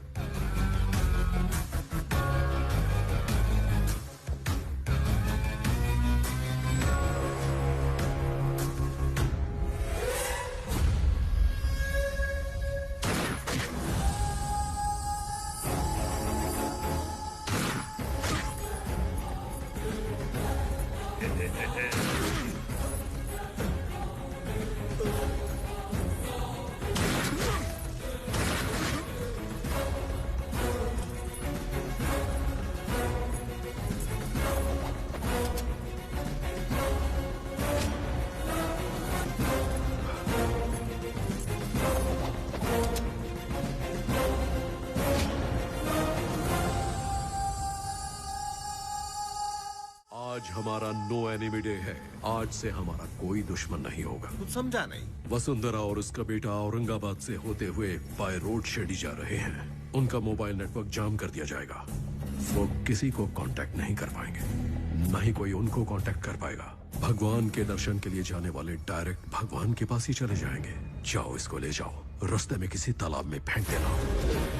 Speaker 3: आज हमारा नो एनिमी डे है। आज से हमारा कोई दुश्मन नहीं होगा।
Speaker 10: कुछ समझा नहीं।
Speaker 3: वसुंधरा और उसका बेटा औरंगाबाद से होते हुए बाय रोड शेडी जा रहे हैं। उनका मोबाइल नेटवर्क जाम कर दिया जाएगा। वो किसी को कांटेक्ट नहीं कर पाएंगे, न ही कोई उनको कांटेक्ट कर पाएगा। भगवान के दर्शन के लिए जाने वाले डायरेक्ट भगवान के पास ही चले जाएंगे। जाओ, इसको ले जाओ, रास्ते में किसी तालाब में फेंक देना।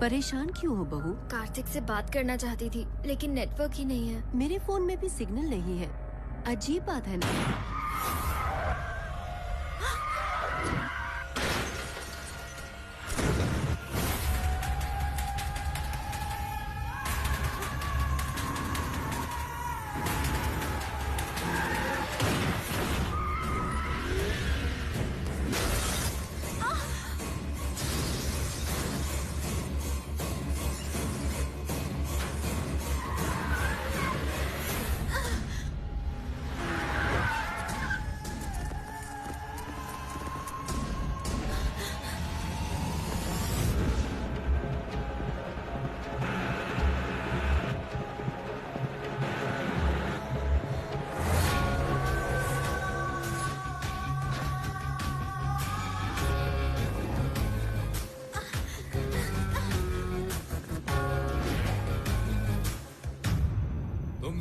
Speaker 4: परेशान क्यों हो बहू?
Speaker 17: कार्तिक से बात करना चाहती थी, लेकिन नेटवर्क ही नहीं है।
Speaker 4: मेरे फोन में भी सिग्नल नहीं है। अजीब बात है ना।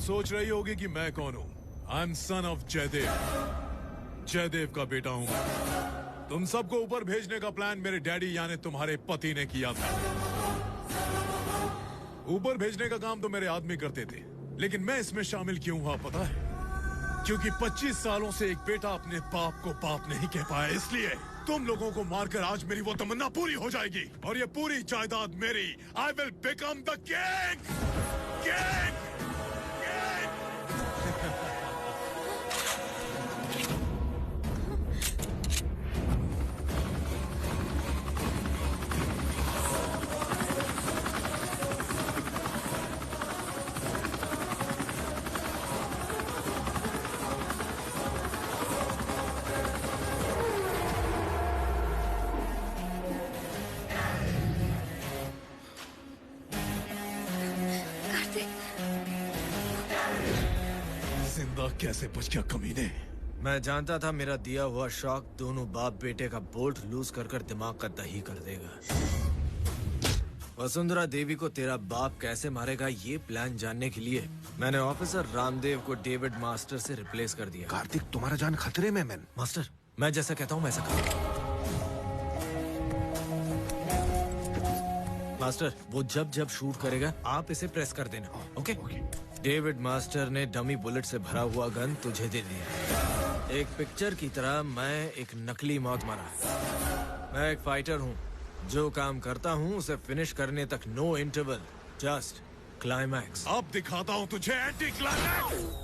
Speaker 9: सोच रही होगी कि मैं कौन हूँ। I am son of Jaidev, Jaidev का बेटा हूँ मैं। तुम सबको ऊपर भेजने का प्लान मेरे डैडी यानी तुम्हारे पति ने किया था। ऊपर भेजने का काम तो मेरे आदमी करते थे, लेकिन मैं इसमें शामिल क्यों हुआ पता है? क्योंकि 25 सालों से एक बेटा अपने बाप को बाप नहीं कह पाया, इसलिए तुम लोगों को मारकर आज मेरी वो तमन्ना पूरी हो जाएगी और ये पूरी जायदाद मेरी। I will become the king. King. जिंदा कैसे बच गया कमीने?
Speaker 7: मैं जानता था मेरा दिया हुआ शॉक दोनों बाप बेटे का बोल्ट लूज कर कर दिमाग का दही कर देगा। वसुंधरा देवी को तेरा बाप कैसे मारेगा ये प्लान जानने के लिए मैंने ऑफिसर रामदेव को डेविड मास्टर से रिप्लेस कर दिया।
Speaker 10: कार्तिक, तुम्हारा जान खतरे में मैन।
Speaker 7: मास्टर, मैं जैसा कहता हूँ वैसा करो। मास्टर, वो जब जब शूट करेगा आप इसे प्रेस कर देना। ओके? डेविड मास्टर ने डमी बुलेट से भरा हुआ गन तुझे दे दिया। एक पिक्चर की तरह मैं एक नकली मौत मरा। मैं एक फाइटर हूँ, जो काम करता हूँ उसे फिनिश करने तक नो इंटरवल, जस्ट क्लाइमैक्स।
Speaker 9: अब दिखाता हूँ तुझे एंटी क्लाइमैक्स।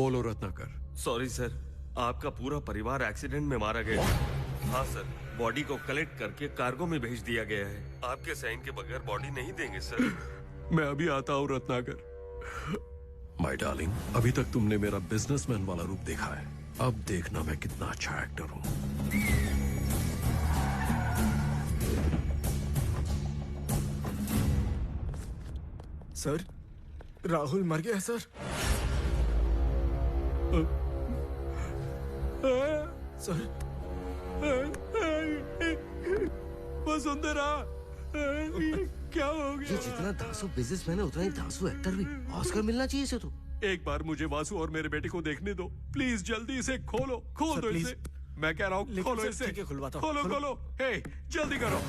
Speaker 3: बोलो रत्नाकर।
Speaker 16: सॉरी सर, आपका पूरा परिवार एक्सीडेंट में मारा गया। हाँ सर, बॉडी को कलेक्ट करके कार्गो में भेज दिया गया है। आपके साइन के बगैर बॉडी नहीं देंगे सर।
Speaker 3: मैं अभी आता हूँ रत्नाकर। माय डार्लिंग, अभी तक तुमने मेरा बिजनेसमैन वाला रूप देखा है, अब देखना मैं कितना अच्छा एक्टर हूँ।
Speaker 7: सर, राहुल मर गया सर। सर,
Speaker 3: वसुंधरा, क्या हो गया?
Speaker 8: ये जितना धांसू बिजनेसमैन है उतना ही धांसू एक्टर भी। ऑस्कर मिलना चाहिए इसे तो।
Speaker 3: एक बार मुझे वासु और मेरे बेटे को देखने दो प्लीज। जल्दी इसे खोलो, खोल दो इसे। मैं कह रहा हूँ खोलो इसे।
Speaker 7: ठीक है, खुलवाता हूँ।
Speaker 3: खोलो खोलो। हे, जल्दी करो।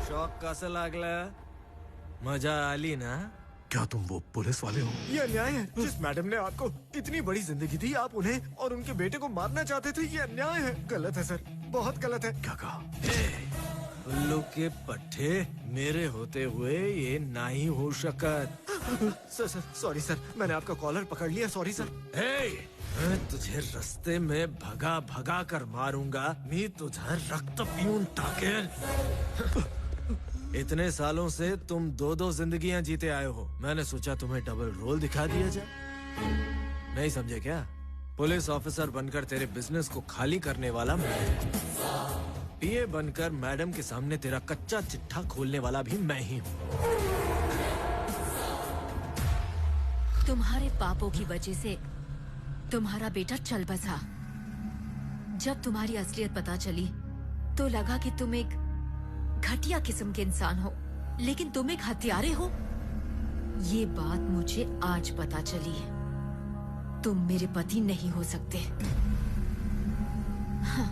Speaker 7: शॉक कसं लागलं? मजा आली ना?
Speaker 3: क्या तुम वो पुलिस वाले हो?
Speaker 7: ये अन्याय है। जिस मैडम ने आपको इतनी बड़ी जिंदगी दी, आप उन्हें और उनके बेटे को मारना चाहते थे। ये अन्याय है, गलत है सर, बहुत गलत है।
Speaker 3: क्या कहा?
Speaker 7: उल्लू के पट्टे मेरे होते हुए ये नहीं हो शकत। सर सर, सॉरी सर, मैंने आपका कॉलर पकड़ लिया, सॉरी सर। मैं तुझे रास्ते में भगा भगा कर मारूंगा। मी तुझा रक्त पिऊन टाकेल। इतने सालों से तुम दो दो जिंदगियां जीते आए हो। मैंने सोचा तुम्हें डबल रोल दिखा दिया जाए। नहीं समझे क्या? पुलिस ऑफिसर बनकर तेरे बिजनेस को खाली करने वाला मैं। पीए बनकर मैडम के सामने तेरा कच्चा चिट्ठा खोलने वाला भी मैं ही हूँ।
Speaker 4: तुम्हारे पापों की वजह से तुम्हारा बेटा चल बसा। जब तुम्हारी असलियत पता चली तो लगा कि तुम एक घटिया किस्म के इंसान हो, लेकिन तुम एक हत्यारे हो। ये बात मुझे आज पता चली है। तुम मेरे पति नहीं हो सकते। हाँ।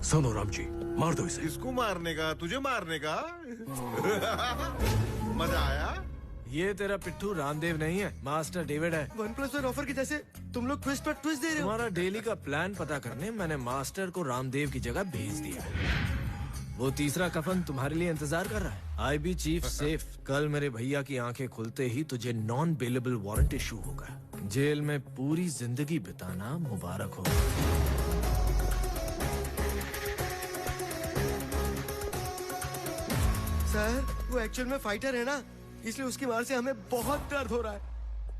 Speaker 3: सुनो राम जी, मार दो इसे।
Speaker 10: इसको मारने का, तुझे मारने का? मजा आया?
Speaker 7: ये तेरा पिट्ठू रामदेव नहीं है, मास्टर डेविड है।
Speaker 8: 1+1 ऑफर की जैसे तुम लोग ट्विस्ट पर ट्विस्ट दे रहे हो।
Speaker 7: तुम्हारा डेली का प्लान पता करने मैंने मास्टर को रामदेव की जगह भेज दिया। वो तीसरा कफन तुम्हारे लिए इंतजार कर रहा है। IB chief safe. कल मेरे भैया की आंखें खुलते ही तुझे नॉन बेलेबल वारंट इशू होगा। जेल में पूरी जिंदगी बिताना मुबारक हो।
Speaker 8: सर, वो एक्चुअल में फाइटर है ना, इसलिए उसकी मार से हमें बहुत दर्द हो रहा है।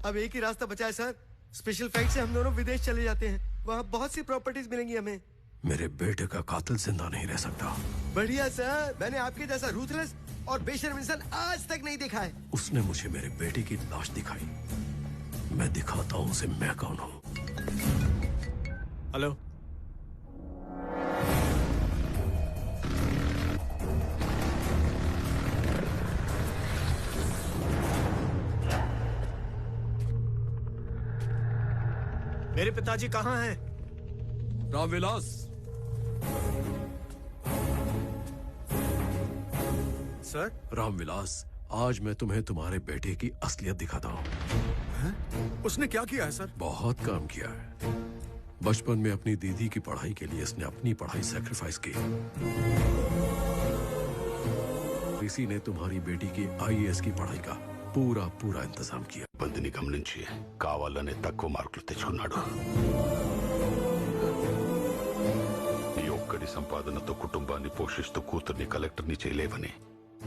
Speaker 8: अब एक ही रास्ता बचा है सर, स्पेशल फ्लाइट से हम दोनों विदेश चले जाते हैं। वहाँ बहुत सी प्रॉपर्टीज मिलेंगी हमें।
Speaker 3: मेरे बेटे का कातिल जिंदा नहीं रह सकता।
Speaker 8: बढ़िया सर, मैंने आपके जैसा रूथलेस और बेशर्म इंसान आज तक नहीं देखा है।
Speaker 3: उसने मुझे मेरे बेटे की लाश दिखाई। मैं दिखाता हूँ उसे मैं कौन हूँ।
Speaker 7: हेलो, मेरे पिताजी कहाँ हैं?
Speaker 3: रामविलास,
Speaker 7: सर।
Speaker 3: रामविलास, आज मैं तुम्हें तुम्हारे बेटे की असलियत दिखाता हूँ।
Speaker 2: उसने क्या किया है सर?
Speaker 3: बहुत काम किया है। बचपन में अपनी दीदी की पढ़ाई के लिए इसने अपनी पढ़ाई सैक्रिफाइस की। इसी ने तुम्हारी बेटी की IAS की पढ़ाई का पूरा इंतजाम किया।
Speaker 13: బందిని గమనించి కావాలనే తక్కువ మార్కులు తెచ్చుకున్నాడు. ఈ ఒక్కడి సంపాదనతో కుటుంబాన్ని పోషిస్తూ కూతుర్ని కలెక్టర్ని చేయలేవని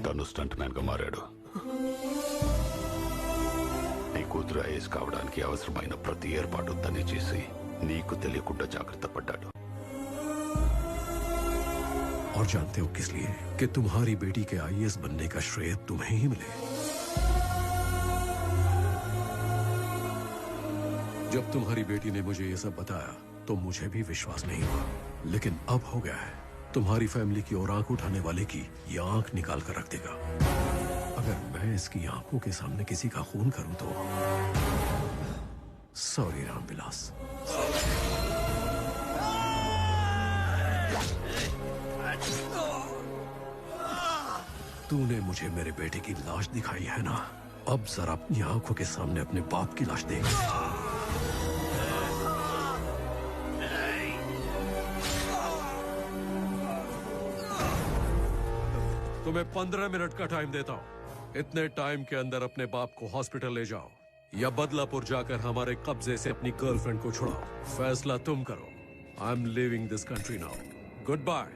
Speaker 13: తను స్టంట్ మ్యాన్ గా మారాడు. నీ కూతురు ఐఏఎస్ కావడానికి అవసరమైన ప్రతి ఏర్పాటు తనే చేసి నీకు తెలియకుండా జాగ్రత్త పడ్డాడు.
Speaker 3: और जानते हो किस लिए? कि तुम्हारी बेटी के IAS बनने का श्रेय तुम्हें ही मिले। जब तुम्हारी बेटी ने मुझे ये सब बताया तो मुझे भी विश्वास नहीं हुआ, लेकिन अब हो गया है। तुम्हारी फैमिली की ओर आंख उठाने वाले की ये आंख निकाल कर रख देगा। अगर मैं इसकी आंखों के सामने किसी का खून करूं तो सॉरी रामविलास। तूने मुझे मेरे बेटे की लाश दिखाई है ना, अब जरा अपनी आंखों के सामने अपने बाप की लाश देख। तुम्हें 15 मिनट का टाइम देता हूँ। इतने टाइम के अंदर अपने बाप को हॉस्पिटल ले जाओ या बदलापुर जाकर हमारे कब्जे से अपनी गर्लफ्रेंड को छुड़ाओ। फैसला तुम करो। I am living this country now. Goodbye.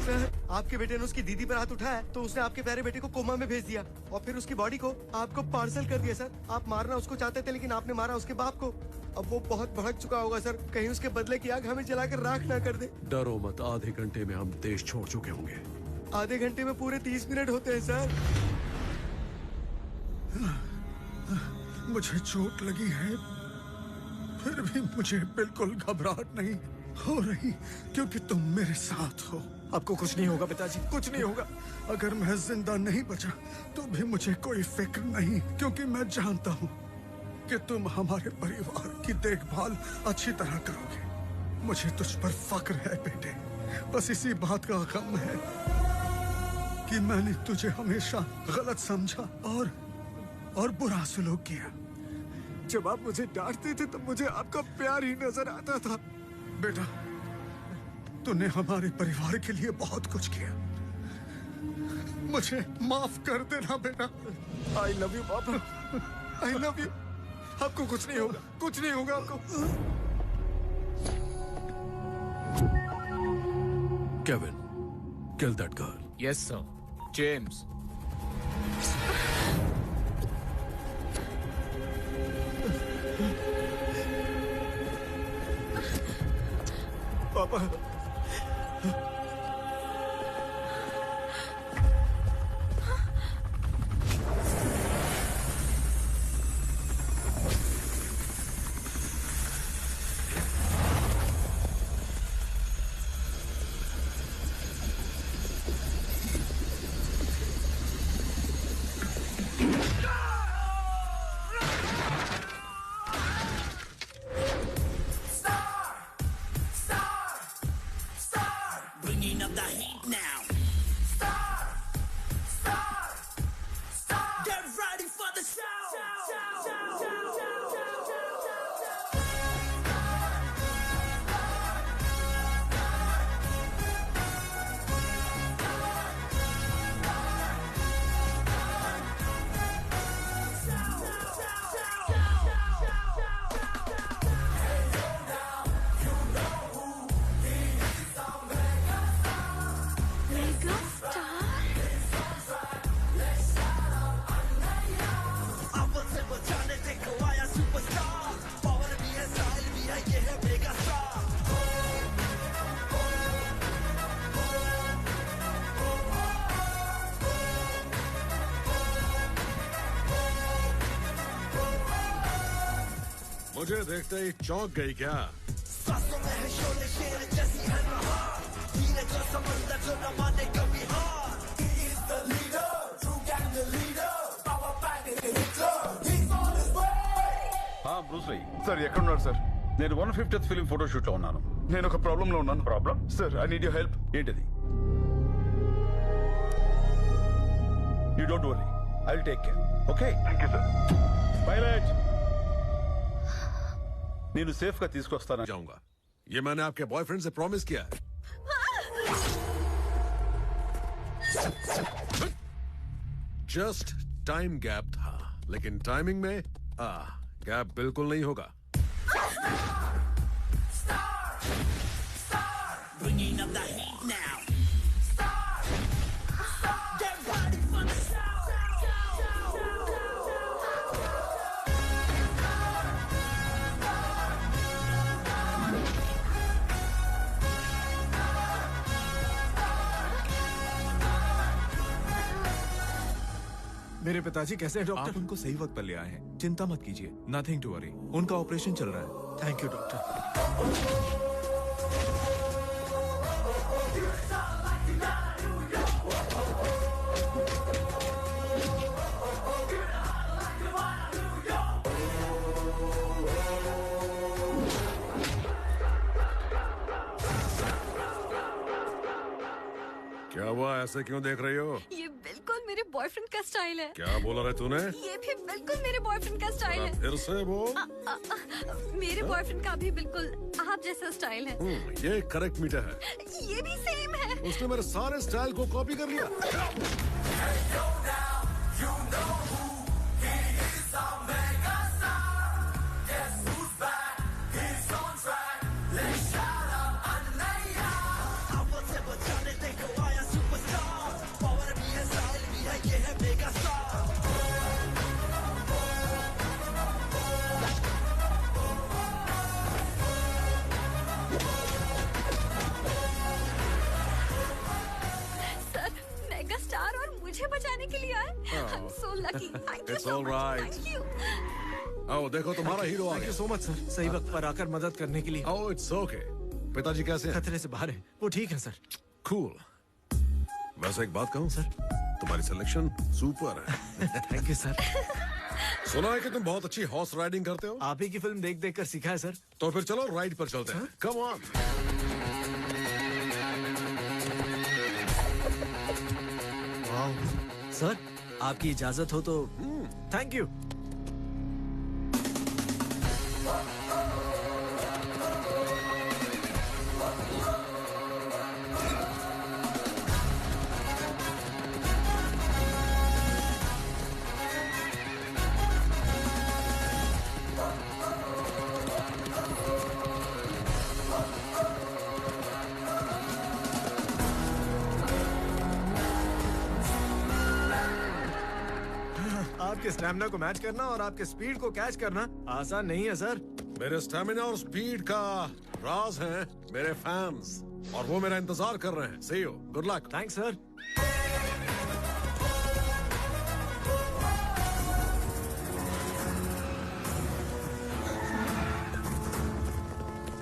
Speaker 5: Sir, आपके बेटे ने उसकी दीदी पर हाथ उठाया तो उसने आपके प्यारे बेटे को कोमा में भेज दिया और फिर उसकी बॉडी को आपको पार्सल कर दिया। सर, आप मारना उसको चाहते थे लेकिन आपने मारा उसके बाप को। अब वो बहुत भड़क चुका होगा सर, कहीं उसके बदले की आग हमें जलाकर राख ना कर दे।
Speaker 3: डरो मत, आधे घंटे में हम देश छोड़ चुके होंगे।
Speaker 5: आधे घंटे में पूरे 30 मिनट होते हैं सर।
Speaker 2: मुझे चोट लगी है, फिर भी मुझे बिल्कुल घबराहट नहीं हो रही क्योंकि तुम मेरे साथ हो।
Speaker 7: आपको कुछ नहीं होगा पिताजी, कुछ नहीं होगा।
Speaker 2: अगर मैं जिंदा नहीं बचा तो भी मुझे कोई फिक्र नहीं, क्योंकि मैं जानता हूँ कि तुम हमारे परिवार की देखभाल अच्छी तरह करोगे। मुझे तुझ पर फक्र है बेटे, बस इसी बात का गम है कि मैंने तुझे हमेशा गलत समझा और बुरा सलूक किया।
Speaker 7: जब आप मुझे डांटते थे तब मुझे आपका प्यार ही नजर आता था।
Speaker 2: बेटा, तूने हमारे परिवार के लिए बहुत कुछ किया, मुझे माफ कर देना बेटा।
Speaker 7: आई लव यू पापा, आई लव यू। आपको कुछ नहीं होगा, कुछ नहीं होगा आपको।
Speaker 3: Kevin, kill that girl.
Speaker 11: Yes, sir. James.
Speaker 7: पापा,
Speaker 9: मुझे देखते ही चौंक गई क्या?
Speaker 15: బ్రూస్ లీ సార్ ఎక్కడున్నారు సార్? నేను 150th ఫిలిం ఫోటోషూట్ లో ఉన్నాను. నేను ఒక ప్రాబ్లం లో ఉన్నాను. Problem sir, I need your help. ఏంటిది? You don't worry, I will take care. Okay, thank you sir. Pilot, నేను సేఫ్ గా తీసుకొస్తాను.
Speaker 9: जाऊंगा, ये मैंने आपके बॉयफ्रेंड से प्रॉमिस किया है. जस्ट टाइम गैप था, लेकिन टाइमिंग में गैप बिल्कुल नहीं होगा.
Speaker 18: Bringing up the heat now. Get ready for the show.
Speaker 7: मेरे पिताजी कैसे हैं डॉक्टर?
Speaker 11: आप उनको सही वक्त पर ले आए हैं, चिंता मत कीजिए, नथिंग टू वरी। उनका ऑपरेशन चल रहा है।
Speaker 7: Thank you doctor.
Speaker 9: ऐसे क्यों देख रही हो?
Speaker 6: ये बिल्कुल मेरे बॉयफ्रेंड का स्टाइल है।
Speaker 9: क्या बोला रे तूने?
Speaker 6: ये भी बिल्कुल मेरे बॉयफ्रेंड का स्टाइल है।
Speaker 9: फिर से बोल।
Speaker 6: मेरे बॉयफ्रेंड का भी बिल्कुल आप जैसा स्टाइल है।
Speaker 9: ये करेक्ट मीटर है।
Speaker 6: ये भी सेम है।
Speaker 9: उसने मेरे सारे स्टाइल को कॉपी कर लिया।
Speaker 6: स्टार और मुझे बचाने के लिए आए। I'm so lucky. Thank you
Speaker 9: It's
Speaker 6: so
Speaker 9: all
Speaker 6: much.
Speaker 9: right.
Speaker 6: Thank you.
Speaker 9: आओ देखो तुम्हारा हीरो आ
Speaker 7: थैंक
Speaker 9: गया।
Speaker 7: यू सो मच सर, सही वक्त पर आकर मदद करने के लिए।
Speaker 9: Oh, it's okay. पिताजी कैसे हैं?
Speaker 7: खतरे से बाहर है, वो ठीक है सर।
Speaker 9: Cool. वैसे एक बात कहूँ सर, तुम्हारी सिलेक्शन सुपर है।
Speaker 7: Thank you sir.
Speaker 9: सुना है कि तुम बहुत अच्छी हॉर्स राइडिंग करते हो?
Speaker 7: आप ही की फिल्म देख देख कर सीखा है सर।
Speaker 9: तो फिर चलो राइड पर चलते हैं। Come on.
Speaker 7: सर, आपकी इजाजत हो तो थैंक यू। आपके स्टैमिना को मैच करना और आपके स्पीड को कैच करना आसान नहीं है सर।
Speaker 9: मेरे स्टैमिना और स्पीड का राज है मेरे फैंस, और वो मेरा इंतजार कर रहे हैं। See you. Good luck.
Speaker 7: Thanks sir.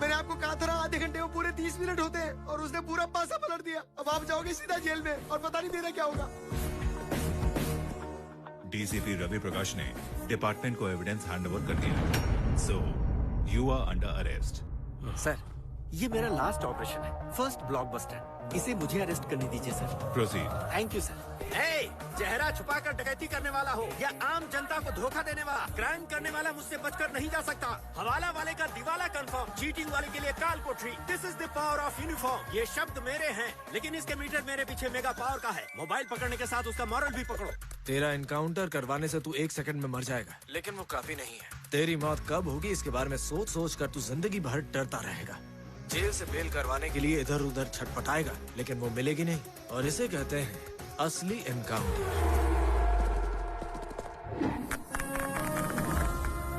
Speaker 5: मैंने आपको कहा था ना, आधे घंटे में पूरे 30 मिनट होते हैं, और उसने पूरा पासा पलट दिया। अब आप जाओगे सीधा जेल में, और पता नहीं मेरा क्या होगा।
Speaker 21: डीसीपी रवि प्रकाश ने डिपार्टमेंट को एविडेंस हैंडओवर कर दिया। So you are under arrest.
Speaker 22: Sir, ये मेरा लास्ट ऑपरेशन है, फर्स्ट ब्लॉकबस्टर। इसे मुझे अरेस्ट करने दीजिए sir.
Speaker 21: Proceed.
Speaker 22: Thank you sir. चेहरा छुपाकर डकैती करने वाला हो या आम जनता को धोखा देने वाला, क्राइम करने वाला मुझसे बचकर नहीं जा सकता। हवाला वाले का दिवाला कंफर्म, चीटिंग वाले के लिए काल कोठरी। This is the power of uniform. ये शब्द मेरे हैं, लेकिन इसके मीटर मेरे पीछे मेगा पावर का है। मोबाइल पकड़ने के साथ उसका मॉरल भी पकड़ो।
Speaker 7: तेरा एनकाउंटर करवाने से तू 1 सेकंड में मर जाएगा, लेकिन वो काफी नहीं है। तेरी मौत कब होगी इसके बारे में सोच सोच कर तू जिंदगी भर डरता रहेगा। जेल से बेल करवाने के लिए इधर उधर छटपटाएगा, लेकिन वो मिलेगी नहीं। और इसे कहते हैं असली एनकाउंटर।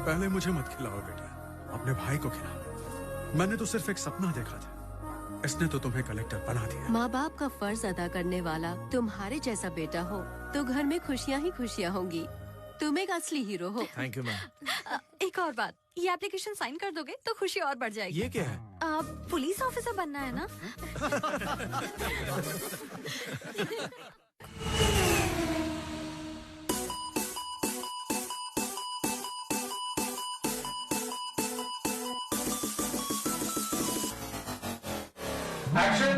Speaker 2: पहले मुझे मत खिलाओ बेटा, अपने भाई को खिलाओ। मैंने तो सिर्फ एक सपना देखा था, इसने तो तुम्हें कलेक्टर बना दिया।
Speaker 4: माँ बाप का फर्ज अदा करने वाला तुम्हारे जैसा बेटा हो तो घर में खुशियाँ ही खुशियाँ होंगी। तुम एक असली हीरो हो।
Speaker 7: Thank you ma'am.
Speaker 6: एक और बात, ये एप्लीकेशन साइन कर दोगे तो खुशी और बढ़ जाएगी।
Speaker 7: ये क्या है?
Speaker 6: पुलिस ऑफिसर बनना है ना?
Speaker 18: Action!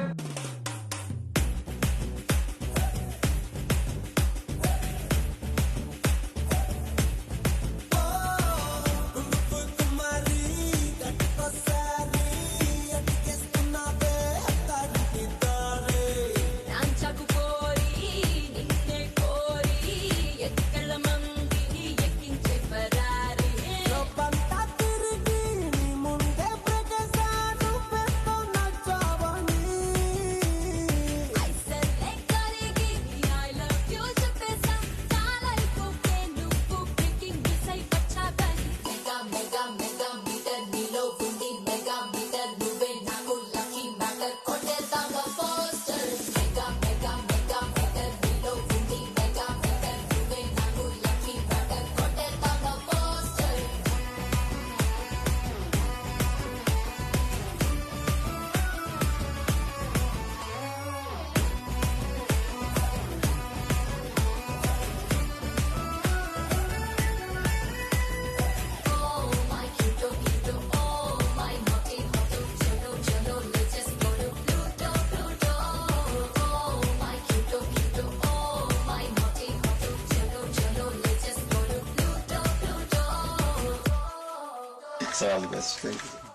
Speaker 19: It's all the best. Thank you.